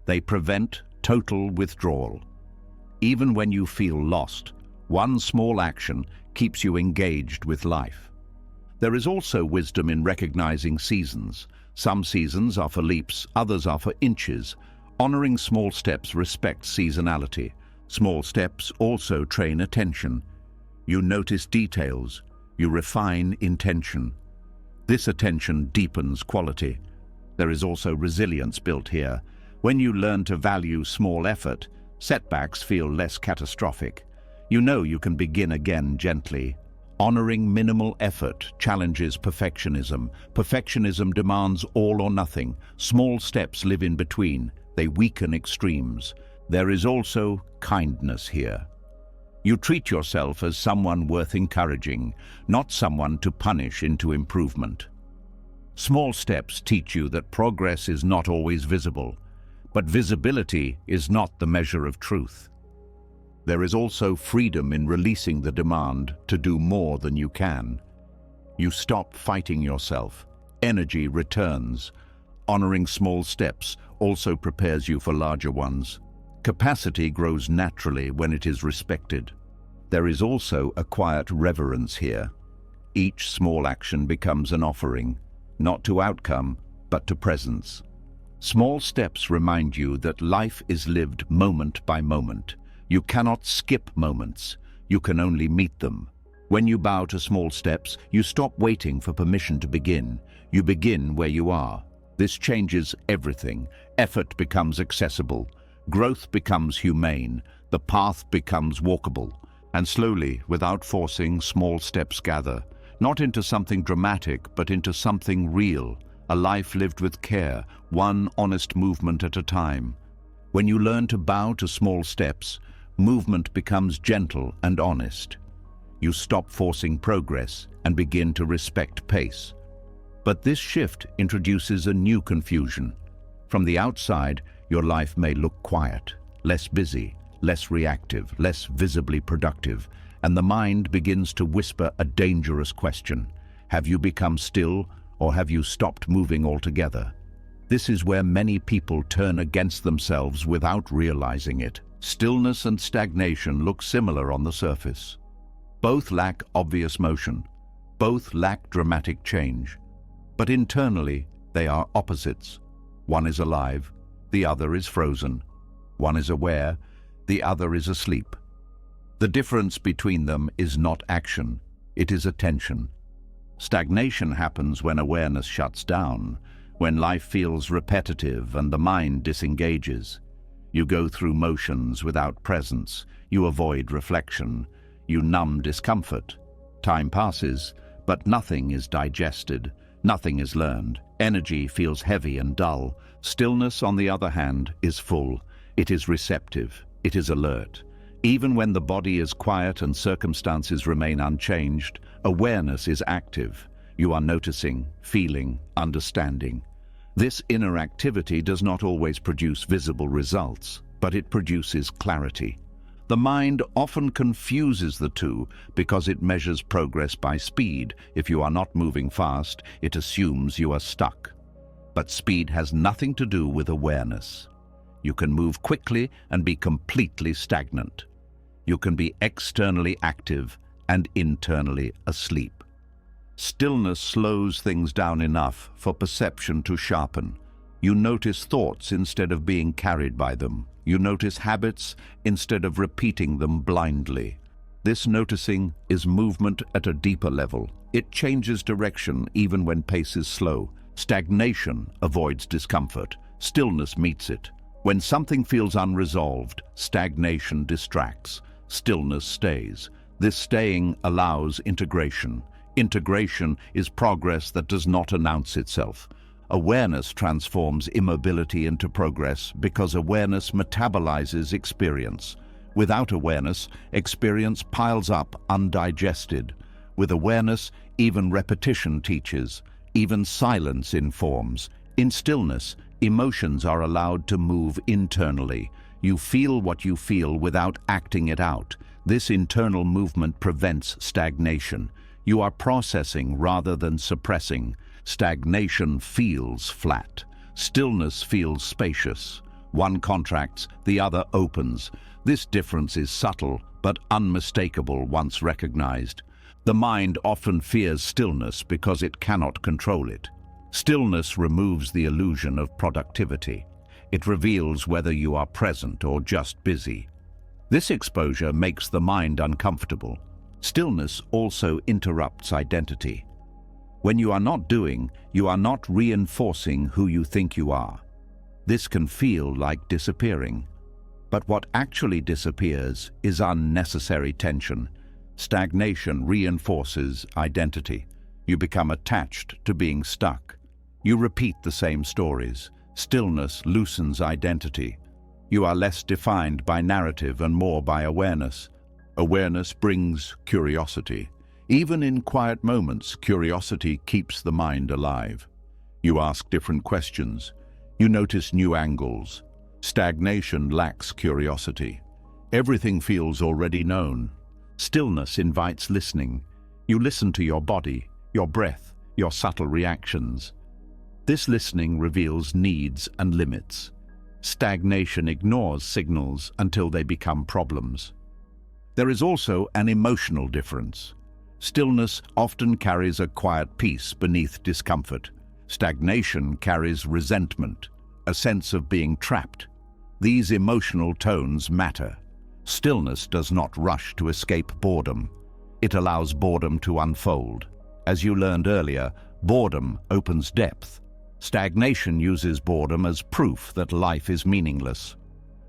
They prevent total withdrawal. Even when you feel lost, one small action keeps you engaged with life. There is also wisdom in recognizing seasons. Some seasons are for leaps, others are for inches. Honoring small steps respects seasonality. Small steps also train attention. You notice details. You refine intention. This attention deepens quality. There is also resilience built here. When you learn to value small effort, setbacks feel less catastrophic. You know you can begin again gently. Honoring minimal effort challenges perfectionism. Perfectionism demands all or nothing. Small steps live in between. They weaken extremes. There is also kindness here. You treat yourself as someone worth encouraging, not someone to punish into improvement. Small steps teach you that progress is not always visible, but visibility is not the measure of truth. There is also freedom in releasing the demand to do more than you can. You stop fighting yourself. Energy returns. Honoring small steps also prepares you for larger ones. Capacity grows naturally when it is respected. There is also a quiet reverence here. Each small action becomes an offering, not to outcome, but to presence. Small steps remind you that life is lived moment by moment. You cannot skip moments. You can only meet them. When you bow to small steps, you stop waiting for permission to begin. You begin where you are. This changes everything. Effort becomes accessible. Growth becomes humane. The path becomes walkable. And slowly, without forcing, small steps gather. Not into something dramatic, but into something real. A life lived with care, one honest movement at a time. When you learn to bow to small steps, movement becomes gentle and honest. You stop forcing progress and begin to respect pace. But this shift introduces a new confusion. From the outside, your life may look quiet, less busy, less reactive, less visibly productive, and the mind begins to whisper a dangerous question. Have you become still, or have you stopped moving altogether? This is where many people turn against themselves without realizing it. Stillness and stagnation look similar on the surface. Both lack obvious motion. Both lack dramatic change. But internally, they are opposites. One is alive, the other is frozen. One is aware, the other is asleep. The difference between them is not action, it is attention. Stagnation happens when awareness shuts down, when life feels repetitive and the mind disengages. You go through motions without presence. You avoid reflection. You numb discomfort. Time passes, but nothing is digested. Nothing is learned. Energy feels heavy and dull. Stillness, on the other hand, is full. It is receptive. It is alert. Even when the body is quiet and circumstances remain unchanged, awareness is active. You are noticing, feeling, understanding. This inner activity does not always produce visible results, but it produces clarity. The mind often confuses the two because it measures progress by speed. If you are not moving fast, it assumes you are stuck. But speed has nothing to do with awareness. You can move quickly and be completely stagnant. You can be externally active and internally asleep. Stillness slows things down enough for perception to sharpen. You notice thoughts instead of being carried by them. You notice habits instead of repeating them blindly. This noticing is movement at a deeper level. It changes direction even when pace is slow. Stagnation avoids discomfort. Stillness meets it. When something feels unresolved, stagnation distracts. Stillness stays. This staying allows integration. Integration is progress that does not announce itself. Awareness transforms immobility into progress because awareness metabolizes experience. Without awareness, experience piles up undigested. With awareness, even repetition teaches, even silence informs. In stillness, emotions are allowed to move internally. You feel what you feel without acting it out. This internal movement prevents stagnation. You are processing rather than suppressing. Stagnation feels flat. Stillness feels spacious. One contracts, the other opens. This difference is subtle but unmistakable once recognized. The mind often fears stillness because it cannot control it. Stillness removes the illusion of productivity. It reveals whether you are present or just busy. This exposure makes the mind uncomfortable. Stillness also interrupts identity. When you are not doing, you are not reinforcing who you think you are. This can feel like disappearing. But what actually disappears is unnecessary tension. Stagnation reinforces identity. You become attached to being stuck. You repeat the same stories. Stillness loosens identity. You are less defined by narrative and more by awareness. Awareness brings curiosity. Even in quiet moments, curiosity keeps the mind alive. You ask different questions. You notice new angles. Stagnation lacks curiosity. Everything feels already known. Stillness invites listening. You listen to your body, your breath, your subtle reactions. This listening reveals needs and limits. Stagnation ignores signals until they become problems. There is also an emotional difference. Stillness often carries a quiet peace beneath discomfort. Stagnation carries resentment, a sense of being trapped. These emotional tones matter. Stillness does not rush to escape boredom. It allows boredom to unfold. As you learned earlier, boredom opens depth. Stagnation uses boredom as proof that life is meaningless.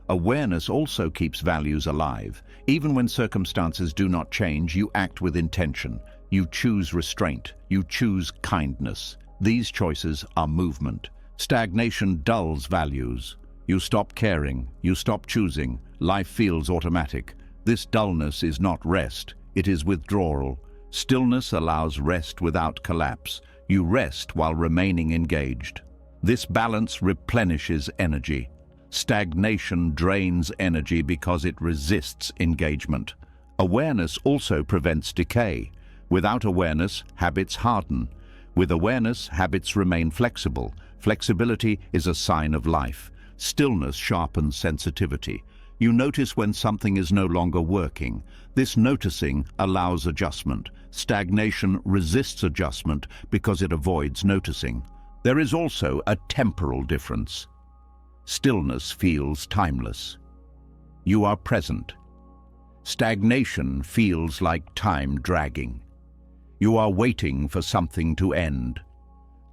Awareness also keeps values alive. Even when circumstances do not change, you act with intention. You choose restraint. You choose kindness. These choices are movement. Stagnation dulls values. You stop caring. You stop choosing. Life feels automatic. This dullness is not rest. It is withdrawal. Stillness allows rest without collapse. You rest while remaining engaged. This balance replenishes energy. Stagnation drains energy because it resists engagement. Awareness also prevents decay. Without awareness, habits harden. With awareness, habits remain flexible. Flexibility is a sign of life. Stillness sharpens sensitivity. You notice when something is no longer working. This noticing allows adjustment. Stagnation resists adjustment because it avoids noticing. There is also a temporal difference. Stillness feels timeless. You are present. Stagnation feels like time dragging. You are waiting for something to end.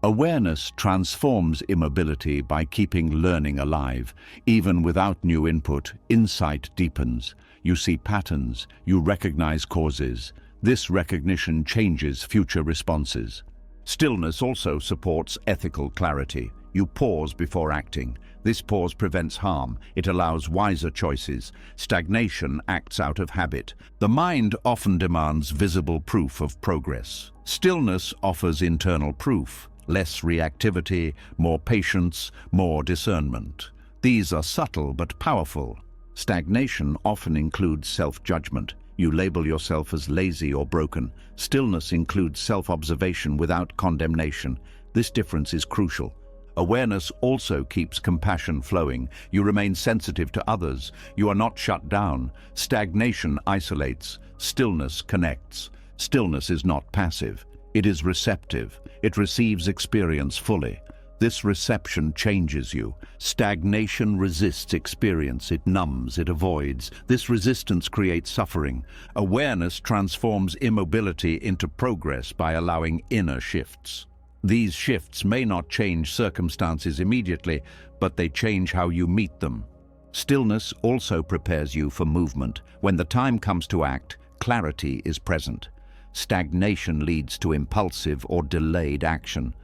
Awareness transforms immobility by keeping learning alive. Even without new input, insight deepens. You see patterns, you recognize causes. This recognition changes future responses. Stillness also supports ethical clarity. You pause before acting. This pause prevents harm. It allows wiser choices. Stagnation acts out of habit. The mind often demands visible proof of progress. Stillness offers internal proof. Less reactivity, more patience, more discernment. These are subtle but powerful. Stagnation often includes self-judgment. You label yourself as lazy or broken. Stillness includes self-observation without condemnation. This difference is crucial. Awareness also keeps compassion flowing. You remain sensitive to others. You are not shut down. Stagnation isolates. Stillness connects. Stillness is not passive. It is receptive. It receives experience fully. This reception changes you. Stagnation resists experience. It numbs, it avoids. This resistance creates suffering. Awareness transforms immobility into progress by allowing inner shifts. These shifts may not change circumstances immediately, but they change how you meet them. Stillness also prepares you for movement. When the time comes to act, clarity is present. Stagnation leads to impulsive or delayed action.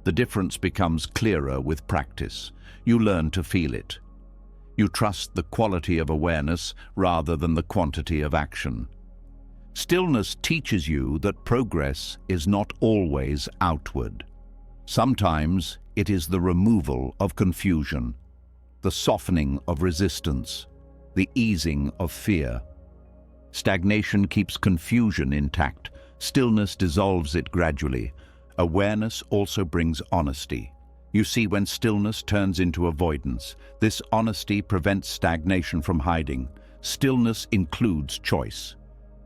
The difference becomes clearer with practice. You learn to feel it. You trust the quality of awareness rather than the quantity of action. Stillness teaches you that progress is not always outward. Sometimes it is the removal of confusion, the softening of resistance, the easing of fear. Stagnation keeps confusion intact. Stillness dissolves it gradually. Awareness also brings honesty. You see when stillness turns into avoidance. This honesty prevents stagnation from hiding. Stillness includes choice.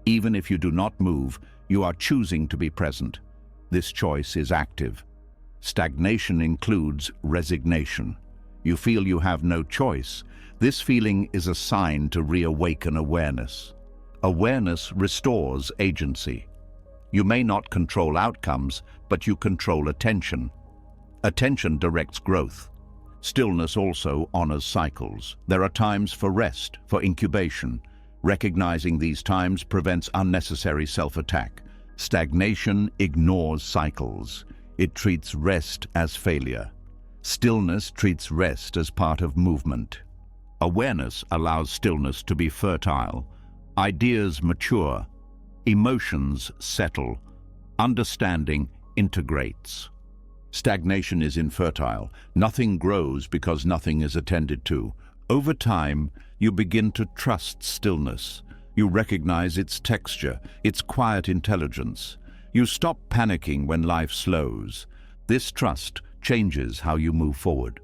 Even if you do not move, you are choosing to be present. This choice is active. Stagnation includes resignation. You feel you have no choice. This feeling is a sign to reawaken awareness. Awareness restores agency. You may not control outcomes, but you control attention. Attention directs growth. Stillness also honors cycles. There are times for rest, for incubation. Recognizing these times prevents unnecessary self-attack. Stagnation ignores cycles. It treats rest as failure. Stillness treats rest as part of movement. Awareness allows stillness to be fertile. Ideas mature. Emotions settle. Understanding integrates. Stagnation is infertile. Nothing grows because nothing is attended to. Over time, you begin to trust stillness. You recognize its texture, its quiet intelligence. You stop panicking when life slows. This trust changes how you move forward.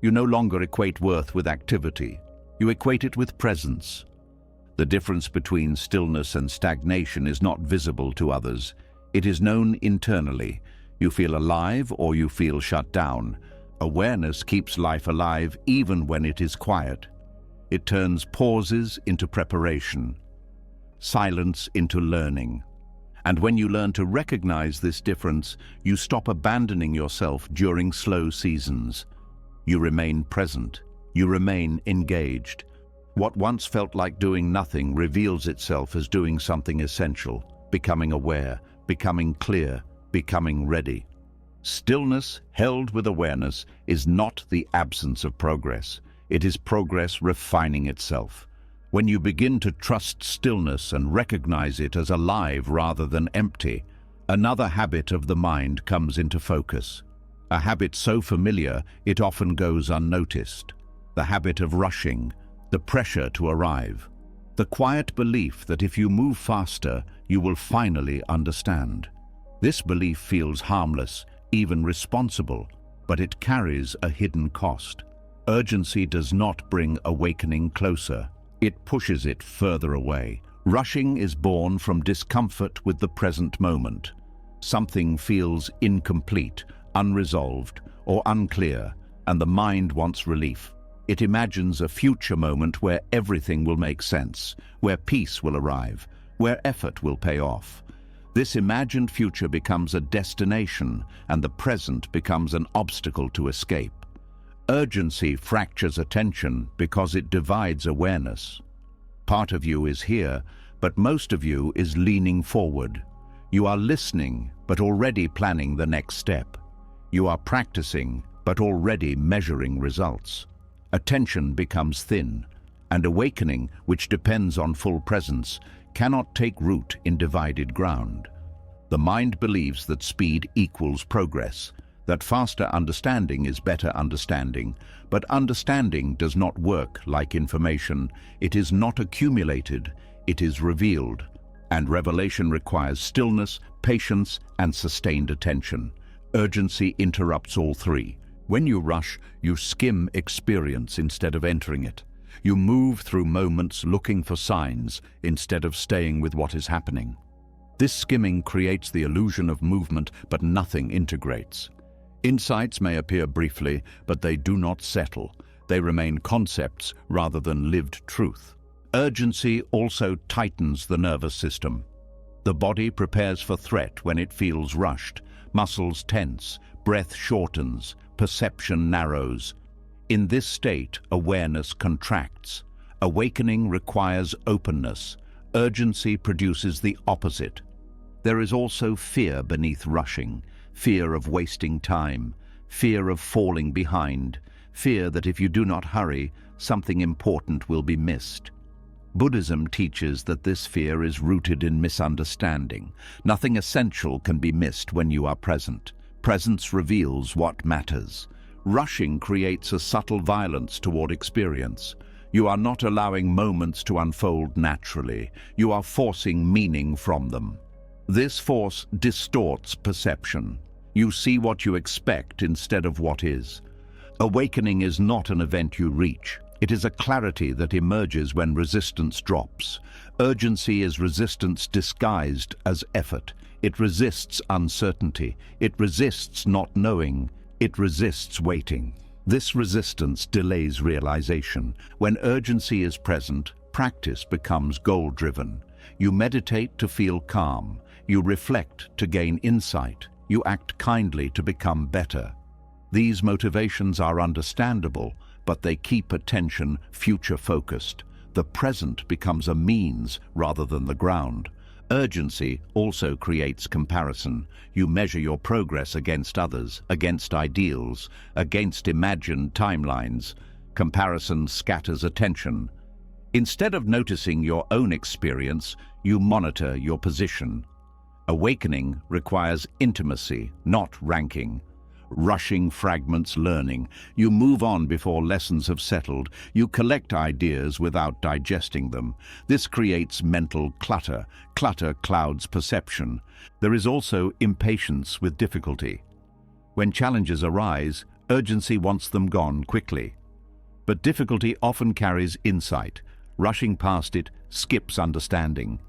You no longer equate worth with activity. You equate it with presence. The difference between stillness and stagnation is not visible to others. It is known internally. You feel alive or you feel shut down. Awareness keeps life alive even when it is quiet. It turns pauses into preparation, silence into learning. And when you learn to recognize this difference, you stop abandoning yourself during slow seasons. You remain present. You remain engaged. What once felt like doing nothing reveals itself as doing something essential, becoming aware, becoming clear, becoming ready. Stillness held with awareness is not the absence of progress. It is progress refining itself. When you begin to trust stillness and recognize it as alive rather than empty, another habit of the mind comes into focus. A habit so familiar it often goes unnoticed. The habit of rushing, the pressure to arrive. The quiet belief that if you move faster, you will finally understand. This belief feels harmless, even responsible, but it carries a hidden cost. Urgency does not bring awakening closer. It pushes it further away. Rushing is born from discomfort with the present moment. Something feels incomplete, unresolved, or unclear, and the mind wants relief. It imagines a future moment where everything will make sense, where peace will arrive, where effort will pay off. This imagined future becomes a destination, and the present becomes an obstacle to escape. Urgency fractures attention because it divides awareness. Part of you is here, but most of you is leaning forward. You are listening, but already planning the next step. You are practicing, but already measuring results. Attention becomes thin, and awakening, which depends on full presence, cannot take root in divided ground. The mind believes that speed equals progress, that faster understanding is better understanding, but understanding does not work like information. It is not accumulated, it is revealed, and revelation requires stillness, patience, and sustained attention. Urgency interrupts all three. When you rush, you skim experience instead of entering it. You move through moments looking for signs instead of staying with what is happening. This skimming creates the illusion of movement, but nothing integrates. Insights may appear briefly, but they do not settle. They remain concepts rather than lived truth. Urgency also tightens the nervous system. The body prepares for threat when it feels rushed. Muscles tense, breath shortens, perception narrows. In this state, awareness contracts. Awakening requires openness. Urgency produces the opposite. There is also fear beneath rushing, fear of wasting time, fear of falling behind, fear that if you do not hurry, something important will be missed. Buddhism teaches that this fear is rooted in misunderstanding. Nothing essential can be missed when you are present. Presence reveals what matters. Rushing creates a subtle violence toward experience. You are not allowing moments to unfold naturally. You are forcing meaning from them. This force distorts perception. You see what you expect instead of what is. Awakening is not an event you reach. It is a clarity that emerges when resistance drops. Urgency is resistance disguised as effort. It resists uncertainty. It resists not knowing. It resists waiting. This resistance delays realization. When urgency is present, practice becomes goal-driven. You meditate to feel calm. You reflect to gain insight. You act kindly to become better. These motivations are understandable, but they keep attention future-focused. The present becomes a means rather than the ground. Urgency also creates comparison. You measure your progress against others, against ideals, against imagined timelines. Comparison scatters attention. Instead of noticing your own experience, you monitor your position. Awakening requires intimacy, not ranking. Rushing fragments learning. You move on before lessons have settled. You collect ideas without digesting them. This creates mental clutter. Clutter clouds perception. There is also impatience with difficulty. When challenges arise, urgency wants them gone quickly. But difficulty often carries insight. Rushing past it skips understanding.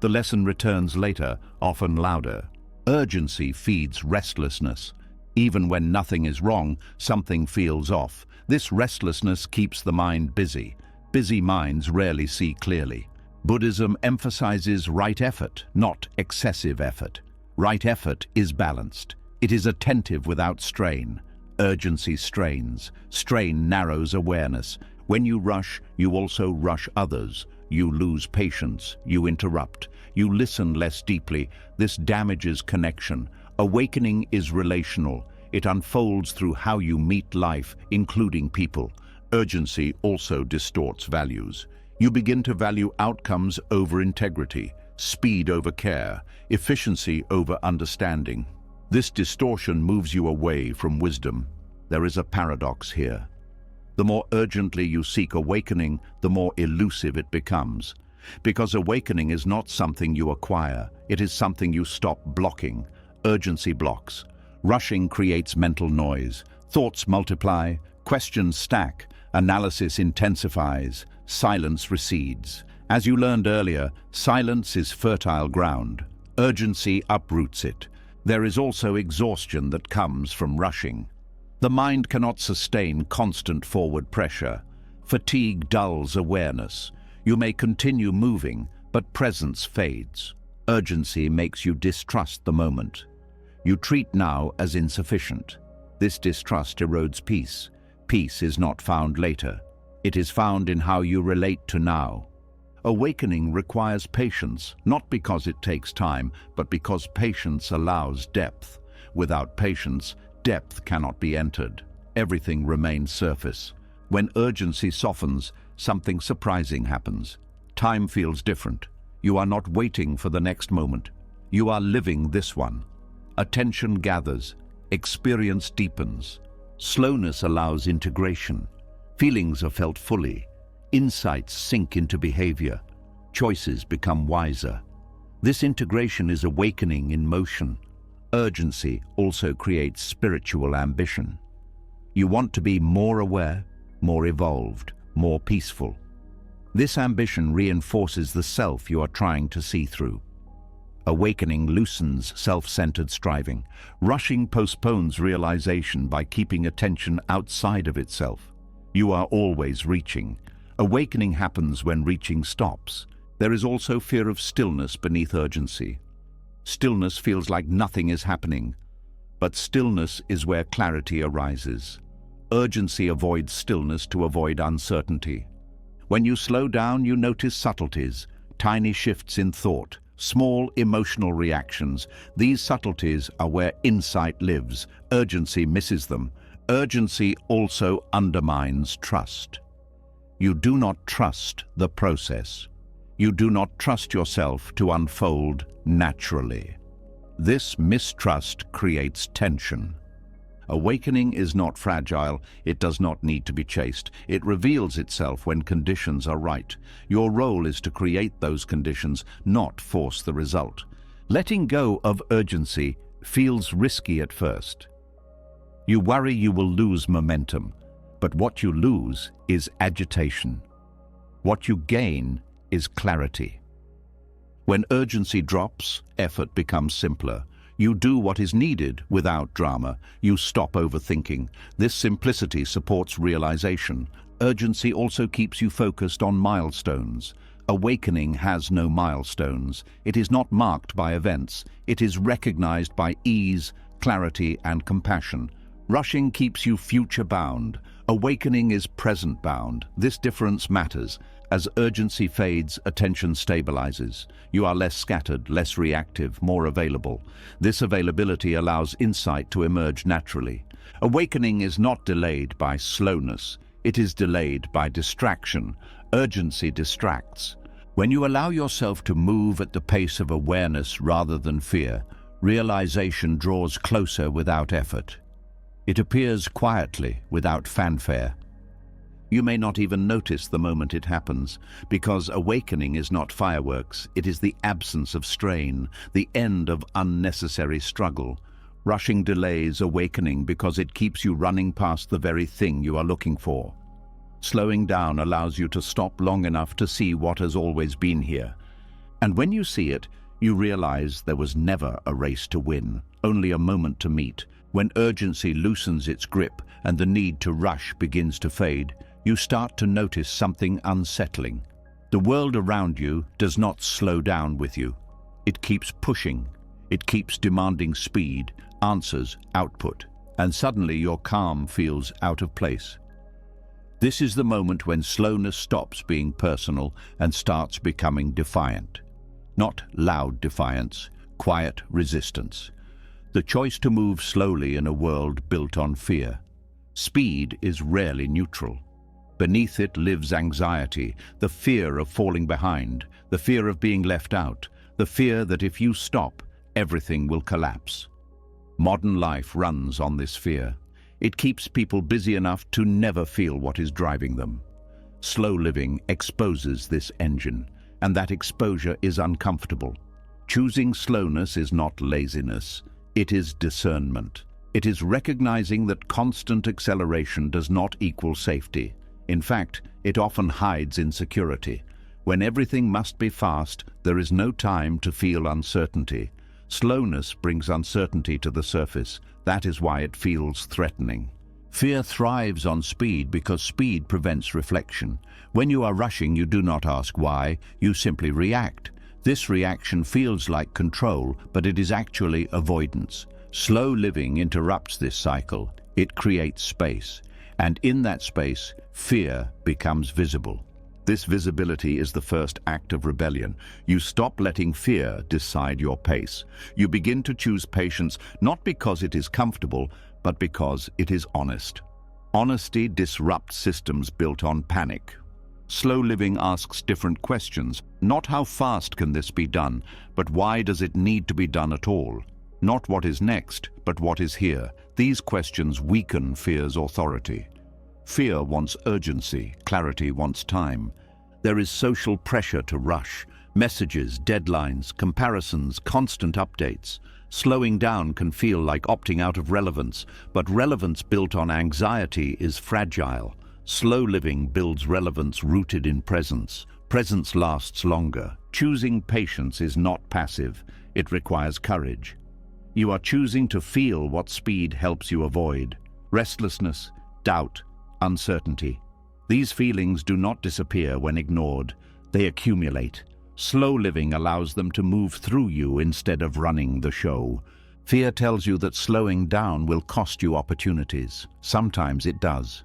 The lesson returns later, often louder. Urgency feeds restlessness. Even when nothing is wrong, something feels off. This restlessness keeps the mind busy. Busy minds rarely see clearly. Buddhism emphasizes right effort, not excessive effort. Right effort is balanced. It is attentive without strain. Urgency strains. Strain narrows awareness. When you rush, you also rush others. You lose patience. You interrupt. You listen less deeply. This damages connection. Awakening is relational. It unfolds through how you meet life, including people. Urgency also distorts values. You begin to value outcomes over integrity, speed over care, efficiency over understanding. This distortion moves you away from wisdom. There is a paradox here. The more urgently you seek awakening, the more elusive it becomes. Because awakening is not something you acquire, it is something you stop blocking. Urgency blocks. Rushing creates mental noise. Thoughts multiply, questions stack, analysis intensifies, silence recedes. As you learned earlier, silence is fertile ground. Urgency uproots it. There is also exhaustion that comes from rushing. The mind cannot sustain constant forward pressure. Fatigue dulls awareness. You may continue moving, but presence fades. Urgency makes you distrust the moment. You treat now as insufficient. This distrust erodes peace. Peace is not found later. It is found in how you relate to now. Awakening requires patience, not because it takes time, but because patience allows depth. Without patience, depth cannot be entered. Everything remains surface. When urgency softens, something surprising happens. Time feels different. You are not waiting for the next moment. You are living this one. Attention gathers. Experience deepens. Slowness allows integration. Feelings are felt fully. Insights sink into behavior. Choices become wiser. This integration is awakening in motion. Urgency also creates spiritual ambition. You want to be more aware, more evolved, more peaceful. This ambition reinforces the self you are trying to see through. Awakening loosens self-centered striving. Rushing postpones realization by keeping attention outside of itself. You are always reaching. Awakening happens when reaching stops. There is also fear of stillness beneath urgency. Stillness feels like nothing is happening, but stillness is where clarity arises. Urgency avoids stillness to avoid uncertainty. When you slow down, you notice subtleties, tiny shifts in thought, small emotional reactions. These subtleties are where insight lives. Urgency misses them. Urgency also undermines trust. You do not trust the process. You do not trust yourself to unfold naturally. This mistrust creates tension. Awakening is not fragile. It does not need to be chased. It reveals itself when conditions are right. Your role is to create those conditions, not force the result. Letting go of urgency feels risky at first. You worry you will lose momentum, but what you lose is agitation. What you gain is clarity. When urgency drops, effort becomes simpler. You do what is needed without drama. You stop overthinking. This simplicity supports realization. Urgency also keeps you focused on milestones. Awakening has no milestones. It is not marked by events. It is recognized by ease, clarity, and compassion. Rushing keeps you future-bound. Awakening is present-bound. This difference matters. As urgency fades, attention stabilizes. You are less scattered, less reactive, more available. This availability allows insight to emerge naturally. Awakening is not delayed by slowness. It is delayed by distraction. Urgency distracts. When you allow yourself to move at the pace of awareness rather than fear, realization draws closer without effort. It appears quietly, without fanfare. You may not even notice the moment it happens, because awakening is not fireworks. It is the absence of strain, the end of unnecessary struggle. Rushing delays awakening because it keeps you running past the very thing you are looking for. Slowing down allows you to stop long enough to see what has always been here. And when you see it, you realize there was never a race to win, only a moment to meet. When urgency loosens its grip and the need to rush begins to fade, you start to notice something unsettling. The world around you does not slow down with you. It keeps pushing. It keeps demanding speed, answers, output. And suddenly your calm feels out of place. This is the moment when slowness stops being personal and starts becoming defiant. Not loud defiance, quiet resistance. The choice to move slowly in a world built on fear. Speed is rarely neutral. Beneath it lives anxiety, the fear of falling behind, the fear of being left out, the fear that if you stop, everything will collapse. Modern life runs on this fear. It keeps people busy enough to never feel what is driving them. Slow living exposes this engine, and that exposure is uncomfortable. Choosing slowness is not laziness. It is discernment. It is recognizing that constant acceleration does not equal safety. In fact, it often hides insecurity. When everything must be fast, there is no time to feel uncertainty. Slowness brings uncertainty to the surface. That is why it feels threatening. Fear thrives on speed because speed prevents reflection. When you are rushing, you do not ask why, you simply react. This reaction feels like control, but it is actually avoidance. Slow living interrupts this cycle. It creates space. And in that space, fear becomes visible. This visibility is the first act of rebellion. You stop letting fear decide your pace. You begin to choose patience, not because it is comfortable, but because it is honest. Honesty disrupts systems built on panic. Slow living asks different questions. Not how fast can this be done, but why does it need to be done at all? Not what is next, but what is here. These questions weaken fear's authority. Fear wants urgency, clarity wants time. There is social pressure to rush, messages, deadlines, comparisons, constant updates. Slowing down can feel like opting out of relevance, but relevance built on anxiety is fragile. Slow living builds relevance rooted in presence. Presence lasts longer. Choosing patience is not passive. It requires courage. You are choosing to feel what speed helps you avoid. Restlessness, doubt, uncertainty. These feelings do not disappear when ignored. They accumulate. Slow living allows them to move through you instead of running the show. Fear tells you that slowing down will cost you opportunities. Sometimes it does.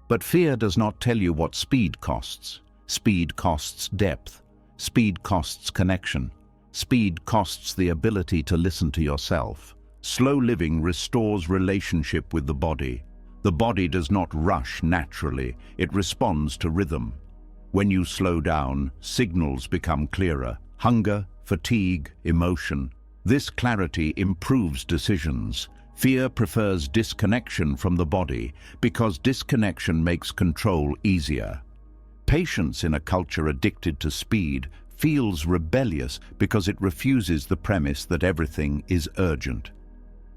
But fear does not tell you what speed costs. Speed costs depth. Speed costs connection. Speed costs the ability to listen to yourself. Slow living restores relationship with the body. The body does not rush naturally. It responds to rhythm. When you slow down, signals become clearer. Hunger, fatigue, emotion. This clarity improves decisions. Fear prefers disconnection from the body because disconnection makes control easier. Patience in a culture addicted to speed feels rebellious because it refuses the premise that everything is urgent.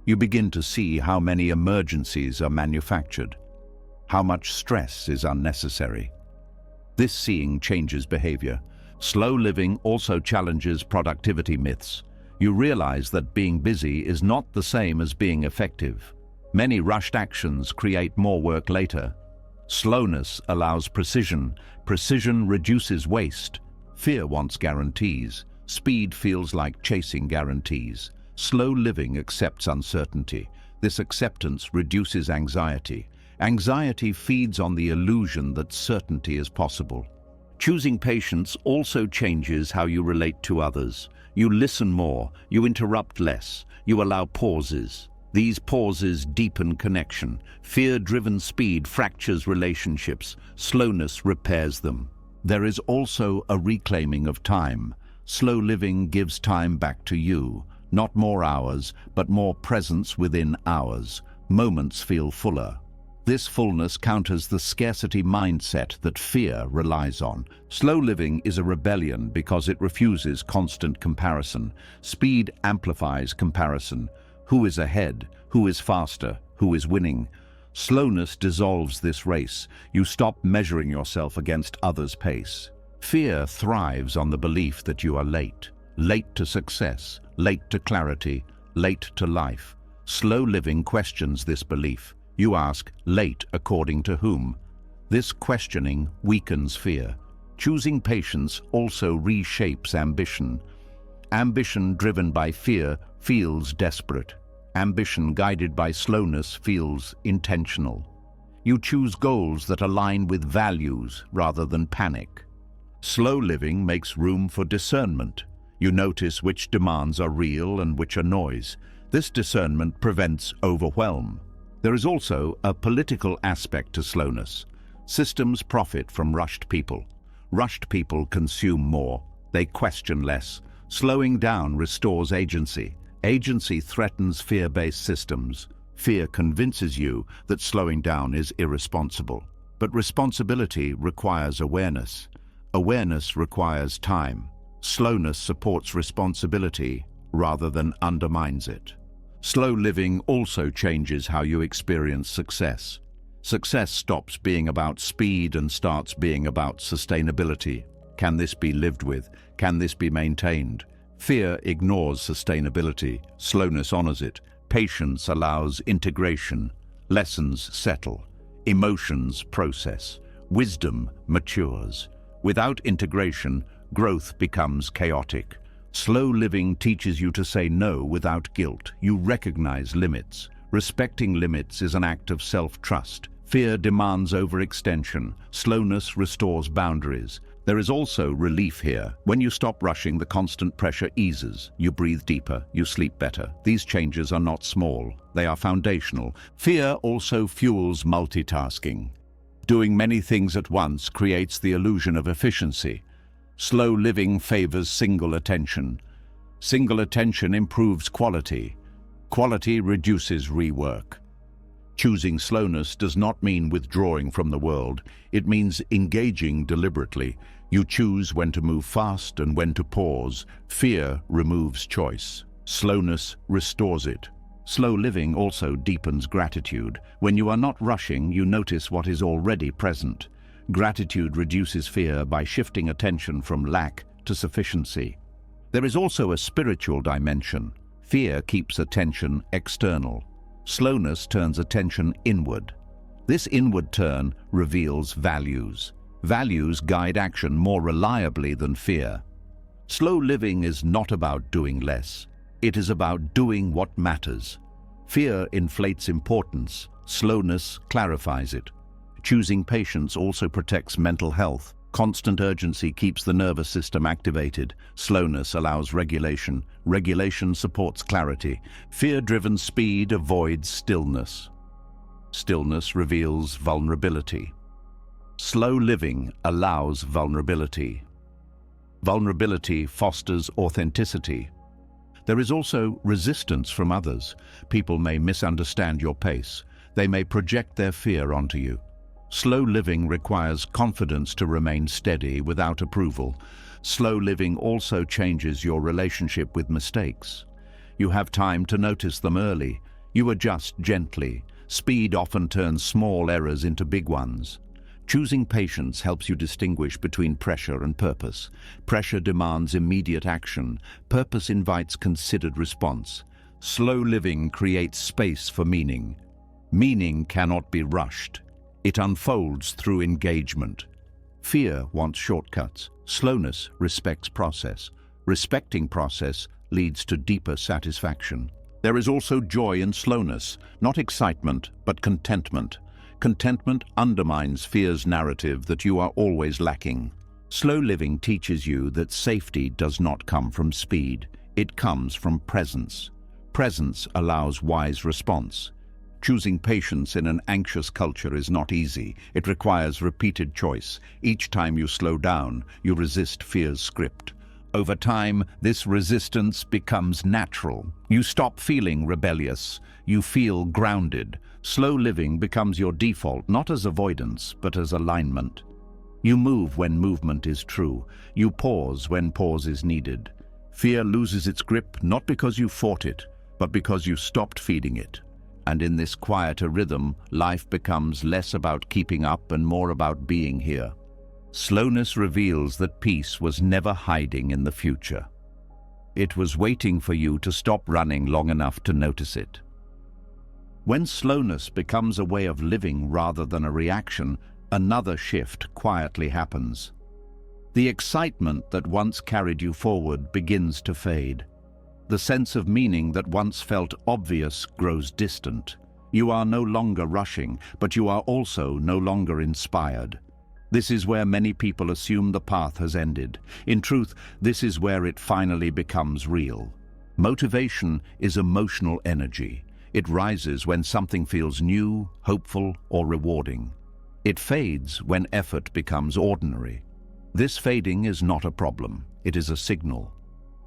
You begin to see how many emergencies are manufactured, how much stress is unnecessary. This seeing changes behavior. Slow living also challenges productivity myths. You realize that being busy is not the same as being effective. Many rushed actions create more work later. Slowness allows precision. Precision reduces waste. Fear wants guarantees. Speed feels like chasing guarantees. Slow living accepts uncertainty. This acceptance reduces anxiety. Anxiety feeds on the illusion that certainty is possible. Choosing patience also changes how you relate to others. You listen more, you interrupt less, you allow pauses. These pauses deepen connection. Fear-driven speed fractures relationships. Slowness repairs them. There is also a reclaiming of time. Slow living gives time back to you. Not more hours, but more presence within hours. Moments feel fuller. This fullness counters the scarcity mindset that fear relies on. Slow living is a rebellion because it refuses constant comparison. Speed amplifies comparison. Who is ahead? Who is faster? Who is winning? Slowness dissolves this race. You stop measuring yourself against others' pace. Fear thrives on the belief that you are late. Late to success, late to clarity, late to life. Slow living questions this belief. You ask, late according to whom? This questioning weakens fear. Choosing patience also reshapes ambition. Ambition driven by fear feels desperate. Ambition guided by slowness feels intentional. You choose goals that align with values rather than panic. Slow living makes room for discernment. You notice which demands are real and which are noise. This discernment prevents overwhelm. There is also a political aspect to slowness. Systems profit from rushed people. Rushed people consume more. They question less. Slowing down restores agency. Agency threatens fear-based systems. Fear convinces you that slowing down is irresponsible. But responsibility requires awareness. Awareness requires time. Slowness supports responsibility rather than undermines it. Slow living also changes how you experience success. Success stops being about speed and starts being about sustainability. Can this be lived with? Can this be maintained? Fear ignores sustainability. Slowness honors it. Patience allows integration. Lessons settle. Emotions process. Wisdom matures. Without integration, growth becomes chaotic. Slow living teaches you to say no without guilt. You recognize limits. Respecting limits is an act of self-trust. Fear demands overextension. Slowness restores boundaries. There is also relief here. When you stop rushing, the constant pressure eases. You breathe deeper. You sleep better. These changes are not small. They are foundational. Fear also fuels multitasking. Doing many things at once creates the illusion of efficiency. Slow living favors single attention. Single attention improves quality. Quality reduces rework. Choosing slowness does not mean withdrawing from the world. It means engaging deliberately. You choose when to move fast and when to pause. Fear removes choice. Slowness restores it. Slow living also deepens gratitude. When you are not rushing, you notice what is already present. Gratitude reduces fear by shifting attention from lack to sufficiency. There is also a spiritual dimension. Fear keeps attention external. Slowness turns attention inward. This inward turn reveals values. Values guide action more reliably than fear. Slow living is not about doing less. It is about doing what matters. Fear inflates importance. Slowness clarifies it. Choosing patience also protects mental health. Constant urgency keeps the nervous system activated. Slowness allows regulation. Regulation supports clarity. Fear-driven speed avoids stillness. Stillness reveals vulnerability. Slow living allows vulnerability. Vulnerability fosters authenticity. There is also resistance from others. People may misunderstand your pace. They may project their fear onto you. Slow living requires confidence to remain steady without approval. Slow living also changes your relationship with mistakes. You have time to notice them early. You adjust gently. Speed often turns small errors into big ones. Choosing patience helps you distinguish between pressure and purpose. Pressure demands immediate action. Purpose invites considered response. Slow living creates space for meaning. Meaning cannot be rushed. It unfolds through engagement. Fear wants shortcuts. Slowness respects process. Respecting process leads to deeper satisfaction. There is also joy in slowness, not excitement, but contentment. Contentment undermines fear's narrative that you are always lacking. Slow living teaches you that safety does not come from speed. It comes from presence. Presence allows wise response. Choosing patience in an anxious culture is not easy. It requires repeated choice. Each time you slow down, you resist fear's script. Over time, this resistance becomes natural. You stop feeling rebellious. You feel grounded. Slow living becomes your default, not as avoidance, but as alignment. You move when movement is true. You pause when pause is needed. Fear loses its grip not because you fought it, but because you stopped feeding it. And in this quieter rhythm, life becomes less about keeping up and more about being here. Slowness reveals that peace was never hiding in the future. It was waiting for you to stop running long enough to notice it. When slowness becomes a way of living rather than a reaction, another shift quietly happens. The excitement that once carried you forward begins to fade. The sense of meaning that once felt obvious grows distant. You are no longer rushing, but you are also no longer inspired. This is where many people assume the path has ended. In truth, this is where it finally becomes real. Motivation is emotional energy. It rises when something feels new, hopeful, or rewarding. It fades when effort becomes ordinary. This fading is not a problem. It is a signal.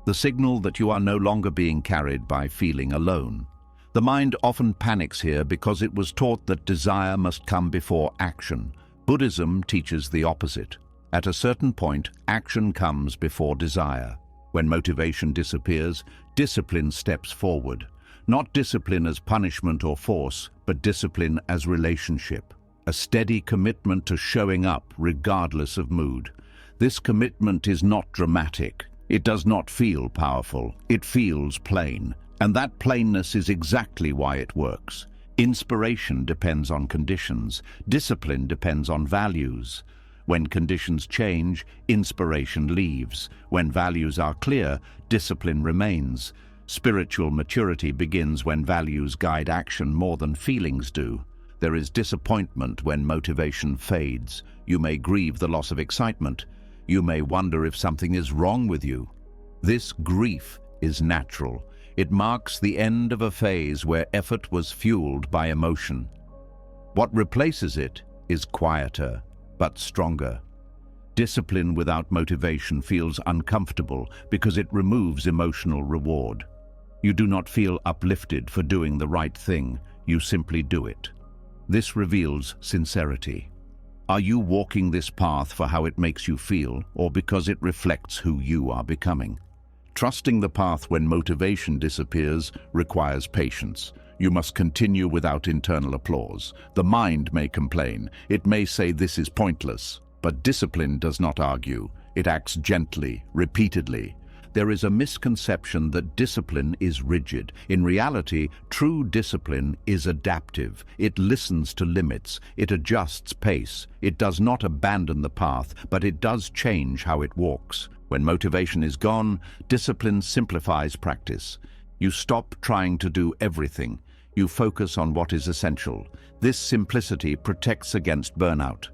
The signal that you are no longer being carried by feeling alone. The mind often panics here because it was taught that desire must come before action. Buddhism teaches the opposite. At a certain point, action comes before desire. When motivation disappears, discipline steps forward. Not discipline as punishment or force, but discipline as relationship. A steady commitment to showing up regardless of mood. This commitment is not dramatic. It does not feel powerful. It feels plain. And that plainness is exactly why it works. Inspiration depends on conditions. Discipline depends on values. When conditions change, inspiration leaves. When values are clear, discipline remains. Spiritual maturity begins when values guide action more than feelings do. There is disappointment when motivation fades. You may grieve the loss of excitement. You may wonder if something is wrong with you. This grief is natural. It marks the end of a phase where effort was fueled by emotion. What replaces it is quieter, but stronger. Discipline without motivation feels uncomfortable because it removes emotional reward. You do not feel uplifted for doing the right thing. You simply do it. This reveals sincerity. Are you walking this path for how it makes you feel, or because it reflects who you are becoming? Trusting the path when motivation disappears requires patience. You must continue without internal applause. The mind may complain. It may say this is pointless. But discipline does not argue. It acts gently, repeatedly. There is a misconception that discipline is rigid. In reality, true discipline is adaptive. It listens to limits. It adjusts pace. It does not abandon the path, but it does change how it walks. When motivation is gone, discipline simplifies practice. You stop trying to do everything. You focus on what is essential. This simplicity protects against burnout.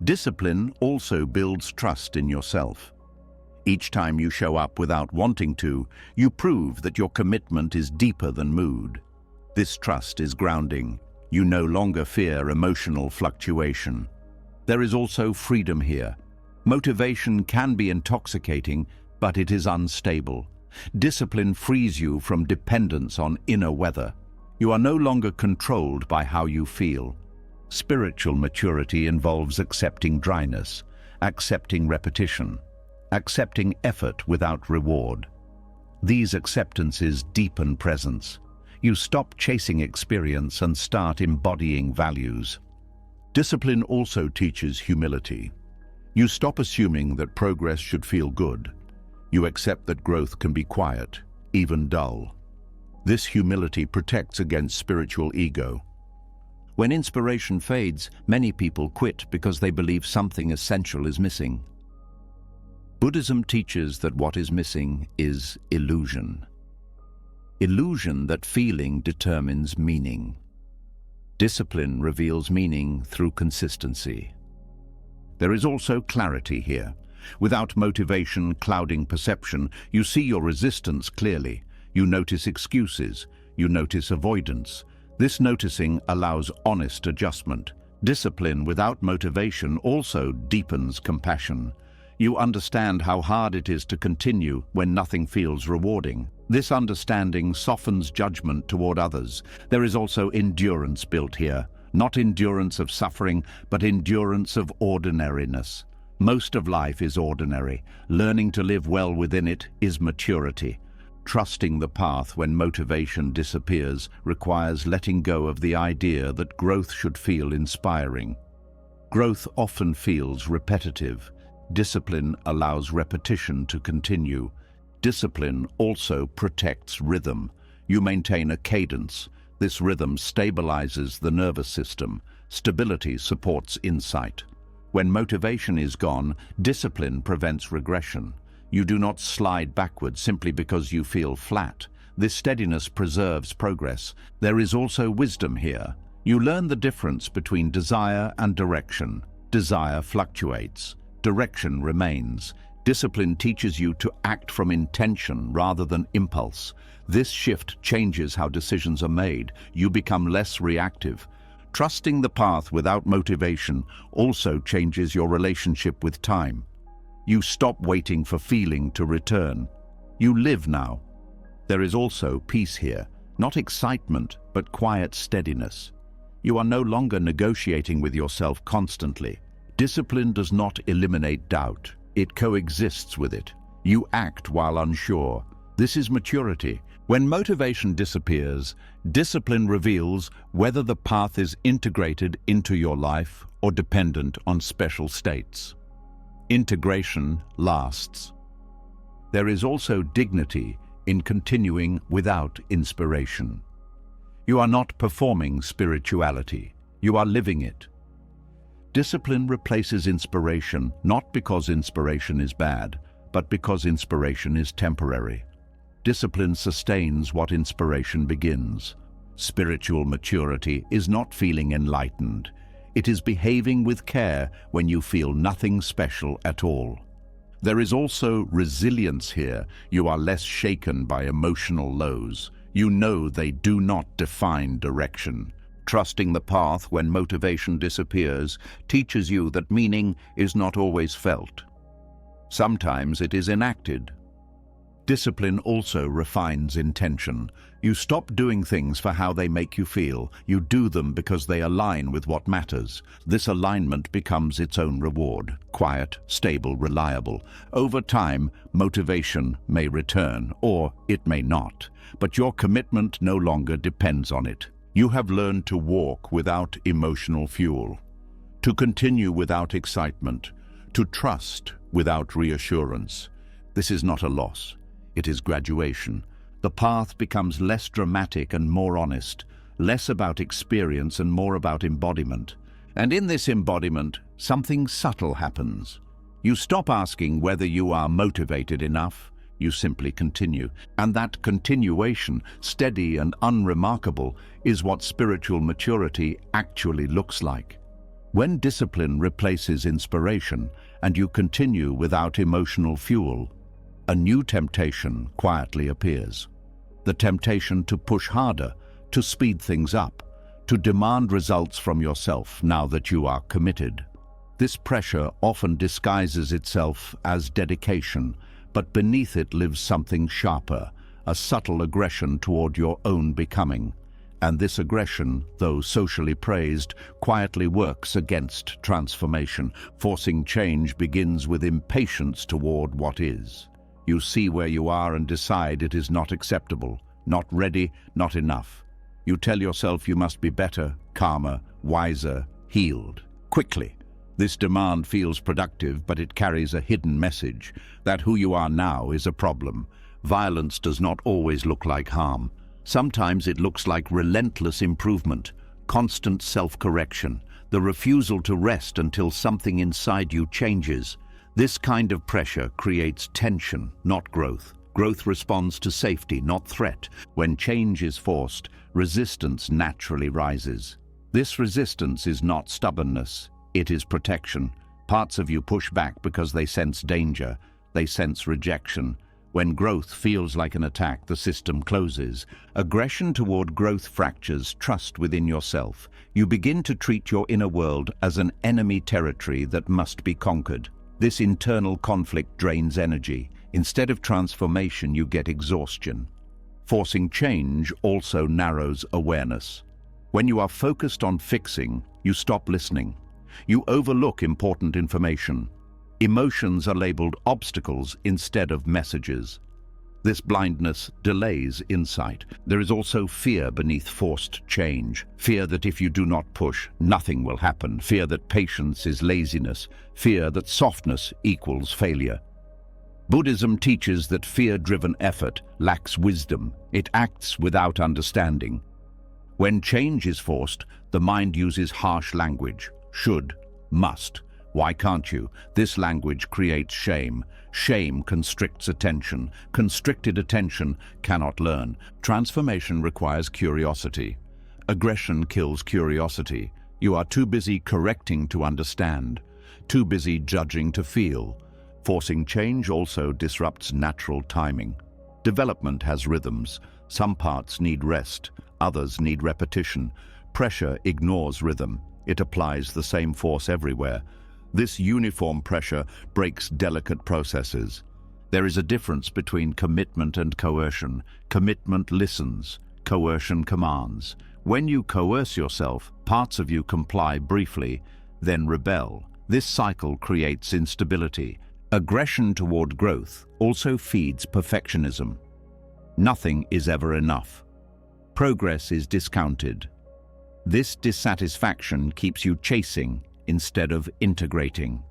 Discipline also builds trust in yourself. Each time you show up without wanting to, you prove that your commitment is deeper than mood. This trust is grounding. You no longer fear emotional fluctuation. There is also freedom here. Motivation can be intoxicating, but it is unstable. Discipline frees you from dependence on inner weather. You are no longer controlled by how you feel. Spiritual maturity involves accepting dryness, accepting repetition, accepting effort without reward. These acceptances deepen presence. You stop chasing experience and start embodying values. Discipline also teaches humility. You stop assuming that progress should feel good. You accept that growth can be quiet, even dull. This humility protects against spiritual ego. When inspiration fades, many people quit because they believe something essential is missing. Buddhism teaches that what is missing is illusion. Illusion that feeling determines meaning. Discipline reveals meaning through consistency. There is also clarity here. Without motivation clouding perception, you see your resistance clearly. You notice excuses. You notice avoidance. This noticing allows honest adjustment. Discipline without motivation also deepens compassion. You understand how hard it is to continue when nothing feels rewarding. This understanding softens judgment toward others. There is also endurance built here. Not endurance of suffering, but endurance of ordinariness. Most of life is ordinary. Learning to live well within it is maturity. Trusting the path when motivation disappears requires letting go of the idea that growth should feel inspiring. Growth often feels repetitive. Discipline allows repetition to continue. Discipline also protects rhythm. You maintain a cadence. This rhythm stabilizes the nervous system. Stability supports insight. When motivation is gone, discipline prevents regression. You do not slide backwards simply because you feel flat. This steadiness preserves progress. There is also wisdom here. You learn the difference between desire and direction. Desire fluctuates. Direction remains. Discipline teaches you to act from intention rather than impulse. This shift changes how decisions are made. You become less reactive. Trusting the path without motivation also changes your relationship with time. You stop waiting for feeling to return. You live now. There is also peace here, not excitement, but quiet steadiness. You are no longer negotiating with yourself constantly. Discipline does not eliminate doubt. It coexists with it. You act while unsure. This is maturity. When motivation disappears, discipline reveals whether the path is integrated into your life or dependent on special states. Integration lasts. There is also dignity in continuing without inspiration. You are not performing spirituality. You are living it. Discipline replaces inspiration, not because inspiration is bad, but because inspiration is temporary. Discipline sustains what inspiration begins. Spiritual maturity is not feeling enlightened. It is behaving with care when you feel nothing special at all. There is also resilience here. You are less shaken by emotional lows. You know they do not define direction. Trusting the path when motivation disappears teaches you that meaning is not always felt. Sometimes it is enacted. Discipline also refines intention. You stop doing things for how they make you feel. You do them because they align with what matters. This alignment becomes its own reward. Quiet, stable, reliable. Over time, motivation may return, or it may not. But your commitment no longer depends on it. You have learned to walk without emotional fuel, to continue without excitement, to trust without reassurance. This is not a loss. It is graduation. The path becomes less dramatic and more honest, less about experience and more about embodiment. And in this embodiment, something subtle happens. You stop asking whether you are motivated enough. You simply continue. And that continuation, steady and unremarkable, is what spiritual maturity actually looks like. When discipline replaces inspiration and you continue without emotional fuel, a new temptation quietly appears. The temptation to push harder, to speed things up, to demand results from yourself now that you are committed. This pressure often disguises itself as dedication, but beneath it lives something sharper, a subtle aggression toward your own becoming. And this aggression, though socially praised, quietly works against transformation. Forcing change begins with impatience toward what is. You see where you are and decide it is not acceptable, not ready, not enough. You tell yourself you must be better, calmer, wiser, healed, quickly. This demand feels productive, but it carries a hidden message that who you are now is a problem. Violence does not always look like harm. Sometimes it looks like relentless improvement, constant self-correction, the refusal to rest until something inside you changes. This kind of pressure creates tension, not growth. Growth responds to safety, not threat. When change is forced, resistance naturally rises. This resistance is not stubbornness, it is protection. Parts of you push back because they sense danger, they sense rejection. When growth feels like an attack, the system closes. Aggression toward growth fractures trust within yourself. You begin to treat your inner world as an enemy territory that must be conquered. This internal conflict drains energy. Instead of transformation, you get exhaustion. Forcing change also narrows awareness. When you are focused on fixing, you stop listening. You overlook important information. Emotions are labeled obstacles instead of messages. This blindness delays insight. There is also fear beneath forced change. Fear that if you do not push, nothing will happen. Fear that patience is laziness. Fear that softness equals failure. Buddhism teaches that fear-driven effort lacks wisdom. It acts without understanding. When change is forced, the mind uses harsh language. Should, must. Why can't you? This language creates shame. Shame constricts attention. Constricted attention cannot learn. Transformation requires curiosity. Aggression kills curiosity. You are too busy correcting to understand, too busy judging to feel. Forcing change also disrupts natural timing. Development has rhythms. Some parts need rest, others need repetition. Pressure ignores rhythm. It applies the same force everywhere. This uniform pressure breaks delicate processes. There is a difference between commitment and coercion. Commitment listens, coercion commands. When you coerce yourself, parts of you comply briefly, then rebel. This cycle creates instability. Aggression toward growth also feeds perfectionism. Nothing is ever enough. Progress is discounted. This dissatisfaction keeps you chasing instead of integrating.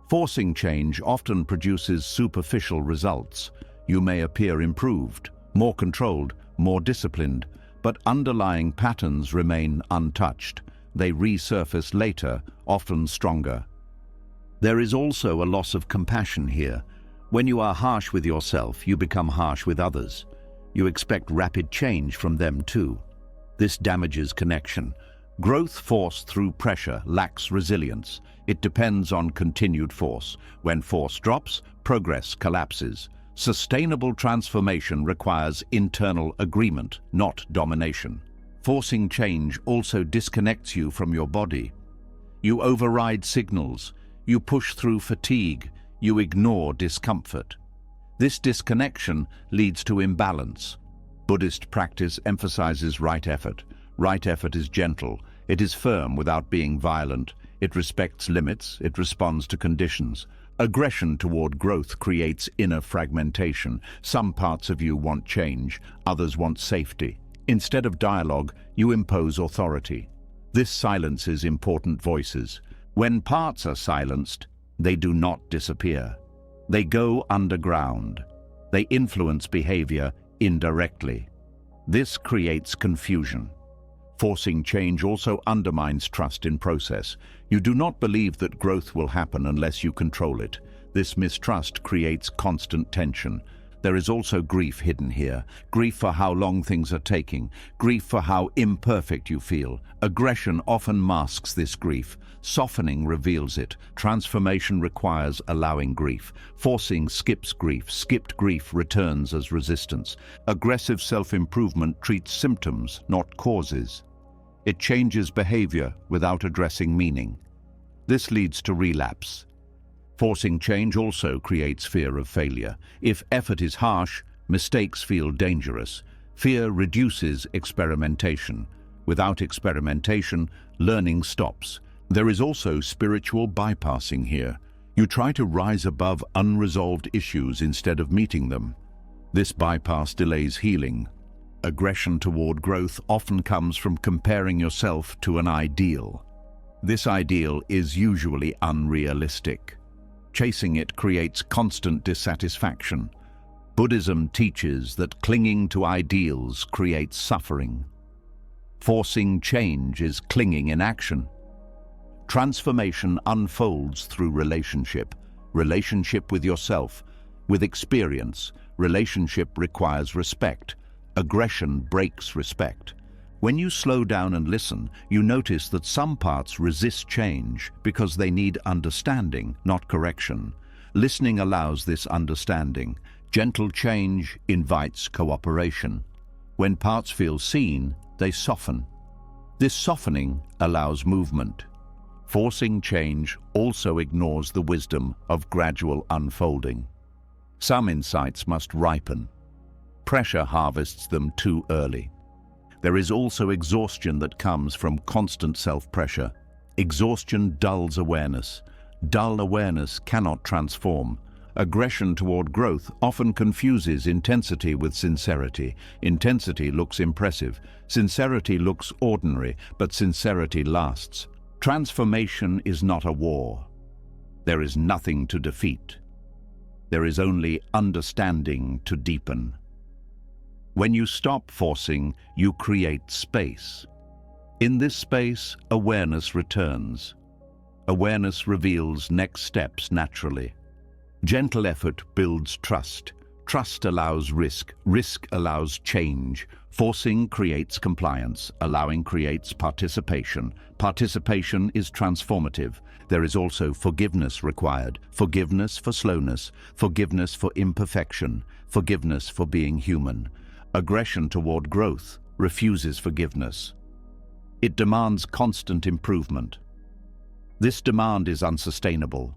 Forcing change often produces superficial results. You may appear improved, more controlled, more disciplined, but underlying patterns remain untouched. They resurface later, often stronger. There is also a loss of compassion here. When you are harsh with yourself, you become harsh with others. You expect rapid change from them too. This damages connection. Growth forced through pressure lacks resilience. It depends on continued force. When force drops, progress collapses. Sustainable transformation requires internal agreement, not domination. Forcing change also disconnects you from your body. You override signals. You push through fatigue. You ignore discomfort. This disconnection leads to imbalance. Buddhist practice emphasizes right effort. Right effort is gentle. It is firm without being violent. It respects limits. It responds to conditions. Aggression toward growth creates inner fragmentation. Some parts of you want change, others want safety. Instead of dialogue, you impose authority. This silences important voices. When parts are silenced, they do not disappear. They go underground. They influence behavior indirectly. This creates confusion. Forcing change also undermines trust in process. You do not believe that growth will happen unless you control it. This mistrust creates constant tension. There is also grief hidden here. Grief for how long things are taking. Grief for how imperfect you feel. Aggression often masks this grief. Softening reveals it. Transformation requires allowing grief. Forcing skips grief. Skipped grief returns as resistance. Aggressive self-improvement treats symptoms, not causes. It changes behavior without addressing meaning. This leads to relapse. Forcing change also creates fear of failure. If effort is harsh, mistakes feel dangerous. Fear reduces experimentation. Without experimentation, learning stops. There is also spiritual bypassing here. You try to rise above unresolved issues instead of meeting them. This bypass delays healing. Aggression toward growth often comes from comparing yourself to an ideal. This ideal is usually unrealistic. Chasing it creates constant dissatisfaction. Buddhism teaches that clinging to ideals creates suffering. Forcing change is clinging in action. Transformation unfolds through relationship. Relationship with yourself. With experience, relationship requires respect. Aggression breaks respect. When you slow down and listen, you notice that some parts resist change because they need understanding, not correction. Listening allows this understanding. Gentle change invites cooperation. When parts feel seen, they soften. This softening allows movement. Forcing change also ignores the wisdom of gradual unfolding. Some insights must ripen. Pressure harvests them too early. There is also exhaustion that comes from constant self-pressure. Exhaustion dulls awareness. Dull awareness cannot transform. Aggression toward growth often confuses intensity with sincerity. Intensity looks impressive. Sincerity looks ordinary, but sincerity lasts. Transformation is not a war. There is nothing to defeat. There is only understanding to deepen. When you stop forcing, you create space. In this space, awareness returns. Awareness reveals next steps naturally. Gentle effort builds trust. Trust allows risk. Risk allows change. Forcing creates compliance. Allowing creates participation. Participation is transformative. There is also forgiveness required. Forgiveness for slowness. Forgiveness for imperfection. Forgiveness for being human. Aggression toward growth refuses forgiveness. It demands constant improvement. This demand is unsustainable.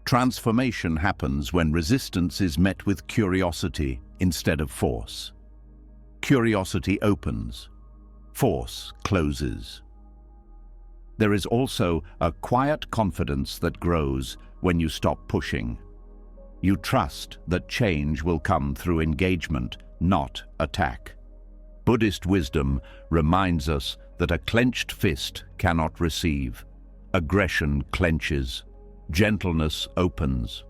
Transformation happens when resistance is met with curiosity instead of force. Curiosity opens. Force closes. There is also a quiet confidence that grows when you stop pushing. You trust that change will come through engagement, not attack. Buddhist wisdom reminds us that a clenched fist cannot receive. Aggression clenches. Gentleness opens.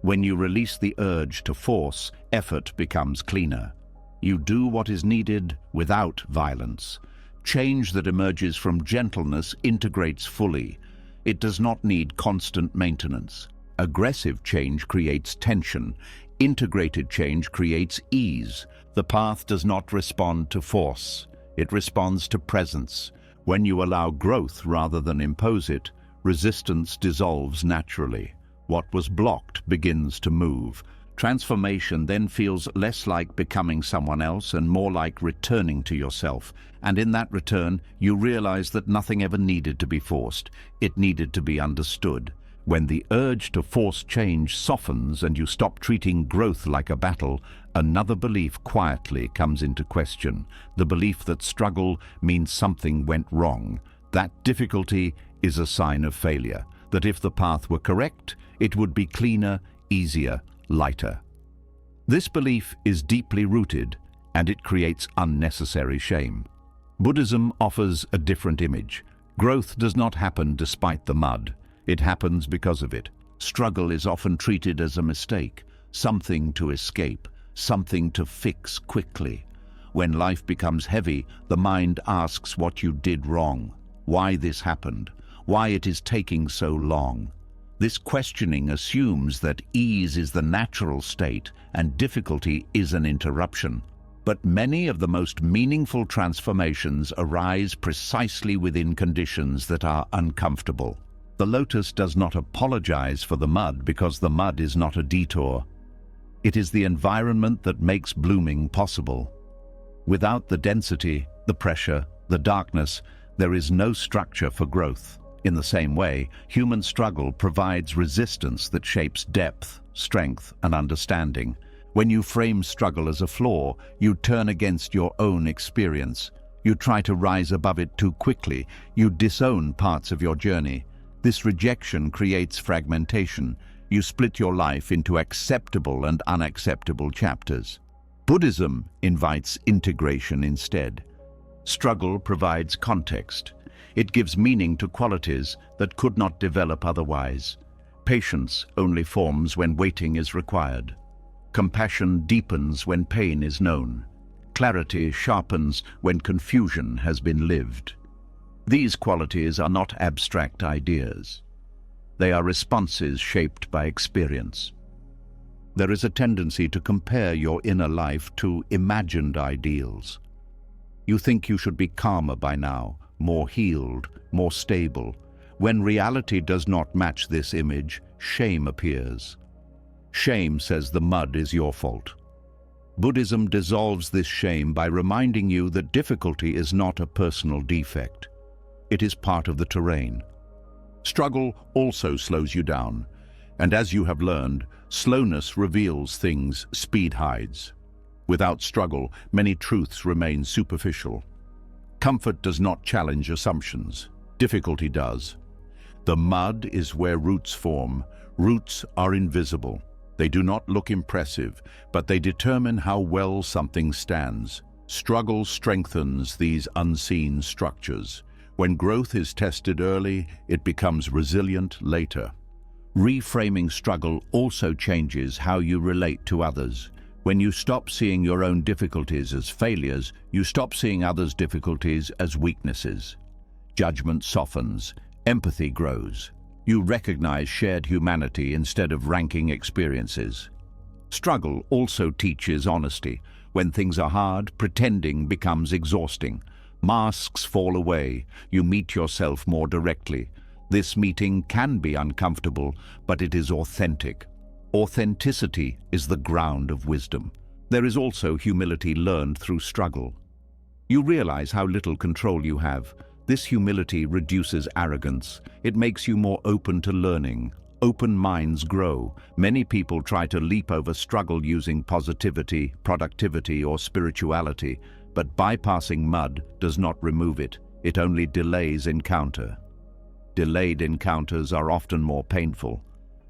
When you release the urge to force, effort becomes cleaner. You do what is needed without violence. Change that emerges from gentleness integrates fully. It does not need constant maintenance. Aggressive change creates tension. Integrated change creates ease. The path does not respond to force. It responds to presence. When you allow growth rather than impose it, resistance dissolves naturally. What was blocked begins to move. Transformation then feels less like becoming someone else and more like returning to yourself. And in that return, you realize that nothing ever needed to be forced. It needed to be understood. When the urge to force change softens and you stop treating growth like a battle, another belief quietly comes into question. The belief that struggle means something went wrong. That difficulty is a sign of failure. That if the path were correct, it would be cleaner, easier, lighter. This belief is deeply rooted, and it creates unnecessary shame. Buddhism offers a different image. Growth does not happen despite the mud. It happens because of it. Struggle is often treated as a mistake, something to escape, something to fix quickly. When life becomes heavy, the mind asks what you did wrong, why this happened, why it is taking so long. This questioning assumes that ease is the natural state and difficulty is an interruption. But many of the most meaningful transformations arise precisely within conditions that are uncomfortable. The lotus does not apologize for the mud because the mud is not a detour. It is the environment that makes blooming possible. Without the density, the pressure, the darkness, there is no structure for growth. In the same way, human struggle provides resistance that shapes depth, strength, and understanding. When you frame struggle as a flaw, you turn against your own experience. You try to rise above it too quickly. You disown parts of your journey. This rejection creates fragmentation. You split your life into acceptable and unacceptable chapters. Buddhism invites integration instead. Struggle provides context. It gives meaning to qualities that could not develop otherwise. Patience only forms when waiting is required. Compassion deepens when pain is known. Clarity sharpens when confusion has been lived. These qualities are not abstract ideas. They are responses shaped by experience. There is a tendency to compare your inner life to imagined ideals. You think you should be calmer by now, more healed, more stable. When reality does not match this image, shame appears. Shame says the mud is your fault. Buddhism dissolves this shame by reminding you that difficulty is not a personal defect. It is part of the terrain. Struggle also slows you down, and as you have learned, slowness reveals things speed hides. Without struggle, many truths remain superficial. Comfort does not challenge assumptions. Difficulty does. The mud is where roots form. Roots are invisible. They do not look impressive, but they determine how well something stands. Struggle strengthens these unseen structures. When growth is tested early, it becomes resilient later. Reframing struggle also changes how you relate to others. When you stop seeing your own difficulties as failures, you stop seeing others' difficulties as weaknesses. Judgment softens, empathy grows. You recognize shared humanity instead of ranking experiences. Struggle also teaches honesty. When things are hard, pretending becomes exhausting. Masks fall away. You meet yourself more directly. This meeting can be uncomfortable, but it is authentic. Authenticity is the ground of wisdom. There is also humility learned through struggle. You realize how little control you have. This humility reduces arrogance. It makes you more open to learning. Open minds grow. Many people try to leap over struggle using positivity, productivity, or spirituality, but bypassing mud does not remove it. It only delays encounter. Delayed encounters are often more painful.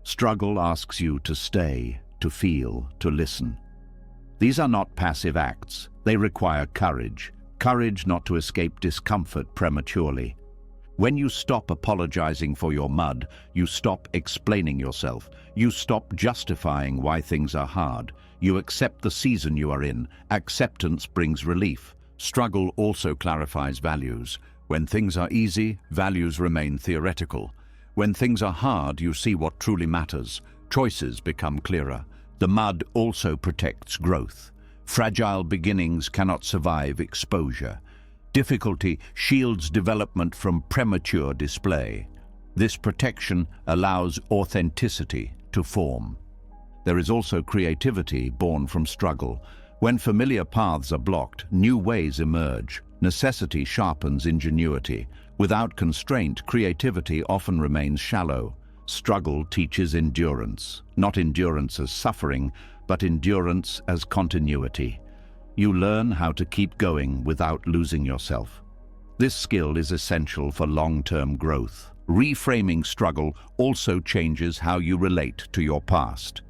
Struggle asks you to stay, to feel, to listen. These are not passive acts. They require courage. Courage not to escape discomfort prematurely. When you stop apologizing for your mud, you stop explaining yourself. You stop justifying why things are hard. You accept the season you are in. Acceptance brings relief. Struggle also clarifies values. When things are easy, values remain theoretical. When things are hard, you see what truly matters. Choices become clearer. The mud also protects growth. Fragile beginnings cannot survive exposure. Difficulty shields development from premature display. This protection allows authenticity to form. There is also creativity born from struggle. When familiar paths are blocked, new ways emerge. Necessity sharpens ingenuity. Without constraint, creativity often remains shallow. Struggle teaches endurance, not endurance as suffering, but endurance as continuity. You learn how to keep going without losing yourself. This skill is essential for long-term growth. Reframing struggle also changes how you relate to your past.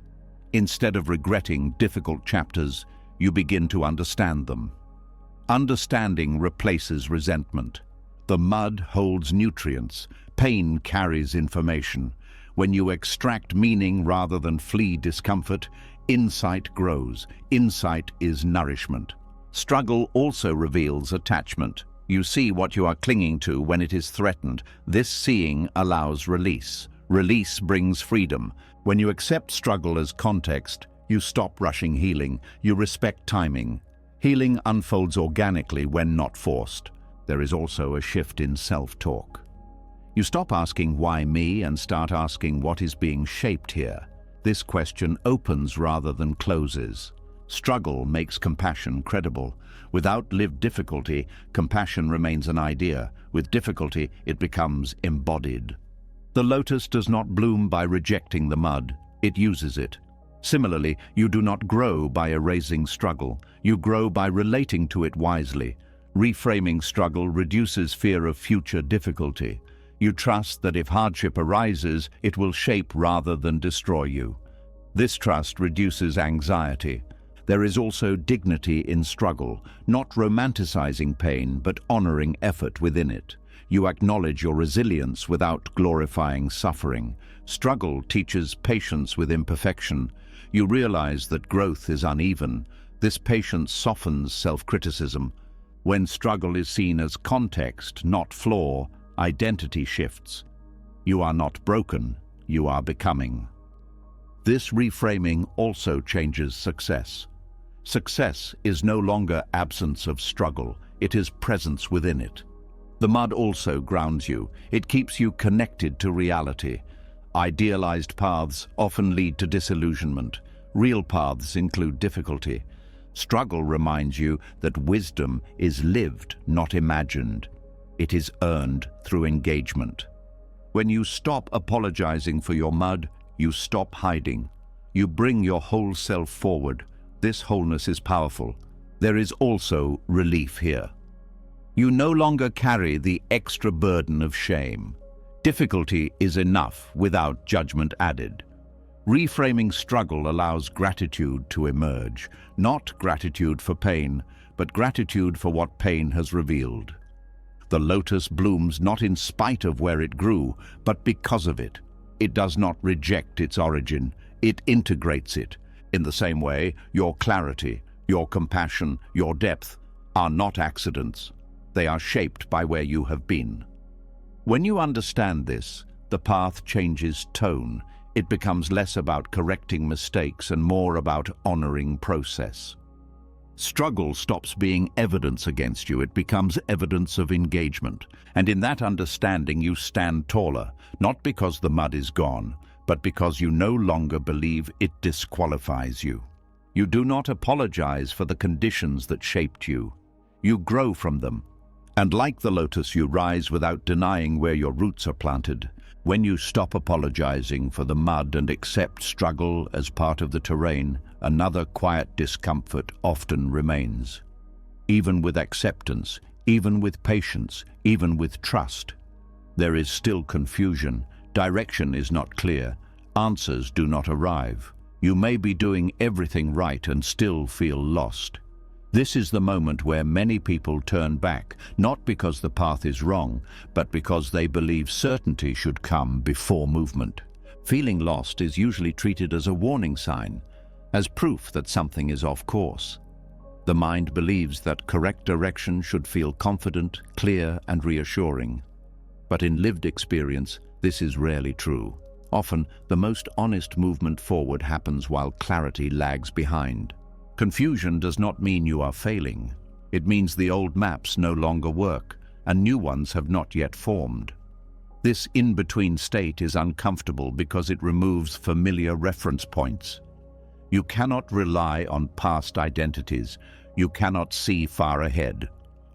Instead of regretting difficult chapters, you begin to understand them. Understanding replaces resentment. The mud holds nutrients. Pain carries information. When you extract meaning rather than flee discomfort, insight grows. Insight is nourishment. Struggle also reveals attachment. You see what you are clinging to when it is threatened. This seeing allows release. Release brings freedom. When you accept struggle as context, you stop rushing healing. You respect timing. Healing unfolds organically when not forced. There is also a shift in self-talk. You stop asking why me and start asking what is being shaped here. This question opens rather than closes. Struggle makes compassion credible. Without lived difficulty, compassion remains an idea. With difficulty, it becomes embodied. The lotus does not bloom by rejecting the mud. It uses it. Similarly, you do not grow by erasing struggle. You grow by relating to it wisely. Reframing struggle reduces fear of future difficulty. You trust that if hardship arises, it will shape rather than destroy you. This trust reduces anxiety. There is also dignity in struggle, not romanticizing pain, but honoring effort within it. You acknowledge your resilience without glorifying suffering. Struggle teaches patience with imperfection. You realize that growth is uneven. This patience softens self-criticism. When struggle is seen as context, not flaw, identity shifts. You are not broken, you are becoming. This reframing also changes success. Success is no longer absence of struggle, it is presence within it. The mud also grounds you. It keeps you connected to reality. Idealized paths often lead to disillusionment. Real paths include difficulty. Struggle reminds you that wisdom is lived, not imagined. It is earned through engagement. When you stop apologizing for your mud, you stop hiding. You bring your whole self forward. This wholeness is powerful. There is also relief here. You no longer carry the extra burden of shame. Difficulty is enough without judgment added. Reframing struggle allows gratitude to emerge, not gratitude for pain, but gratitude for what pain has revealed. The lotus blooms not in spite of where it grew, but because of it. It does not reject its origin, it integrates it. In the same way, your clarity, your compassion, your depth are not accidents. They are shaped by where you have been. When you understand this, the path changes tone. It becomes less about correcting mistakes and more about honoring process. Struggle stops being evidence against you. It becomes evidence of engagement. And in that understanding, you stand taller, not because the mud is gone, but because you no longer believe it disqualifies you. You do not apologize for the conditions that shaped you. You grow from them. And like the lotus, you rise without denying where your roots are planted. When you stop apologizing for the mud and accept struggle as part of the terrain, another quiet discomfort often remains. Even with acceptance, even with patience, even with trust, there is still confusion. Direction is not clear. Answers do not arrive. You may be doing everything right and still feel lost. This is the moment where many people turn back, not because the path is wrong, but because they believe certainty should come before movement. Feeling lost is usually treated as a warning sign, as proof that something is off course. The mind believes that correct direction should feel confident, clear, and reassuring. But in lived experience, this is rarely true. Often, the most honest movement forward happens while clarity lags behind. Confusion does not mean you are failing. It means the old maps no longer work, and new ones have not yet formed. This in-between state is uncomfortable because it removes familiar reference points. You cannot rely on past identities. You cannot see far ahead.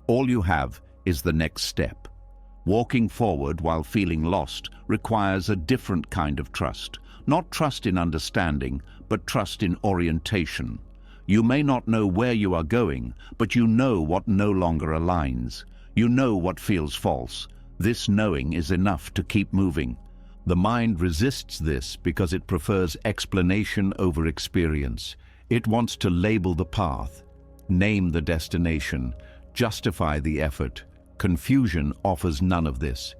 All you have is the next step. Walking forward while feeling lost requires a different kind of trust. Not trust in understanding, but trust in orientation. You may not know where you are going, but you know what no longer aligns. You know what feels false. This knowing is enough to keep moving. The mind resists this because it prefers explanation over experience. It wants to label the path, name the destination, justify the effort. Confusion offers none of this.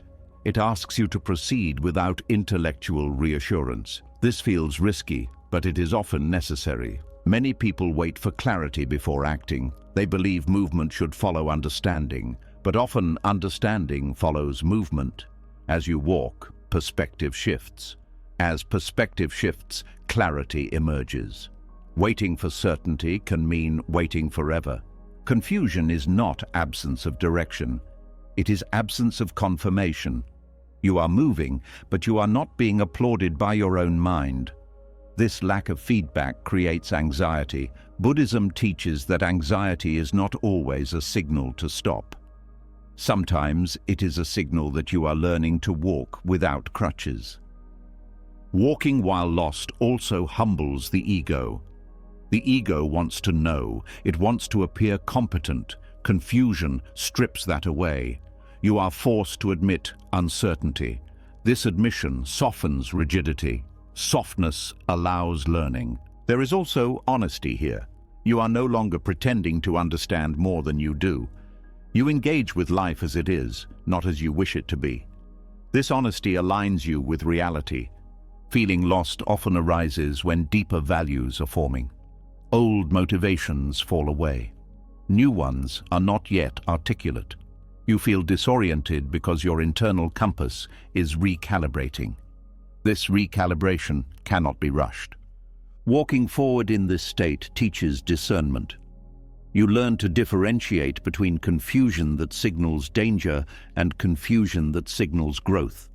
It asks you to proceed without intellectual reassurance. This feels risky, but it is often necessary. Many people wait for clarity before acting. They believe movement should follow understanding, but often understanding follows movement. As you walk, perspective shifts. As perspective shifts, clarity emerges. Waiting for certainty can mean waiting forever. Confusion is not absence of direction. It is absence of confirmation. You are moving, but you are not being applauded by your own mind. This lack of feedback creates anxiety. Buddhism teaches that anxiety is not always a signal to stop. Sometimes it is a signal that you are learning to walk without crutches. Walking while lost also humbles the ego. The ego wants to know. It wants to appear competent. Confusion strips that away. You are forced to admit uncertainty. This admission softens rigidity. Softness allows learning. There is also honesty here. You are no longer pretending to understand more than you do. You engage with life as it is, not as you wish it to be. This honesty aligns you with reality. Feeling lost often arises when deeper values are forming. Old motivations fall away. New ones are not yet articulate. You feel disoriented because your internal compass is recalibrating. This recalibration cannot be rushed. Walking forward in this state teaches discernment. You learn to differentiate between confusion that signals danger and confusion that signals growth.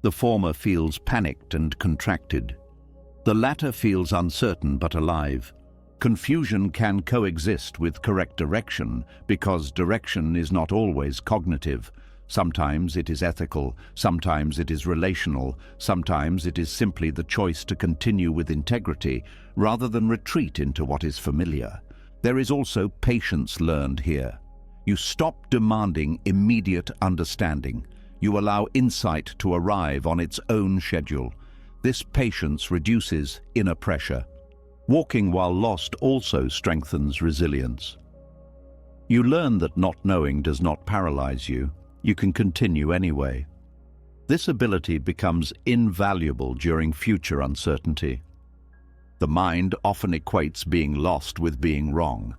The former feels panicked and contracted. The latter feels uncertain but alive. Confusion can coexist with correct direction because direction is not always cognitive. Sometimes it is ethical, sometimes it is relational, sometimes it is simply the choice to continue with integrity rather than retreat into what is familiar. There is also patience learned here. You stop demanding immediate understanding. You allow insight to arrive on its own schedule. This patience reduces inner pressure. Walking while lost also strengthens resilience. You learn that not knowing does not paralyze you. You can continue anyway. This ability becomes invaluable during future uncertainty. The mind often equates being lost with being wrong.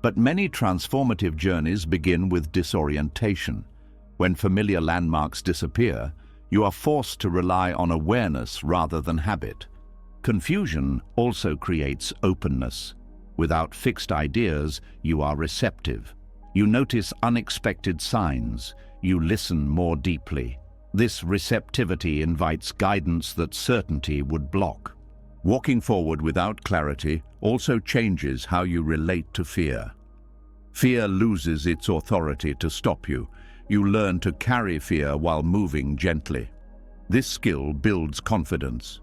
But many transformative journeys begin with disorientation. When familiar landmarks disappear, you are forced to rely on awareness rather than habit. Confusion also creates openness. Without fixed ideas, you are receptive. You notice unexpected signs. You listen more deeply. This receptivity invites guidance that certainty would block. Walking forward without clarity also changes how you relate to fear. Fear loses its authority to stop you. You learn to carry fear while moving gently. This skill builds confidence.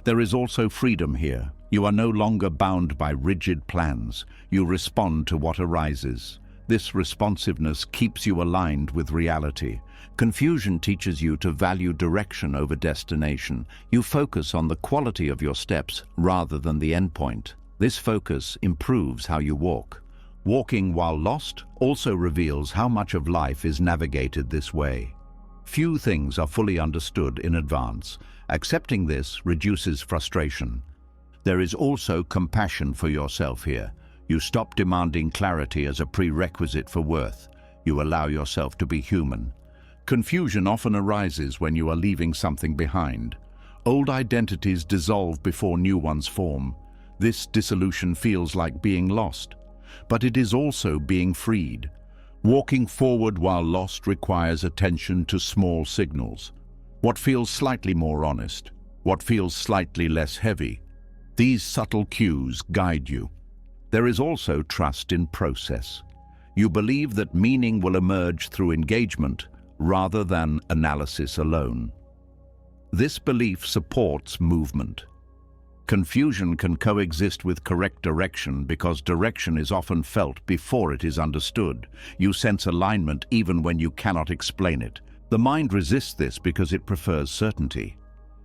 There is also freedom here. You are no longer bound by rigid plans. You respond to what arises. This responsiveness keeps you aligned with reality. Confusion teaches you to value direction over destination. You focus on the quality of your steps rather than the endpoint. This focus improves how you walk. Walking while lost also reveals how much of life is navigated this way. Few things are fully understood in advance. Accepting this reduces frustration. There is also compassion for yourself here. You stop demanding clarity as a prerequisite for worth. You allow yourself to be human. Confusion often arises when you are leaving something behind. Old identities dissolve before new ones form. This dissolution feels like being lost, but it is also being freed. Walking forward while lost requires attention to small signals. What feels slightly more honest? What feels slightly less heavy? These subtle cues guide you. There is also trust in process. You believe that meaning will emerge through engagement, rather than analysis alone. This belief supports movement. Confusion can coexist with correct direction because direction is often felt before it is understood. You sense alignment even when you cannot explain it. The mind resists this because it prefers certainty.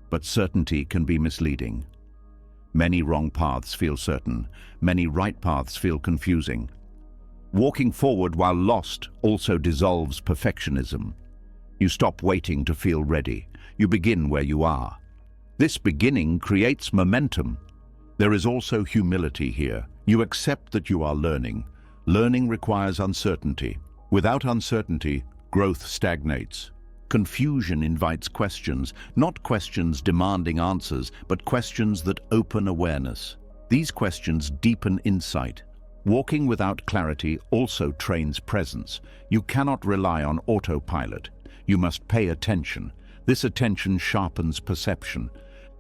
But certainty can be misleading. Many wrong paths feel certain. Many right paths feel confusing. Walking forward while lost also dissolves perfectionism. You stop waiting to feel ready. You begin where you are. This beginning creates momentum. There is also humility here. You accept that you are learning. Learning requires uncertainty. Without uncertainty, growth stagnates. Confusion invites questions, not questions demanding answers, but questions that open awareness. These questions deepen insight. Walking without clarity also trains presence. You cannot rely on autopilot. You must pay attention. This attention sharpens perception.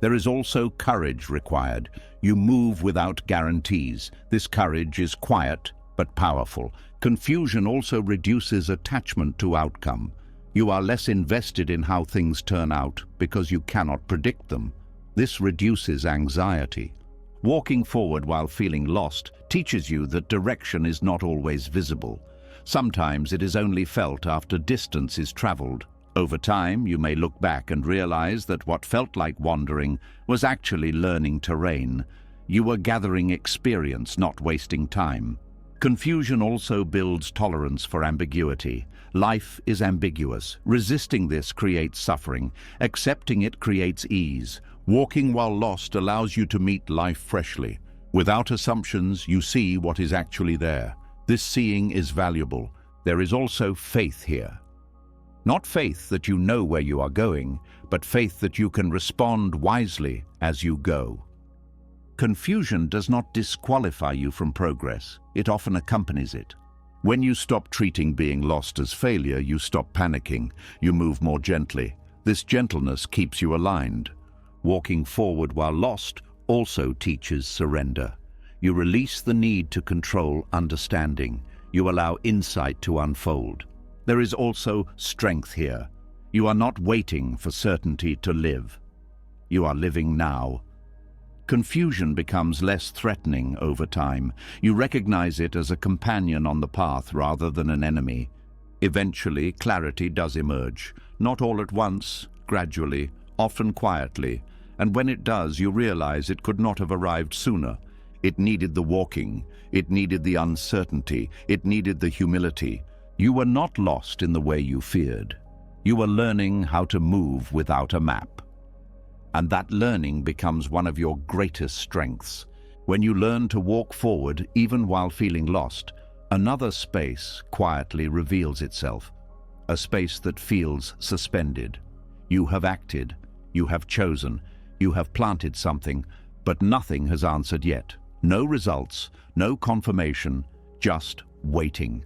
There is also courage required. You move without guarantees. This courage is quiet but powerful. Confusion also reduces attachment to outcome. You are less invested in how things turn out because you cannot predict them. This reduces anxiety. Walking forward while feeling lost teaches you that direction is not always visible. Sometimes it is only felt after distance is traveled. Over time, you may look back and realize that what felt like wandering was actually learning terrain. You were gathering experience, not wasting time. Confusion also builds tolerance for ambiguity. Life is ambiguous. Resisting this creates suffering. Accepting it creates ease. Walking while lost allows you to meet life freshly. Without assumptions, you see what is actually there. This seeing is valuable. There is also faith here. Not faith that you know where you are going, but faith that you can respond wisely as you go. Confusion does not disqualify you from progress. It often accompanies it. When you stop treating being lost as failure, you stop panicking. You move more gently. This gentleness keeps you aligned. Walking forward while lost also teaches surrender. You release the need to control understanding. You allow insight to unfold. There is also strength here. You are not waiting for certainty to live. You are living now. Confusion becomes less threatening over time. You recognize it as a companion on the path rather than an enemy. Eventually, clarity does emerge. Not all at once, gradually, often quietly. And when it does, you realize it could not have arrived sooner. It needed the walking. It needed the uncertainty. It needed the humility. You were not lost in the way you feared. You were learning how to move without a map. And that learning becomes one of your greatest strengths. When you learn to walk forward, even while feeling lost, another space quietly reveals itself. A space that feels suspended. You have acted. You have chosen. You have planted something, but nothing has answered yet. No results, no confirmation, just waiting.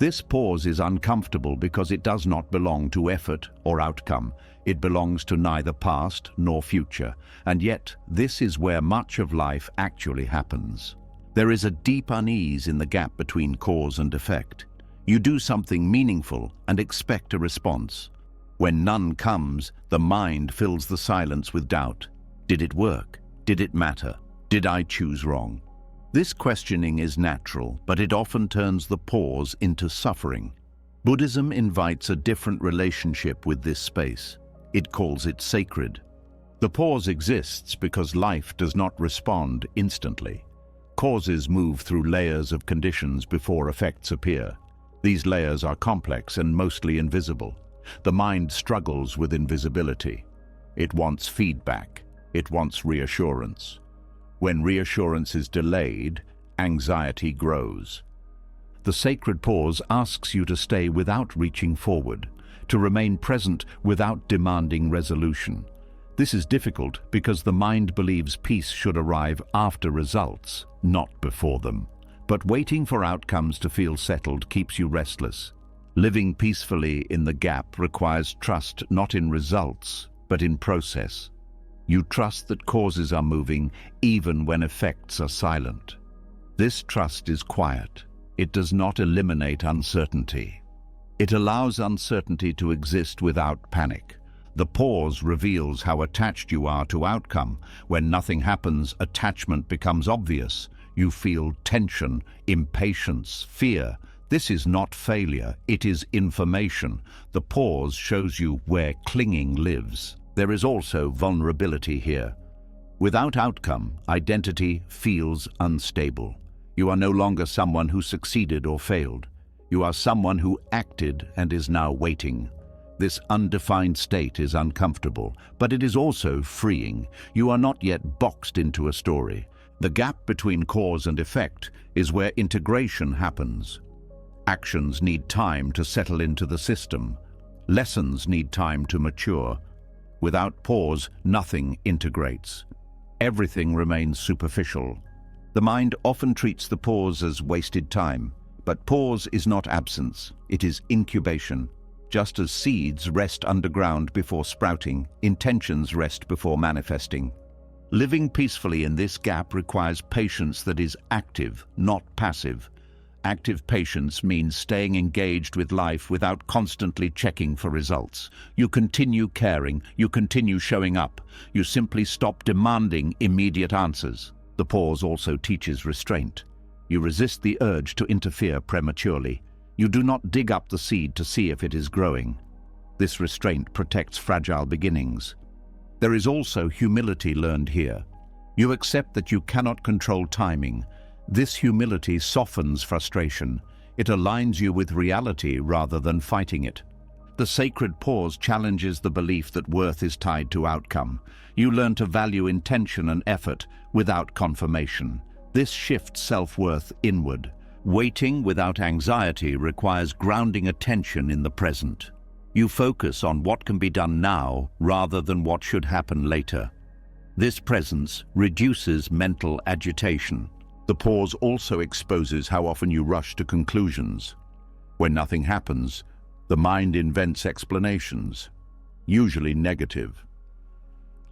This pause is uncomfortable because it does not belong to effort or outcome. It belongs to neither past nor future. And yet, this is where much of life actually happens. There is a deep unease in the gap between cause and effect. You do something meaningful and expect a response. When none comes, the mind fills the silence with doubt. Did it work? Did it matter? Did I choose wrong? This questioning is natural, but it often turns the pause into suffering. Buddhism invites a different relationship with this space. It calls it sacred. The pause exists because life does not respond instantly. Causes move through layers of conditions before effects appear. These layers are complex and mostly invisible. The mind struggles with invisibility. It wants feedback. It wants reassurance. When reassurance is delayed, anxiety grows. The sacred pause asks you to stay without reaching forward, to remain present without demanding resolution. This is difficult because the mind believes peace should arrive after results, not before them. But waiting for outcomes to feel settled keeps you restless. Living peacefully in the gap requires trust not in results, but in process. You trust that causes are moving even when effects are silent. This trust is quiet. It does not eliminate uncertainty. It allows uncertainty to exist without panic. The pause reveals how attached you are to outcome. When nothing happens, attachment becomes obvious. You feel tension, impatience, fear. This is not failure, it is information. The pause shows you where clinging lives. There is also vulnerability here. Without outcome, identity feels unstable. You are no longer someone who succeeded or failed. You are someone who acted and is now waiting. This undefined state is uncomfortable, but it is also freeing. You are not yet boxed into a story. The gap between cause and effect is where integration happens. Actions need time to settle into the system. Lessons need time to mature. Without pause, nothing integrates. Everything remains superficial. The mind often treats the pause as wasted time, but pause is not absence, it is incubation. Just as seeds rest underground before sprouting, intentions rest before manifesting. Living peacefully in this gap requires patience that is active, not passive. Active patience means staying engaged with life without constantly checking for results. You continue caring, you continue showing up. You simply stop demanding immediate answers. The pause also teaches restraint. You resist the urge to interfere prematurely. You do not dig up the seed to see if it is growing. This restraint protects fragile beginnings. There is also humility learned here. You accept that you cannot control timing. This humility softens frustration. It aligns you with reality rather than fighting it. The sacred pause challenges the belief that worth is tied to outcome. You learn to value intention and effort without confirmation. This shifts self-worth inward. Waiting without anxiety requires grounding attention in the present. You focus on what can be done now rather than what should happen later. This presence reduces mental agitation. The pause also exposes how often you rush to conclusions. When nothing happens, the mind invents explanations, usually negative.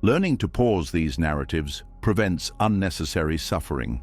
Learning to pause these narratives prevents unnecessary suffering.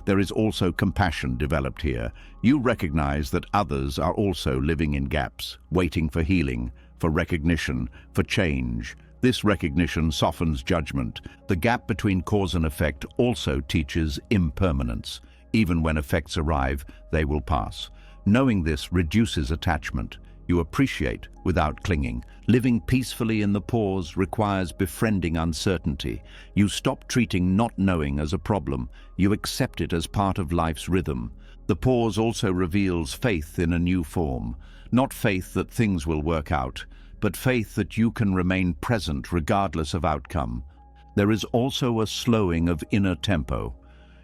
There is also compassion developed here. You recognize that others are also living in gaps, waiting for healing, for recognition, for change. This recognition softens judgment. The gap between cause and effect also teaches impermanence. Even when effects arrive, they will pass. Knowing this reduces attachment. You appreciate without clinging. Living peacefully in the pause requires befriending uncertainty. You stop treating not knowing as a problem. You accept it as part of life's rhythm. The pause also reveals faith in a new form. Not faith that things will work out, but faith that you can remain present regardless of outcome. There is also a slowing of inner tempo.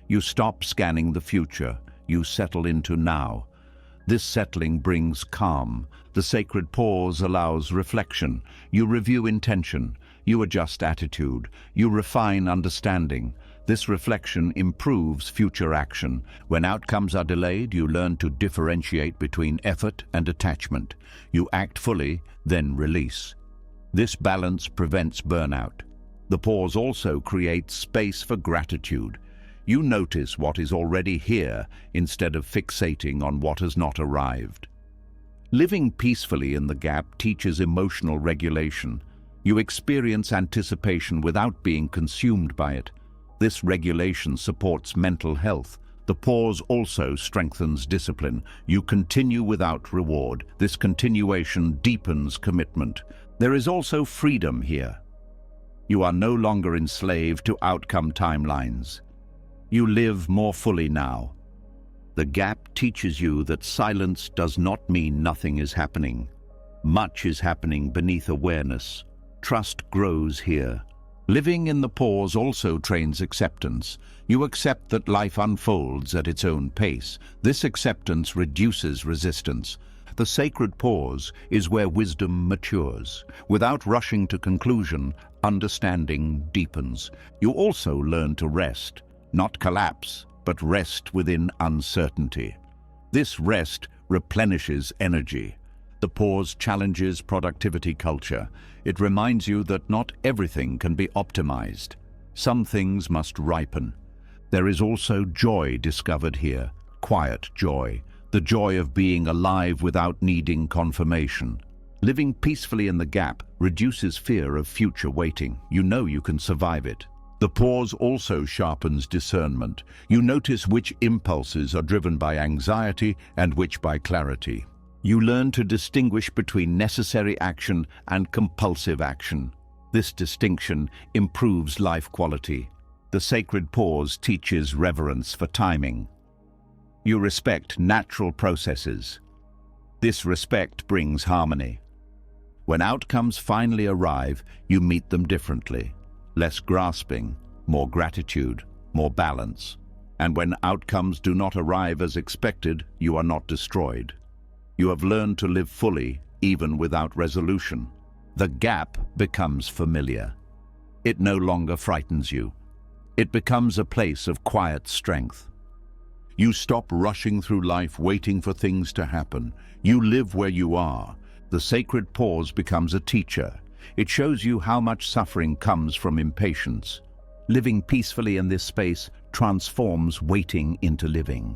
You stop scanning the future. You settle into now. This settling brings calm. The sacred pause allows reflection. You review intention. You adjust attitude. You refine understanding. This reflection improves future action. When outcomes are delayed, you learn to differentiate between effort and attachment. You act fully, then release. This balance prevents burnout. The pause also creates space for gratitude. You notice what is already here instead of fixating on what has not arrived. Living peacefully in the gap teaches emotional regulation. You experience anticipation without being consumed by it. This regulation supports mental health. The pause also strengthens discipline. You continue without reward. This continuation deepens commitment. There is also freedom here. You are no longer enslaved to outcome timelines. You live more fully now. The gap teaches you that silence does not mean nothing is happening. Much is happening beneath awareness. Trust grows here. Living in the pause also trains acceptance. You accept that life unfolds at its own pace. This acceptance reduces resistance. The sacred pause is where wisdom matures. Without rushing to conclusion, understanding deepens. You also learn to rest, not collapse, but rest within uncertainty. This rest replenishes energy. The pause challenges productivity culture. It reminds you that not everything can be optimized. Some things must ripen. There is also joy discovered here, quiet joy. the joy of being alive without needing confirmation. Living peacefully in the gap reduces fear of future waiting. You know you can survive it. The pause also sharpens discernment. You notice which impulses are driven by anxiety and which by clarity. You learn to distinguish between necessary action and compulsive action. This distinction improves life quality. The sacred pause teaches reverence for timing. You respect natural processes. This respect brings harmony. When outcomes finally arrive, you meet them differently. Less grasping, more gratitude, more balance. And when outcomes do not arrive as expected, you are not destroyed. You have learned to live fully, even without resolution. The gap becomes familiar. It no longer frightens you. It becomes a place of quiet strength. You stop rushing through life waiting for things to happen. You live where you are. The sacred pause becomes a teacher. It shows you how much suffering comes from impatience. Living peacefully in this space transforms waiting into living.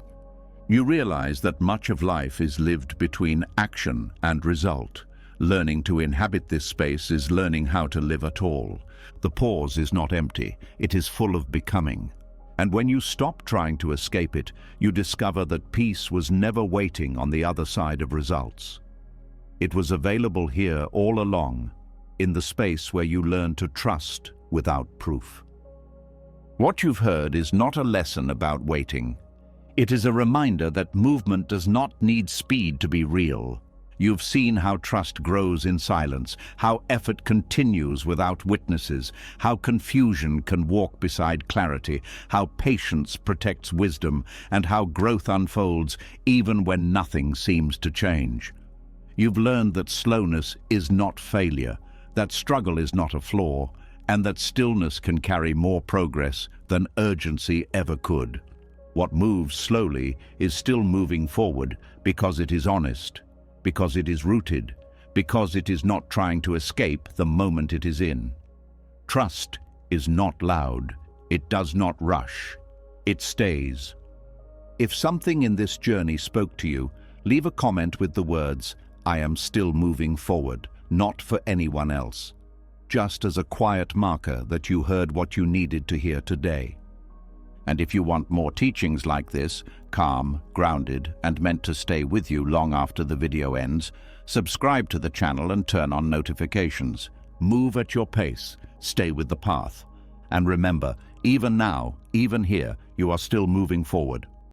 You realize that much of life is lived between action and result. Learning to inhabit this space is learning how to live at all. The pause is not empty, it is full of becoming. And when you stop trying to escape it, you discover that peace was never waiting on the other side of results. It was available here all along, in the space where you learn to trust without proof. What you've heard is not a lesson about waiting. It is a reminder that movement does not need speed to be real. You've seen how trust grows in silence, how effort continues without witnesses, how confusion can walk beside clarity, how patience protects wisdom, and how growth unfolds even when nothing seems to change. You've learned that slowness is not failure, that struggle is not a flaw, and that stillness can carry more progress than urgency ever could. What moves slowly is still moving forward because it is honest, because it is rooted, because it is not trying to escape the moment it is in. Trust is not loud. It does not rush. It stays. If something in this journey spoke to you, leave a comment with the words, "I am still moving forward," not for anyone else, just as a quiet marker that you heard what you needed to hear today. And if you want more teachings like this, calm, grounded, and meant to stay with you long after the video ends, subscribe to the channel and turn on notifications. Move at your pace, stay with the path. And remember, even now, even here, you are still moving forward.